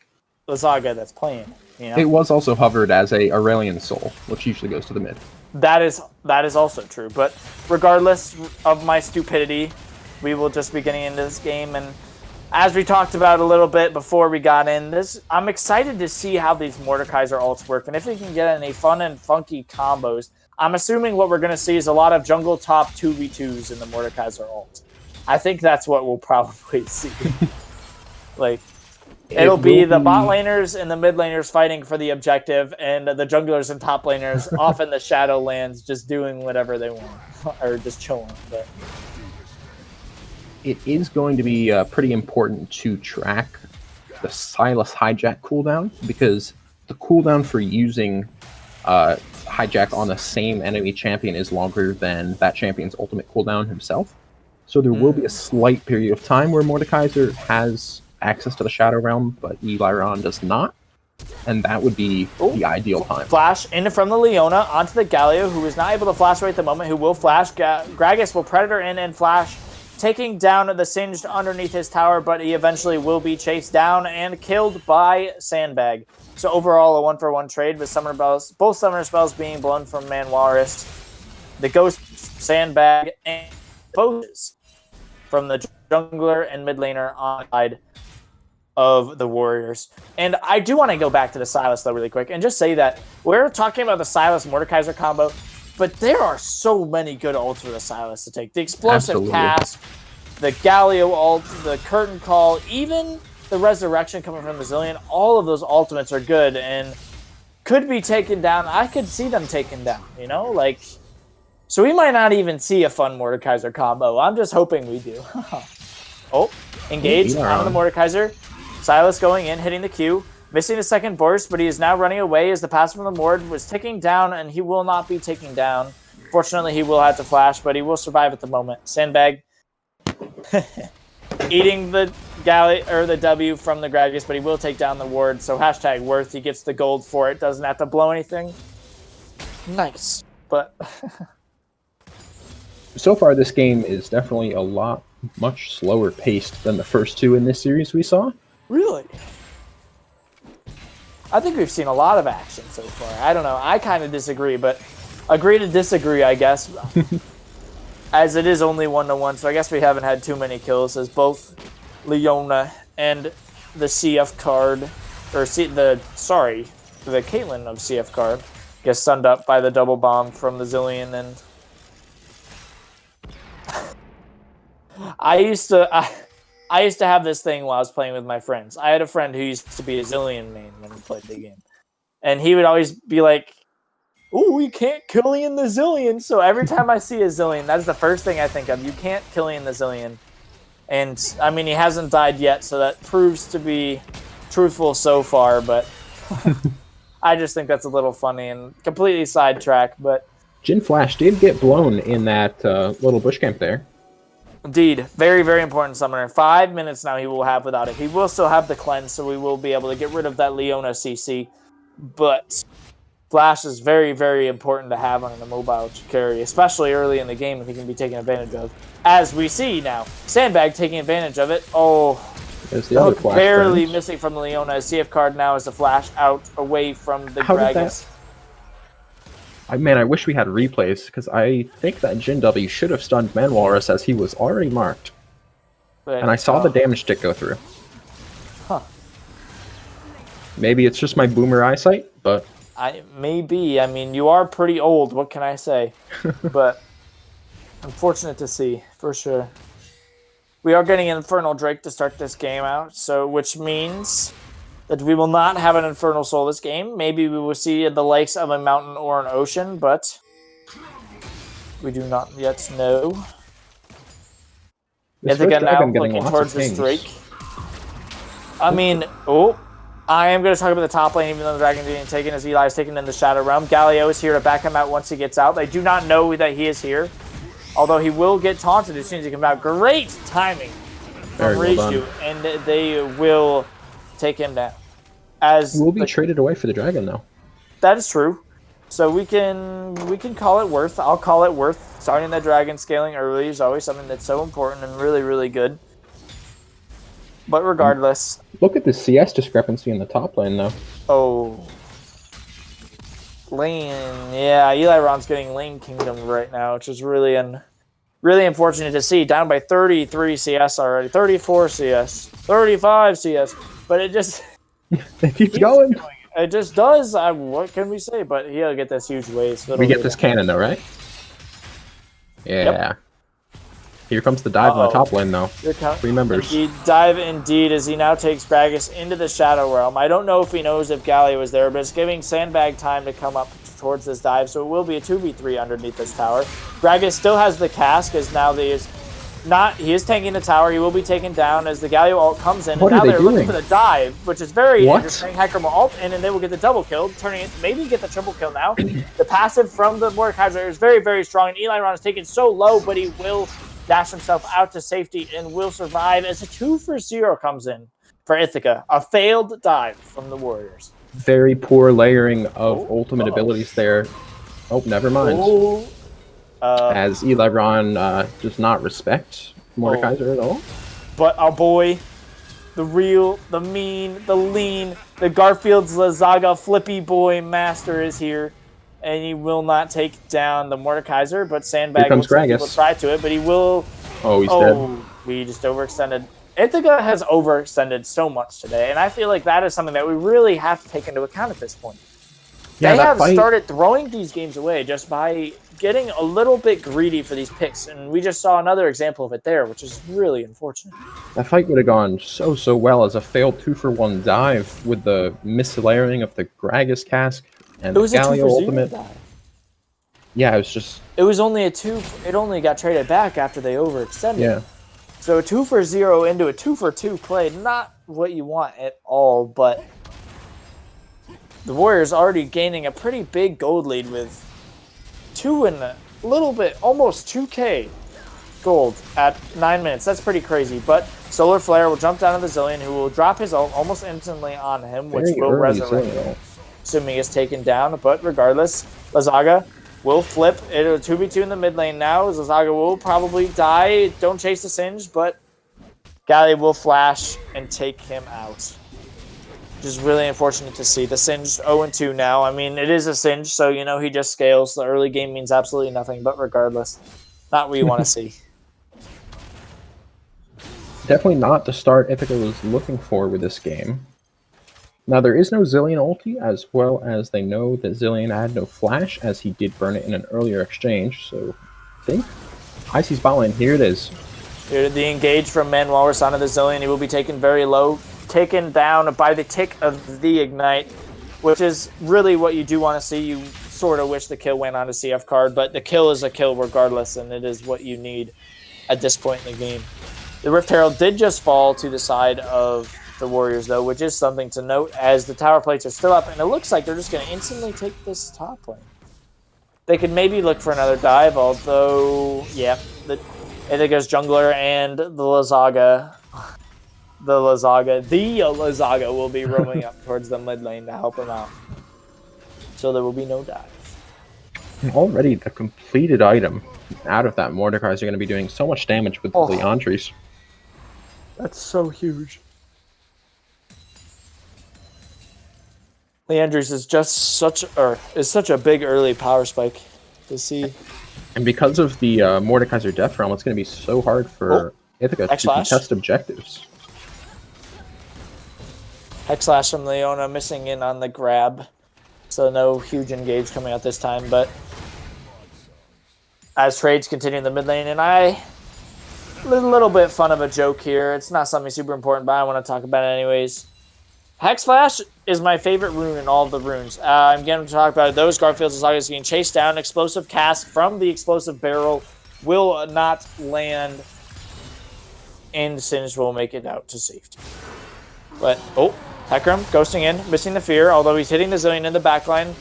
Lazaga that's playing. You know? It was also hovered as a Aurelian Soul, which usually goes to the mid. That is also true. But regardless of my stupidity, we will just be getting into this game. And as we talked about a little bit before we got in this, I'm excited to see how these Mordekaiser ults work and if we can get any fun and funky combos. I'm assuming what we're going to see is a lot of jungle top 2v2s in the Mordekaiser ult. I think that's what we'll probably see. Like, it'll be the bot laners and the mid laners fighting for the objective, and the junglers and top laners off in the Shadowlands just doing whatever they want, or just chilling. But it is going to be pretty important to track the Sylas hijack cooldown, because the cooldown for using hijack on the same enemy champion is longer than that champion's ultimate cooldown himself. So there will be a slight period of time where Mordekaiser has access to the Shadow Realm, but Eliron does not. And that would be the ideal time. Flash in from the Leona onto the Galio, who is not able to flash right at the moment, who will flash. Gragas will Predator in and flash, taking down the Singed underneath his tower, but he eventually will be chased down and killed by Sandbag. So overall, a 1-for-1 trade with Summoner Bells, both Summoner Spells being blown from Manwarist. The Ghost, Sandbag, and Foes from the jungler and mid laner on the side of the Warriors. And I do want to go back to the Sylas, though, really quick, and just say that we're talking about the Sylas-Mordekaiser combo, but there are so many good ults for the Sylas to take. The Explosive Cast, the Galio ult, the Curtain Call, even the Resurrection coming from the Zillion, all of those ultimates are good and could be taken down. I could see them taken down, you know? Like, so we might not even see a fun Mordekaiser combo. I'm just hoping we do. Oh, engaged on the Mordekaiser. Sylas going in, hitting the Q, missing the second burst, but he is now running away as the pass from the Mord was ticking down, and he will not be taking down. Fortunately, he will have to flash, but he will survive at the moment. Sandbag eating the the W from the Gragas, but he will take down the ward, so hashtag worth. He gets the gold for it, doesn't have to blow anything. Nice, but... So far, this game is definitely much slower paced than the first two in this series we saw. Really? I think we've seen a lot of action so far. I don't know. I kind of disagree, but agree to disagree, I guess. As it is only 1-1, so I guess we haven't had too many kills, as both Leona and the CF card, or the Caitlyn of CF card, gets stunned up by the double bomb from the Zillion, and I used to have this thing while I was playing with my friends. I had a friend who used to be a Zillion main when we played the game. And he would always be like, "Ooh, you can't Killian the Zillion." So every time I see a Zillion, that's the first thing I think of. You can't Killian the Zillion. And, I mean, he hasn't died yet, so that proves to be truthful so far. But I just think that's a little funny and completely sidetracked. But Jin Flash did get blown in that little bush camp there. Indeed. Very, very important summoner. 5 minutes now he will have without it. He will still have the cleanse, so we will be able to get rid of that Leona CC. But Flash is very, very important to have on a mobile carry, especially early in the game if he can be taken advantage of. As we see now, Sandbag taking advantage of it. Oh, the barely missing from the Leona. CF card now is the Flash out away from the Gragas. Man, I wish we had replays, because I think that Jin W should have stunned Manwalrus as he was already marked. But, and I saw the damage tick go through. Huh. Maybe it's just my boomer eyesight, but... Maybe. I mean, you are pretty old, what can I say? But unfortunate to see, for sure. We are getting Infernal Drake to start this game out, so which means that we will not have an Infernal Soul this game. Maybe we will see the likes of a mountain or an ocean, but we do not yet know. Ithaca now looking towards this Drake. I mean, I am going to talk about the top lane, even though the Dragon's being taken, as Eli is taken in the Shadow Realm. Galio is here to back him out once he gets out. They do not know that he is here, although he will get taunted as soon as he comes out. Great timing from Reiju, and they will take him down. We'll be traded away for the dragon, though. That is true. So we can call it worth. I'll call it worth. Starting the dragon scaling early is always something that's so important and really, really good. But regardless, look at the CS discrepancy in the top lane, though. Oh, lane. Yeah, Eliron's getting lane kingdom right now, which is really unfortunate to see. Down by 33 CS already, 34 CS, 35 CS. But it just it keeps going. It just does. What can we say? But he'll get this huge wave. So we get this cannon, though, right? Yeah. Yep. Here comes the dive on the top lane, though. Three members. Indeed, dive indeed, as he now takes Gragas into the Shadow Realm. I don't know if he knows if Gallia was there, but it's giving Sandbag time to come up towards this dive, so it will be a 2v3 underneath this tower. Gragas still has the cask, as now he is tanking the tower. He will be taken down as the Galio ult comes in, and now they're looking for the dive, which is very interesting. Hecarim will ult in, and they will get the double kill, turning it, maybe get the triple kill now. The passive from the Mordekaiser is very, very strong, and Eli is taken so low, but he will dash himself out to safety and will survive as a 2-for-0 comes in for Ithaca. A failed dive from the Warriors. Very poor layering of ultimate abilities there. Oh, never mind. As Eli does not respect Mordekaiser at all. But our boy, the real, the mean, the lean, the Garfield's Lazaga flippy boy master is here. And he will not take down the Mordekaiser, but Sandbag will try to it, but he will... Oh, he's dead. We just overextended. Ithaca has overextended so much today, and I feel like that is something that we really have to take into account at this point. They have started throwing these games away just by getting a little bit greedy for these picks, and we just saw another example of it there, which is really unfortunate. That fight would have gone so well as a failed 2-for-1 dive with the mislayering of the Gragas cask. And it was the a 2-for-0 ultimate dive. Yeah, it was just... It was only a 2... It only got traded back after they overextended. Yeah. So a 2-for-0 into a 2-for-2 play, not what you want at all, but the Warriors already gaining a pretty big gold lead with 2 and a little bit, almost 2k gold at 9 minutes. That's pretty crazy, but Solar Flare will jump down to the Zillion, who will drop his ult almost instantly on him, which will resurrect him, assuming he's taken down. But regardless, Lazaga will flip it a 2v2 in the mid lane now. Lazaga will probably die. Don't chase the Singe, but Gallia will flash and take him out. Which is really unfortunate to see. The Singe 0-2 now. I mean, it is a Singe, so you know he just scales. The early game means absolutely nothing, but regardless, not what you want to see. Definitely not the start Ithaca was looking for with this game. Now, there is no Zillion ulti, as well as they know that Zillion had no flash, as he did burn it in an earlier exchange, so I think Icy's bot lane, here it is. Here the engage from Manuel onto the Zillion. He will be taken very low, taken down by the tick of the Ignite, which is really what you do want to see. You sort of wish the kill went on a CF card, but the kill is a kill regardless, and it is what you need at this point in the game. The Rift Herald did just fall to the side of the Warriors, though, which is something to note, as the tower plates are still up, and it looks like they're just going to instantly take this top lane. They could maybe look for another dive, although, yeah, Ithaca's jungler and the Lazaga will be roaming up towards the mid lane to help him out. So there will be no dive. Already the completed item out of that Mordekaiser are going to be doing so much damage with the Leandries. That's so huge. Leandries is just such a big early power spike to see. And because of the Mordekaiser Death Realm, it's going to be so hard for Ithaca to contest objectives. Hexlash from Leona missing in on the grab. So no huge engage coming out this time, but as trades continue in the mid lane, and a little bit fun of a joke here. It's not something super important, but I want to talk about it anyways. Hex Flash is my favorite rune in all of the runes. I'm going to talk about those. Garfield's Lazaga getting chased down. Explosive cask from the explosive barrel will not land, and Singe will make it out to safety. But, Hecarim ghosting in, missing the fear, although he's hitting the Zillion in the backline.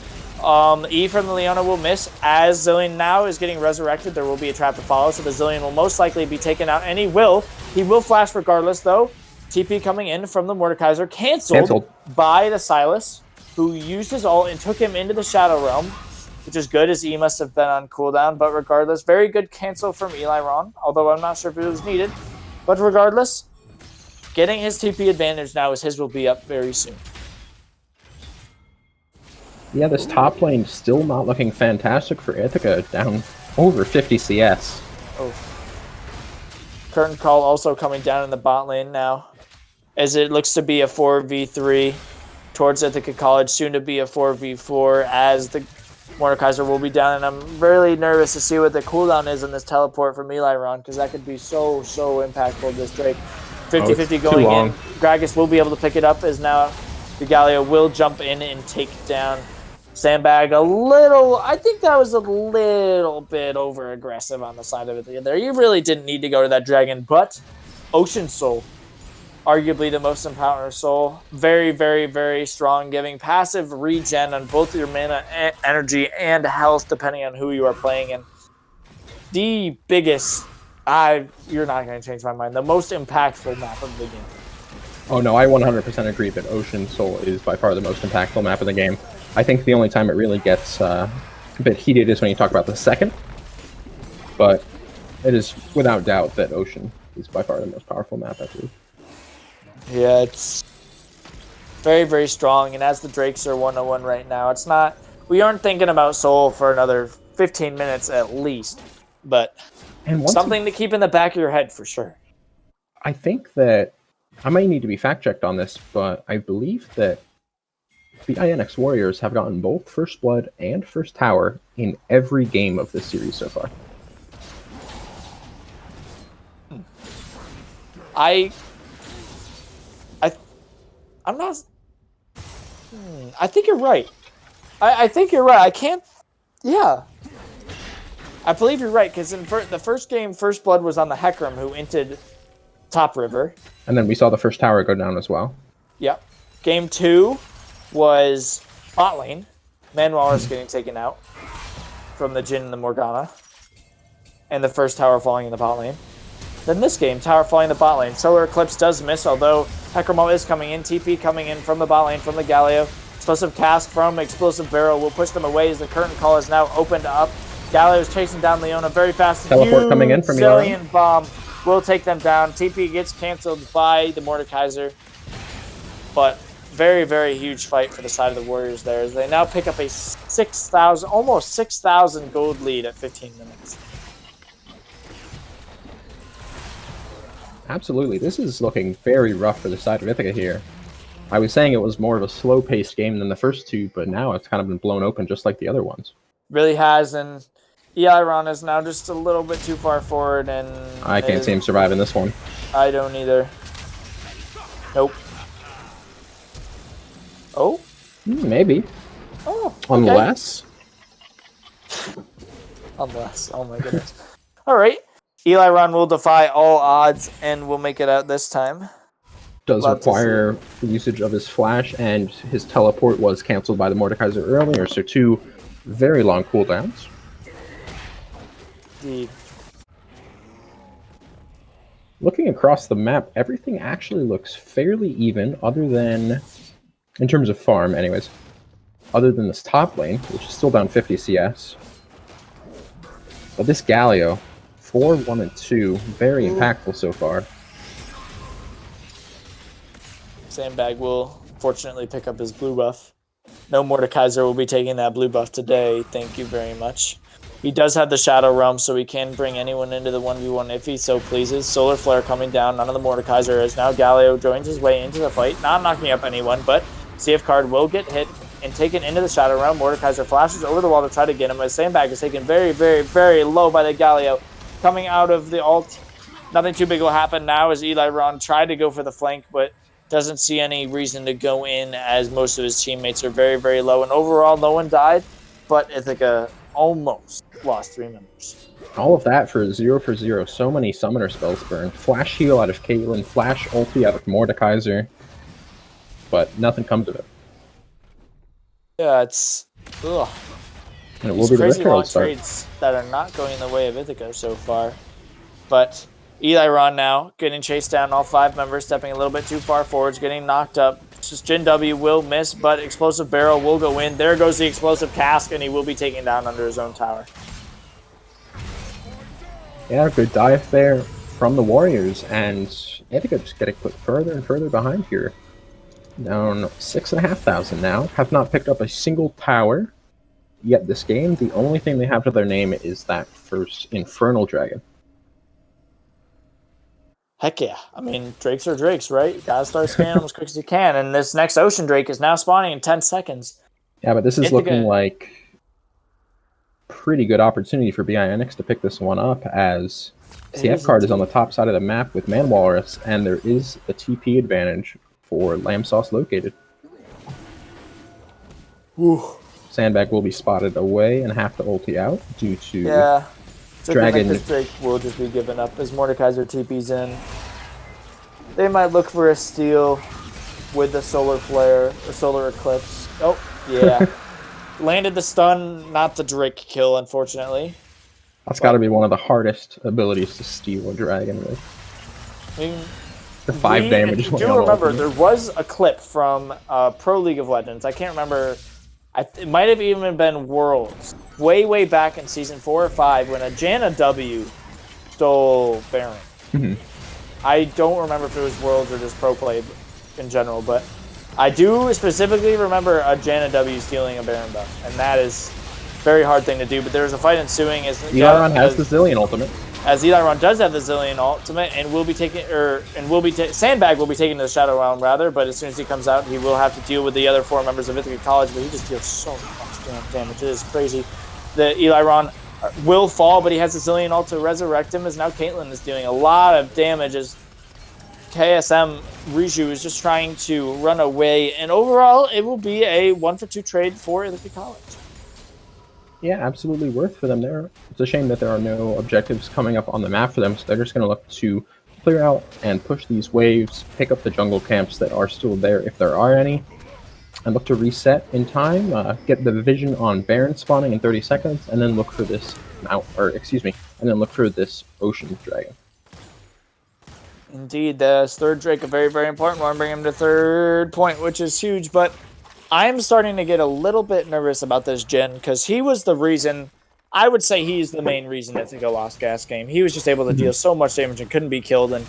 E from the Leona will miss, as Zillion now is getting resurrected. There will be a trap to follow, so the Zillion will most likely be taken out, and he will flash regardless, though. TP coming in from the Mordekaiser, canceled by the Silas, who used his ult and took him into the Shadow Realm, which is good, as E must have been on cooldown, but regardless, very good cancel from Eli Ron, although I'm not sure if it was needed. But regardless, getting his TP advantage now, as his will be up very soon. Yeah, this top lane still not looking fantastic for Ithaca, down over 50 CS. Curtain Call also coming down in the bot lane now, as it looks to be a 4v3 towards Ithaca College, soon to be a 4v4, as the Mordekaiser will be down, and I'm really nervous to see what the cooldown is on this teleport from Eli because that could be so impactful, this Drake. 50-50 going in. Gragas will be able to pick it up as now the Galio will jump in and take down Sandbag a little. I think that was a little bit over aggressive on the side of it there. You really didn't need to go to that dragon, but Ocean Soul, arguably the most empowered soul, very strong, giving passive regen on both your mana, energy, and health, depending on who you are playing in. The biggest, you're not going to change my mind, the most impactful map of the game. Oh no, I 100% agree that Ocean Soul is by far the most impactful map of the game. I think the only time it really gets a bit heated is when you talk about the second, but it is without doubt that Ocean is by far the most powerful map, I believe. Yeah, it's very strong, and as the Drakes are 101 right now, it's not, we aren't thinking about Soul for another 15 minutes at least, but something to keep in the back of your head for sure. I think that, I might need to be fact-checked on this, but I believe that the BINX Warriors have gotten both First Blood and First Tower in every game of this series so far. I'm not. I think you're right. I think you're right. I can't. Yeah. I believe you're right, because in the first game, First Blood was on the Hecarim, who inted top river. And then we saw the First Tower go down as well. Yep. Game 2 was bot lane. Manuel is getting taken out from the Jhin and the Morgana. And the first tower falling in the bot lane. Then this game, tower falling in the bot lane. Solar Eclipse does miss, although Hecarim is coming in. TP coming in from the bot lane from the Galio. Explosive Cask from Explosive Barrel will push them away as the curtain call is now opened up. Galio is chasing down Leona very fast. Teleport coming in from Zillion Bomb will take them down. TP gets canceled by the Mordekaiser. But very huge fight for the side of the Warriors there as they now pick up a 6,000, almost 6,000 gold lead at 15 minutes. Absolutely. This is looking very rough for the side of Ithaca here. I was saying it was more of a slow-paced game than the first two, but now it's kind of been blown open just like the other ones. Really has, and Eiron is now just a little bit too far forward, and I can't see him surviving this one. I don't either. Nope. Oh? Maybe. Oh, okay. Unless? Unless. Oh my goodness. All right. Eiron will defy all odds and will make it out this time. Does require the usage of his flash, and his teleport was canceled by the Mordekaiser earlier, so 2 very long cooldowns. Indeed. Looking across the map, everything actually looks fairly even, other than, in terms of farm anyways, other than this top lane, which is still down 50 CS. But this Galio, 4, 1, and 2, very impactful so far. Sandbag will fortunately pick up his blue buff. No Mordekaiser will be taking that blue buff today. Thank you very much. He does have the Shadow Realm, so he can bring anyone into the 1v1 if he so pleases. Solar Flare coming down. None of the Mordekaiser is now Galio joins his way into the fight. Not knocking up anyone, but CF card will get hit and taken into the Shadow Realm. Mordekaiser flashes over the wall to try to get him. As Sandbag is taken very low by the Galio. Coming out of the ult. Nothing too big will happen now as Eiron tried to go for the flank, but doesn't see any reason to go in as most of his teammates are very low. And overall, no one died, but Ithaca almost lost 3 members. All of that for 0 for 0. So many summoner spells burned. Flash heal out of Caitlyn, flash ulti out of Mordekaiser, but nothing comes of it. Yeah, it's... Ugh. And it will be the crazy long start. trades that are not going the way of Ithaca so far. But Eiron now getting chased down, all 5 members stepping a little bit too far forwards, getting knocked up. Just Jhin W will miss, but Explosive Barrel will go in. There goes the Explosive Cask, and he will be taken down under his own tower. Yeah, good dive there from the Warriors, and Ithaca just getting put further and further behind here. Down 6,500 now. Have not picked up a single tower yet this game. The only thing they have to their name is that first Infernal Dragon. Heck yeah. I mean, Drakes are Drakes, right? You gotta start scanning them as quick as you can. And this next Ocean Drake is now spawning in 10 seconds. Yeah, but this is looking like pretty good opportunity for BINX to pick this one up, as CF card is on the top side of the map with Man Walrus, and there is a TP advantage for Lamb Sauce located. Ooh. Sandbag will be spotted away and have to ulti out due to Dragon. This Drake will just be given up as Mordekaiser TP's in. They might look for a steal with the Solar Flare, or Solar Eclipse. Oh, yeah. Landed the stun, not the Drake kill, unfortunately. That's got to be one of the hardest abilities to steal a dragon with. I mean, the 5 damage. If you do remember, there was a clip from Pro League of Legends. I can't remember. It might have even been Worlds. Way back in Season 4 or 5 when a Janna W stole Baron. I don't remember if it was Worlds or just Pro Play in general, but I do specifically remember a Janna W stealing a Baron buff, and that is a very hard thing to do. But there was a fight ensuing as Eliron has the Zillion ultimate. As Eliron does have the Zillion ultimate, and will be taking, Sandbag will be taking to the Shadow Realm rather. But as soon as he comes out, he will have to deal with the other 4 members of Ithaca College. But he just deals so much damage. It is crazy. The Eliron will fall, but he has the Zillion ult to resurrect him. As now Caitlyn is doing a lot of damage as KSM Riju is just trying to run away. And overall, it will be a 1-for-2 trade for Ithaca College. Yeah, absolutely worth for them there. It's a shame that there are no objectives coming up on the map for them, so they're just going to look to clear out and push these waves, pick up the jungle camps that are still there if there are any, and look to reset in time, get the vision on Baron spawning in 30 seconds, and then look for this look for this Ocean Dragon. Indeed, the third Drake, a very important one, bring him to 3rd point, which is huge, but I'm starting to get a little bit nervous about this Jhin, because he was the reason, I would say he's the main reason Ithaca lost gas game. He was just able to deal so much damage and couldn't be killed, and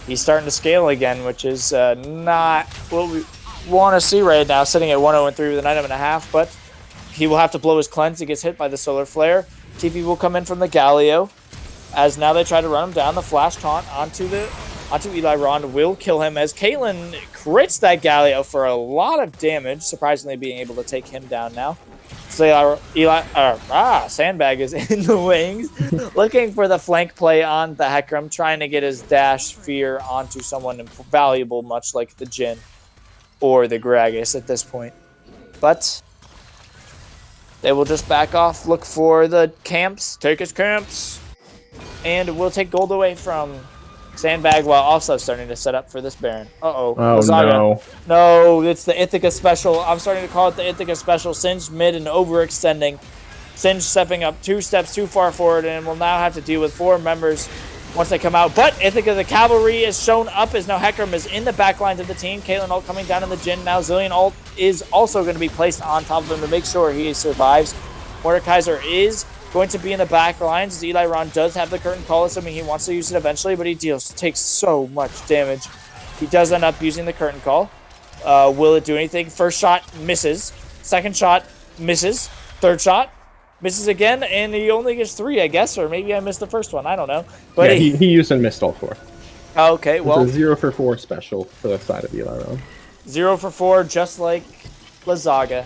he's starting to scale again, which is not what we want to see right now, sitting at 1-0-3 with an item and a half, but he will have to blow his cleanse. He gets hit by the Solar Flare. TP will come in from the Galio, as now they try to run him down. The flash taunt onto Eliron will kill him, as Caitlyn crits that Galio for a lot of damage, surprisingly being able to take him down now. So Sandbag is in the wings, looking for the flank play on the Hecarim, trying to get his dash fear onto someone valuable, much like the Jhin or the Gragas at this point. But they will just back off, look for the camps, take his camps, and we'll take gold away from Sandbag while also starting to set up for this Baron. Oh, no. No, it's the Ithaca special. I'm starting to call it the Ithaca special. Singed mid and overextending. Singed stepping up 2 steps too far forward, and will now have to deal with 4 members once they come out. But Ithaca, the cavalry, is shown up as now Hecarim is in the back lines of the team. Caitlyn ult coming down in the Jhin. Now Zillion ult is also going to be placed on top of him to make sure he survives. Mordekaiser is going to be in the back lines. Eliron does have the curtain call, assuming he wants to use it eventually, but he takes so much damage. He does end up using the curtain call. Will it do anything? First shot misses. Second shot misses. Third shot misses again, and he only gets 3, I guess, or maybe I missed the first one. I don't know. But yeah, he used and missed all 4. Okay, well, it's a 0-for-4 special for the side of Eliron. 0-for-4, just like Lazaga.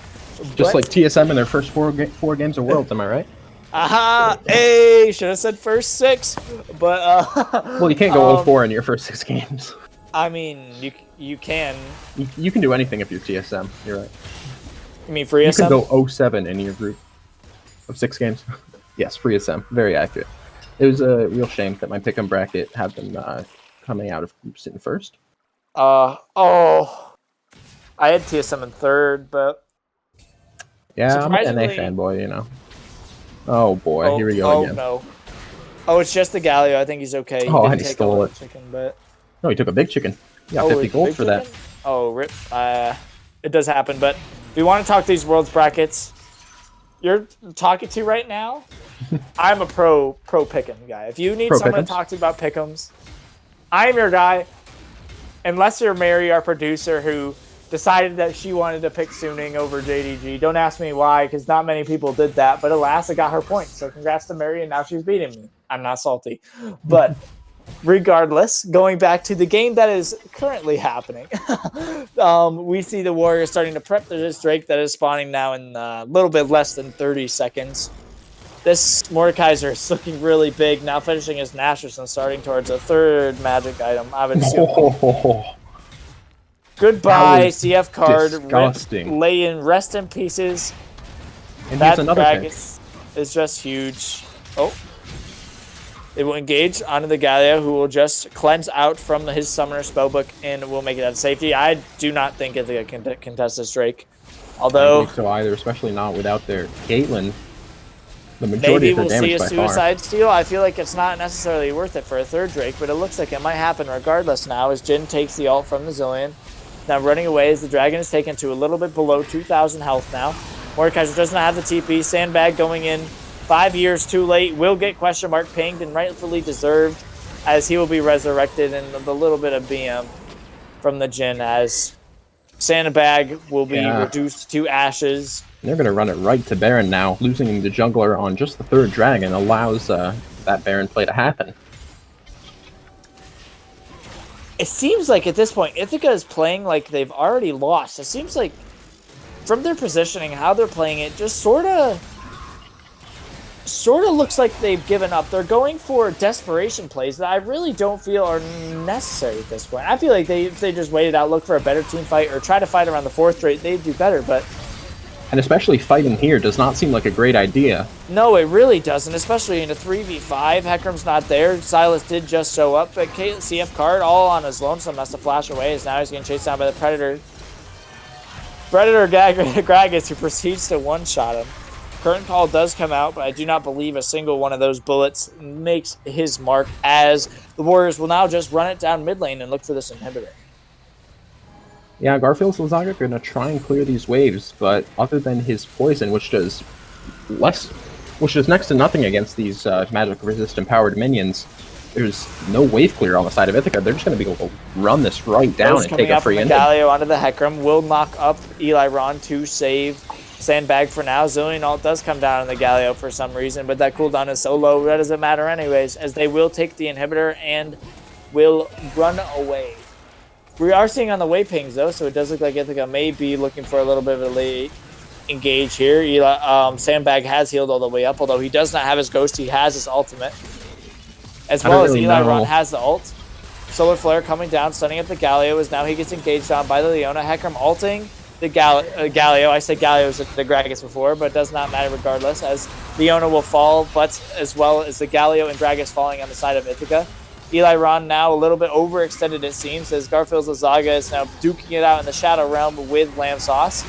Just like TSM in their first 4 games of Worlds, am I right? Aha! Hey, should have said first 6, but well, you can't go 0-4 in your first 6 games. I mean, you can. You can do anything if you're TSM. You're right. You mean free SM? You can go 0-7 in your group of 6 games. Yes, free SM. Very accurate. It was a real shame that my pick'em bracket had them coming out of groups in first. I had TSM in 3rd, but yeah, I'm an NA fanboy, you know. Oh boy, here we go again. Oh no. Oh, it's just the Galio. I think he's okay. He and he stole it. Chicken, but... No, he took a big chicken. He got 50 gold for that. Oh, rip. It does happen, but we want to talk these Worlds brackets. You're talking to right now? I'm a pro pick'em guy. If you need someone to talk to about pick'ems, I'm your guy. Unless you're Mary, our producer, who decided that she wanted to pick Suning over JDG. Don't ask me why, because not many people did that. But alas, I got her point. So congrats to Mary, and now she's beating me. I'm not salty. But regardless, going back to the game that is currently happening, we see the Warriors starting to prep. There's this Drake that is spawning now in a little bit less than 30 seconds. This Mordekaiser is looking really big, now finishing his Nashor's and starting towards a third magic item. I would assume. Goodbye, CF card. Disgusting. Lay in, rest in pieces. And That here's another drag thing. is just huge. Oh. They will engage onto the Galio, who will just cleanse out from his Summoner Spellbook and will make it out of safety. I do not think Ithaca can contest this Drake. I Although, don't think so either, especially not without their Caitlyn. The majority maybe of their we'll see damage a by suicide steal. I feel like it's not necessarily worth it for a third Drake, but it looks like it might happen regardless now as Jin takes the ult from the Zillion. Now running away as the Dragon is taken to a little bit below 2,000 health now. Mordekaiser does not have the TP. Sandbag going in 5 years too late. Will get question mark pinged and rightfully deserved as he will be resurrected in the little bit of BM from the Jin as Sandbag will be reduced to ashes. They're going to run it right to Baron now. Losing the jungler on just the third dragon allows that Baron play to happen. It seems like at this point, Ithaca is playing like they've already lost. It seems like from their positioning, how they're playing it, just sort of looks like they've given up. They're going for desperation plays that I really don't feel are necessary at this point. I feel like if they just waited out, look for a better team fight, or try to fight around the fourth Drake, they'd do better, but... And especially fighting here does not seem like a great idea. No, it really doesn't, especially in a 3v5. Heckram's not there. Silas did just show up, but CF card all on his lonesome has to flash away as now he's getting chased down by the Predator. Predator Gragas, who proceeds to one-shot him. Current call does come out, but I do not believe a single one of those bullets makes his mark as the Warriors will now just run it down mid lane and look for this inhibitor. Yeah, Garfield's Lazaga are going to try and clear these waves, but other than his poison, which does next to nothing against these magic-resistant powered minions, there's no wave clear on the side of Ithaca. They're just going to be able to run this right down and take a free ending. Galio onto the Heckram will knock up Eli Ron to save Sandbag for now. Zillion ult does come down on the Galio for some reason, but that cooldown is so low, that doesn't matter anyways, as they will take the inhibitor and will run away. We are seeing on the way pings though, so it does look like Ithaca may be looking for a little bit of a late engage here. Sandbag has healed all the way up, although he does not have his ghost, he has his ultimate. As well as Eli Ron has the ult. Solar Flare coming down, stunning up the Galio as now he gets engaged on by the Leona. Heckram ulting the Galio. I said Galio was the Gragas before, but it does not matter regardless, as Leona will fall, but as well as the Galio and Gragas falling on the side of Ithaca. Eli Ron now a little bit overextended, it seems, as Garfield's Lazaga is now duking it out in the Shadow Realm with Lamb Sauce.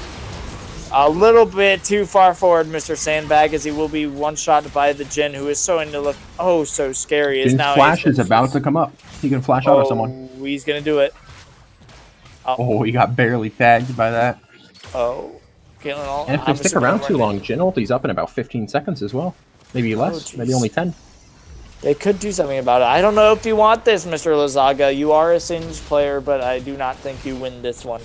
A little bit too far forward, Mr. Sandbag, as he will be one-shot by the Jin, who is starting to look so scary. His flash is about to come up. He can flash out of someone. He's going to do it. Oh, he got barely tagged by that. Oh. And if they stick around too long, Jin ulti's up in about 15 seconds as well. Maybe less, maybe only 10. They could do something about it. I don't know if you want this, Mr. Lazaga. You are a Singed player, but I do not think you win this one,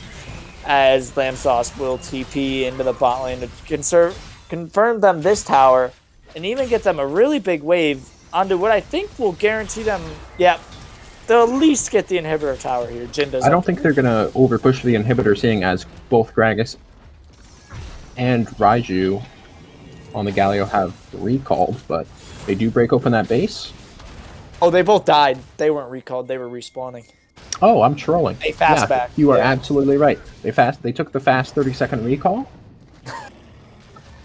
as Lamb Sauce will TP into the bot lane to confirm them this tower and even get them a really big wave onto what I think will guarantee them, they'll at least get the inhibitor tower here. Jin does. I don't think they're going to overpush the inhibitor, seeing as both Gragas and Raiju on the Galio have recalled, but they do break open that base. Oh, they both died. They weren't recalled. They were respawning. Oh, I'm trolling. They fast back. You are absolutely right. They took the fast 30-second recall.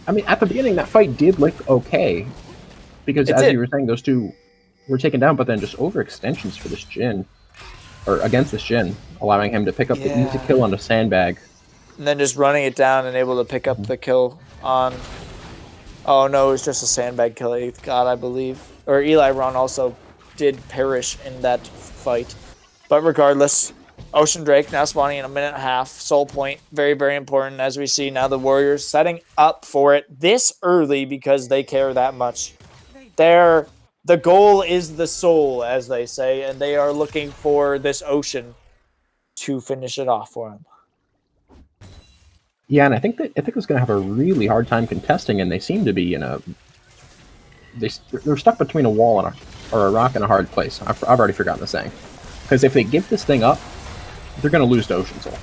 I mean, at the beginning, that fight did look okay, because as you were saying, those two were taken down, but then just overextensions for this Jin, or against this Jin, allowing him to pick up the easy kill on a Sandbag. And then just running it down and able to pick up the kill on... Oh no, it was just a Sandbag kill he got, I believe. Or Eli Ron also did perish in that fight. But regardless, Ocean Drake now spawning in a minute and a half. Soul Point, very, very important, as we see now the Warriors setting up for it this early because they care that much. The goal is the soul, as they say, and they are looking for this Ocean to finish it off for them. Yeah, and I think Ithaca's going to have a really hard time contesting, and they seem to be in a... They're stuck between a wall and a rock and a hard place. I've already forgotten the saying. Because if they give this thing up, they're going to lose to Ocean's ult.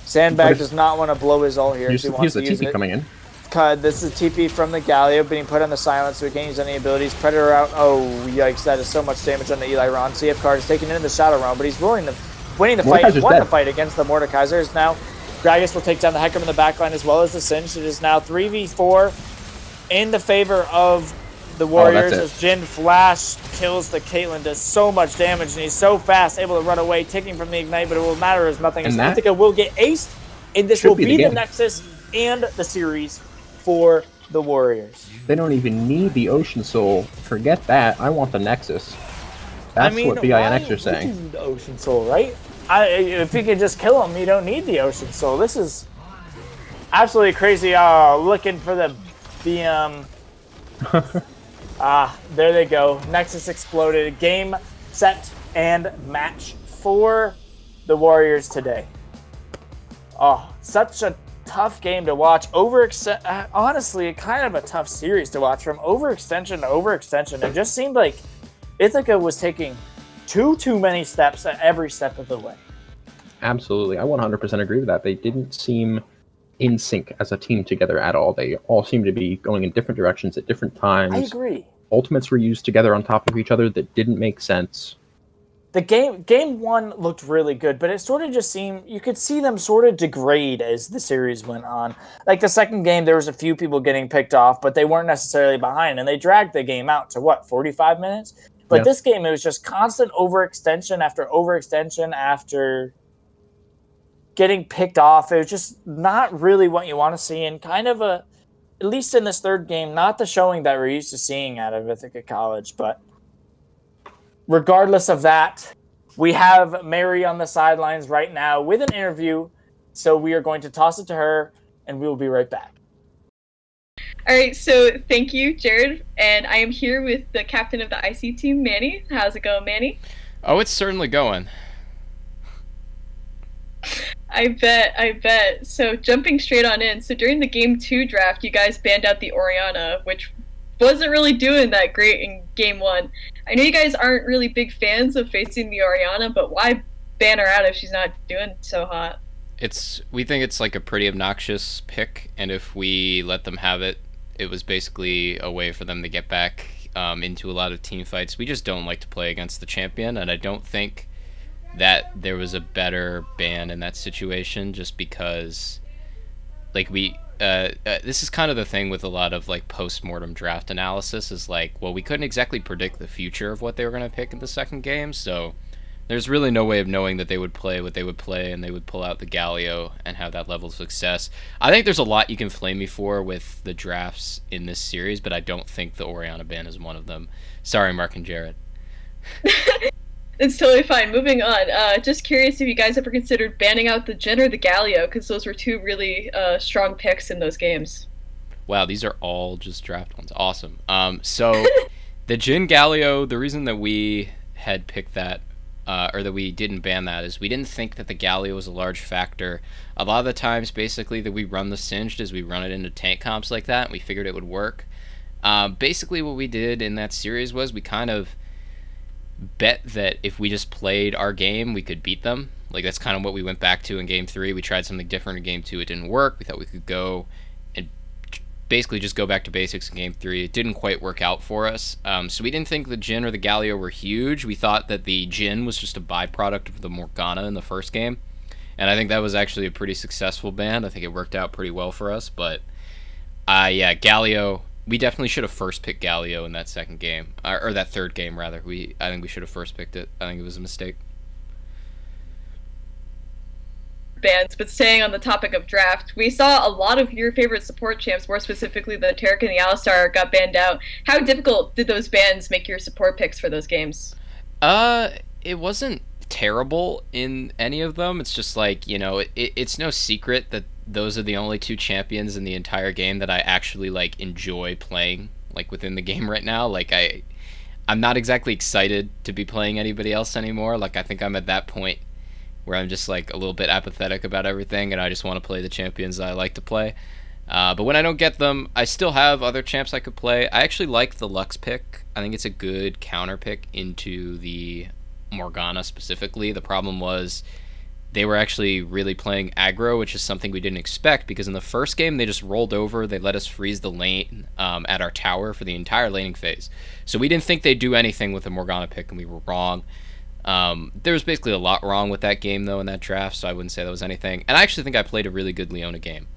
Sandbag does not want to blow his ult here. Here's the TP coming in. God, this is TP from the Galio being put on the silence so he can't use any abilities. Predator out. Oh, yikes. That is so much damage on the Eli Ron. CF card is taken into the Shadow Realm, but he's winning the fight. He won the fight against the Mordekaisers. Now, Gragas will take down the Hecarim in the backline as well as the Singe. It is now 3v4 in the favor of the Warriors as Jin Flash kills the Caitlyn, does so much damage, and he's so fast, able to run away, taking from the Ignite, but it will matter as nothing. As Ithaca will get aced, and this will be the Nexus and the series for the Warriors. They don't even need the Ocean Soul. Forget that. I want the Nexus. That's what BINX are saying. You need the Ocean Soul, right? If you can just kill him, you don't need the Ocean Soul. This is absolutely crazy. Looking for the there they go. Nexus exploded. Game, set, and match for the Warriors today. Oh, such a tough game to watch. Honestly, kind of a tough series to watch. From overextension to overextension. It just seemed like Ithaca was taking too many steps at every step of the way. Absolutely. I 100% agree with that. They didn't seem in sync as a team together at all. They all seemed to be going in different directions at different times. I agree. Ultimates were used together on top of each other that didn't make sense. The game one looked really good, but it sort of just seemed, you could see them sort of degrade as the series went on. Like the second game, there was a few people getting picked off, but they weren't necessarily behind, and they dragged the game out to 45 minutes? But this game, it was just constant overextension after getting picked off. It was just not really what you want to see, and kind of at least in this third game, not the showing that we're used to seeing out of Ithaca College. But regardless of that, we have Mary on the sidelines right now with an interview, so we are going to toss it to her, and we will be right back. All right, so thank you, Jared, and I am here with the captain of the IC team, Manny. How's it going, Manny? Oh, it's certainly going. I bet. So jumping straight on in, so during the Game 2 draft, you guys banned out the Orianna, which wasn't really doing that great in Game 1. I know you guys aren't really big fans of facing the Orianna, but why ban her out if she's not doing so hot? We think it's like a pretty obnoxious pick, and if we let them have it, it was basically a way for them to get back into a lot of team fights. We just don't like to play against the champion, and I don't think that there was a better ban in that situation, just because like this is kind of the thing with a lot of like post-mortem draft analysis, is like, well, we couldn't exactly predict the future of what they were going to pick in the second game, so there's really no way of knowing that they would play what they would play, and they would pull out the Galio and have that level of success. I think there's a lot you can flame me for with the drafts in this series, but I don't think the Orianna ban is one of them. Sorry, Mark and Jared. It's totally fine. Moving on. Just curious if you guys ever considered banning out the Jin or the Galio, because those were two really strong picks in those games. Wow, these are all just draft ones. Awesome. So the Jin Galio, the reason that we had picked that, or that we didn't ban that, is we didn't think that the Galio was a large factor. A lot of the times, basically, that we run the Singed is we run it into tank comps like that, and we figured it would work. Basically, what we did in that series was we kind of bet that if we just played our game, we could beat them. Like, that's kind of what we went back to in Game 3. We tried something different in Game 2. It didn't work. We thought we could go and basically just go back to basics in Game 3. It didn't quite work out for us. So we didn't think the Jin or the Galio were huge. We thought that the Jin was just a byproduct of the Morgana in the first game. And I think that was actually a pretty successful ban. I think it worked out pretty well for us. But, yeah, Galio, we definitely should have first picked Galio in that second game. Or that third game, rather. I think we should have first picked it. I think it was a mistake. Bans, but staying on the topic of draft, we saw a lot of your favorite support champs, more specifically the Tarek and the Alistar, got banned out. How difficult did those bans make your support picks for those games? It wasn't terrible in any of them. It's just like, you know, it's no secret that those are the only two champions in the entire game that I actually like enjoy playing, like, within the game right now. Like, I'm not exactly excited to be playing anybody else anymore. Like, I think I'm at that point where I'm just like a little bit apathetic about everything, and I just want to play the champions that I like to play. But when I don't get them, I still have other champs I could play. I actually like the Lux pick. I think it's a good counter pick into the Morgana specifically. The problem was they were actually really playing aggro, which is something we didn't expect, because in the first game they just rolled over, they let us freeze the lane at our tower for the entire laning phase. So we didn't think they'd do anything with the Morgana pick, and we were wrong. There was basically a lot wrong with that game, though, in that draft, so I wouldn't say that was anything. And I actually think I played a really good Leona game.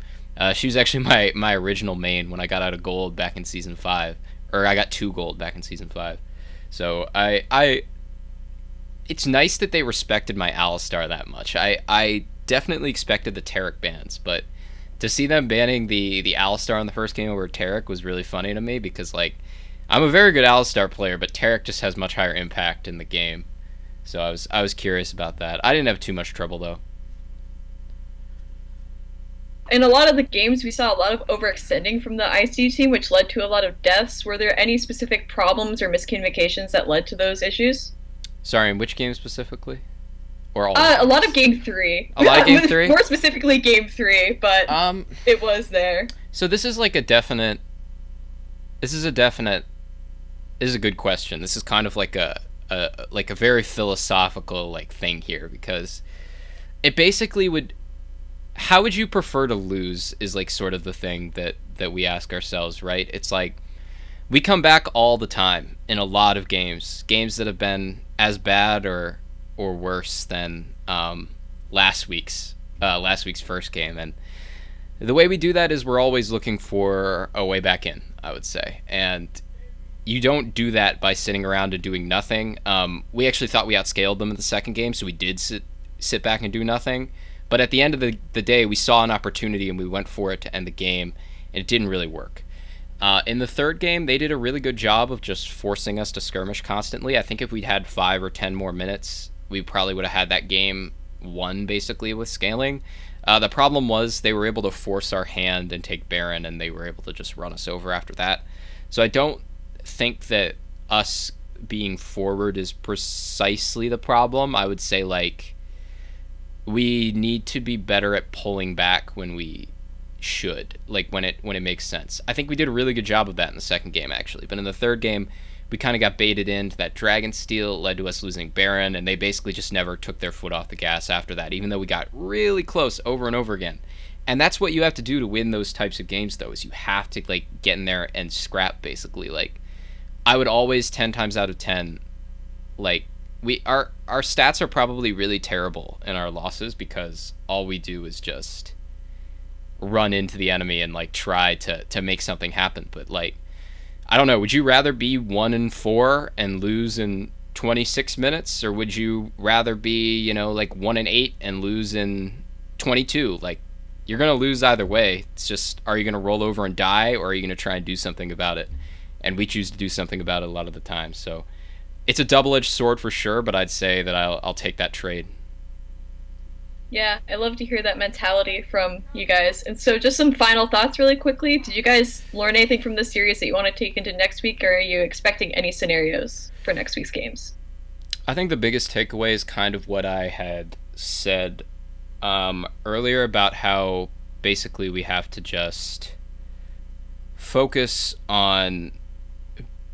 She was actually my original main when I got out of gold back in Season 5. Or I got 2 gold back in Season 5. So it's nice that they respected my Alistar that much. I definitely expected the Taric bans, but to see them banning the Alistar in the first game over Taric was really funny to me, because, like, I'm a very good Alistar player, but Taric just has much higher impact in the game. So I was curious about that. I didn't have too much trouble, though. In a lot of the games, we saw a lot of overextending from the IC team, which led to a lot of deaths. Were there any specific problems or miscommunications that led to those issues? Sorry, in which game specifically? Or all? A lot of Game 3. A lot of Game 3? More specifically Game 3, but it was there. So this is like a definite... This is a good question. This is kind of like a very philosophical like thing here, because it basically would... How would you prefer to lose is like sort of the thing that we ask ourselves, right? It's like we come back all the time in a lot of games that have been as bad or worse than last week's first game, and the way we do that is we're always looking for a way back in, I would say. And you don't do that by sitting around and doing nothing. We actually thought we outscaled them in the second game, so we did sit back and do nothing. But at the end of the day, we saw an opportunity and we went for it to end the game, and it didn't really work. In the third game, they did a really good job of just forcing us to skirmish constantly. I think if we'd had 5 or 10 more minutes, we probably would have had that game won, basically, with scaling. The problem was they were able to force our hand and take Baron, and they were able to just run us over after that. So I don't think that us being forward is precisely the problem. I would say, like, we need to be better at pulling back when we should, like when it makes sense. I think we did a really good job of that in the second game, actually, but in the third game we kind of got baited into that Dragon Steal, led to us losing Baron, and they basically just never took their foot off the gas after that, even though we got really close over and over again. And that's what you have to do to win those types of games, though, is you have to like get in there and scrap, basically. Like, I would always 10 times out of 10, like, our stats are probably really terrible in our losses because all we do is just run into the enemy and like try to make something happen. But like, I don't know, would you rather be 1-4 and lose in 26 minutes, or would you rather be, you know, like 1-8 and lose in 22? Like, you're gonna lose either way. It's just, are you gonna roll over and die, or are you gonna try and do something about it? And we choose to do something about it a lot of the time. So it's a double-edged sword for sure, but I'd say that I'll take that trade. Yeah, I love to hear that mentality from you guys. And so just some final thoughts really quickly. Did you guys learn anything from this series that you want to take into next week, or are you expecting any scenarios for next week's games? I think the biggest takeaway is kind of what I had said earlier about how basically we have to just focus on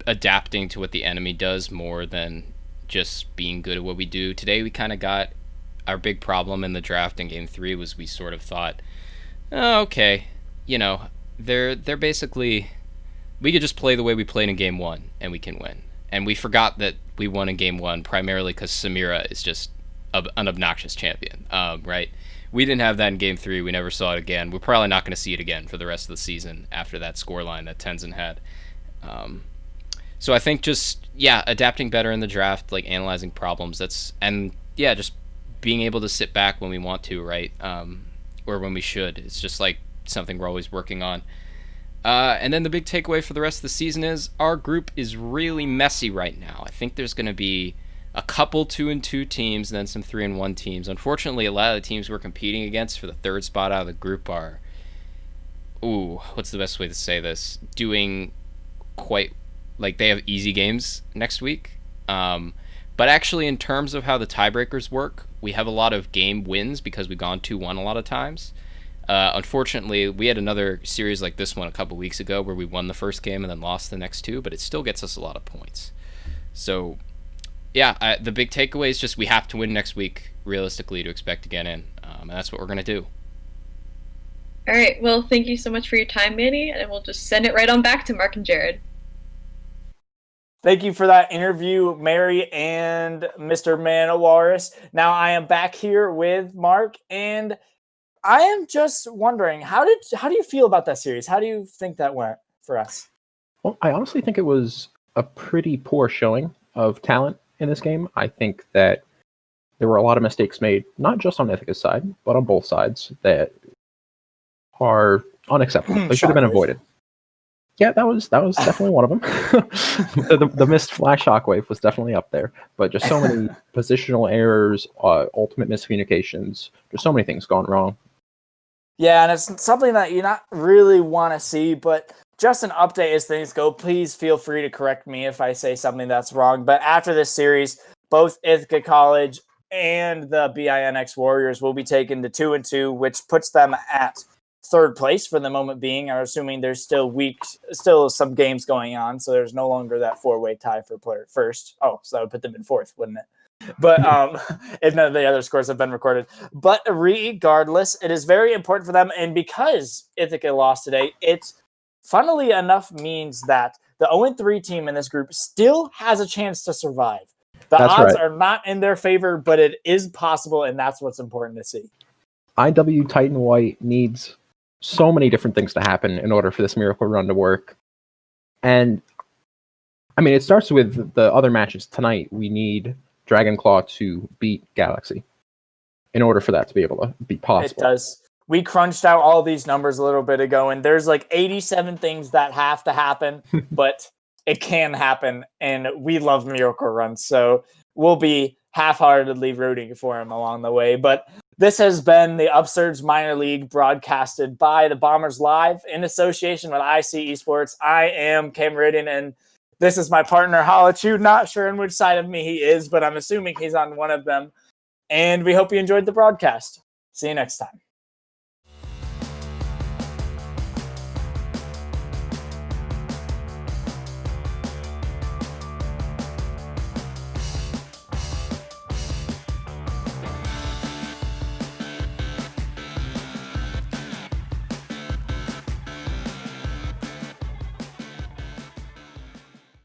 adapting to what the enemy does more than just being good at what we do. Today we kind of got our big problem in the draft in game 3 was we sort of thought, oh, okay, you know, they're basically, we could just play the way we played in game 1 and we can win. And we forgot that we won in game 1 primarily because Samira is just an obnoxious champion, right? We didn't have that in game 3. We never saw it again. We're probably not going to see it again for the rest of the season after that scoreline that Tenzin had. So I think just, yeah, adapting better in the draft, like analyzing problems, just being able to sit back when we want to, right? Or when we should. It's just like something we're always working on. And then the big takeaway for the rest of the season is our group is really messy right now. I think there's going to be a couple 2-2 teams and then some 3-1 teams. Unfortunately, a lot of the teams we're competing against for the third spot out of the group are, what's the best way to say this? Doing quite, like, they have easy games next week. But actually, in terms of how the tiebreakers work, we have a lot of game wins because we've gone 2-1 a lot of times. Unfortunately, we had another series like this one a couple weeks ago where we won the first game and then lost the next 2, but it still gets us a lot of points. So, yeah, the big takeaway is just we have to win next week. realistically to expect to get in. And that's what we're going to do. All right. Well, thank you so much for your time, Manny, and we'll just send it right on back to Mark and Jared. Thank you for that interview, Mary and Mr. Manowars. Now I am back here with Mark, and I am just wondering, how do you feel about that series? How do you think that went for us? Well, I honestly think it was a pretty poor showing of talent in this game. I think that there were a lot of mistakes made, not just on Ithaca's side, but on both sides that are unacceptable. They should have been avoided. Yeah, that was definitely one of them. the missed flash shockwave was definitely up there, but just so many positional errors, ultimate miscommunications, just so many things gone wrong. Yeah, and it's something that you not really want to see, but just an update as things go. Please feel free to correct me if I say something that's wrong. But after this series, both Ithaca College and the BINX Warriors will be taken to 2-2, which puts them at third place for the moment being. I'm assuming there's still some games going on, so there's no longer that four-way tie for player first. Oh, so that would put them in fourth, wouldn't it? But if none of the other scores have been recorded. But regardless, it is very important for them, and because Ithaca lost today, it funnily enough means that the 0-3 team in this group still has a chance to survive. That's odds are not in their favor, but it is possible, and that's what's important to see. IW Titan White needs so many different things to happen in order for this miracle run to work. And I mean, it starts with the other matches tonight. We need Dragonclaw to beat Galaxy in order for that to be able to be possible. It does. We crunched out all these numbers a little bit ago, and there's like 87 things that have to happen, but it can happen, and we love miracle runs, so we'll be half-heartedly rooting for him along the way. But this has been the Upsurge Minor League broadcasted by the Bombers Live in association with ICTV Sports. I am Cam Riddin, and this is my partner, Halachu. Not sure on which side of me he is, but I'm assuming he's on one of them. And we hope you enjoyed the broadcast. See you next time.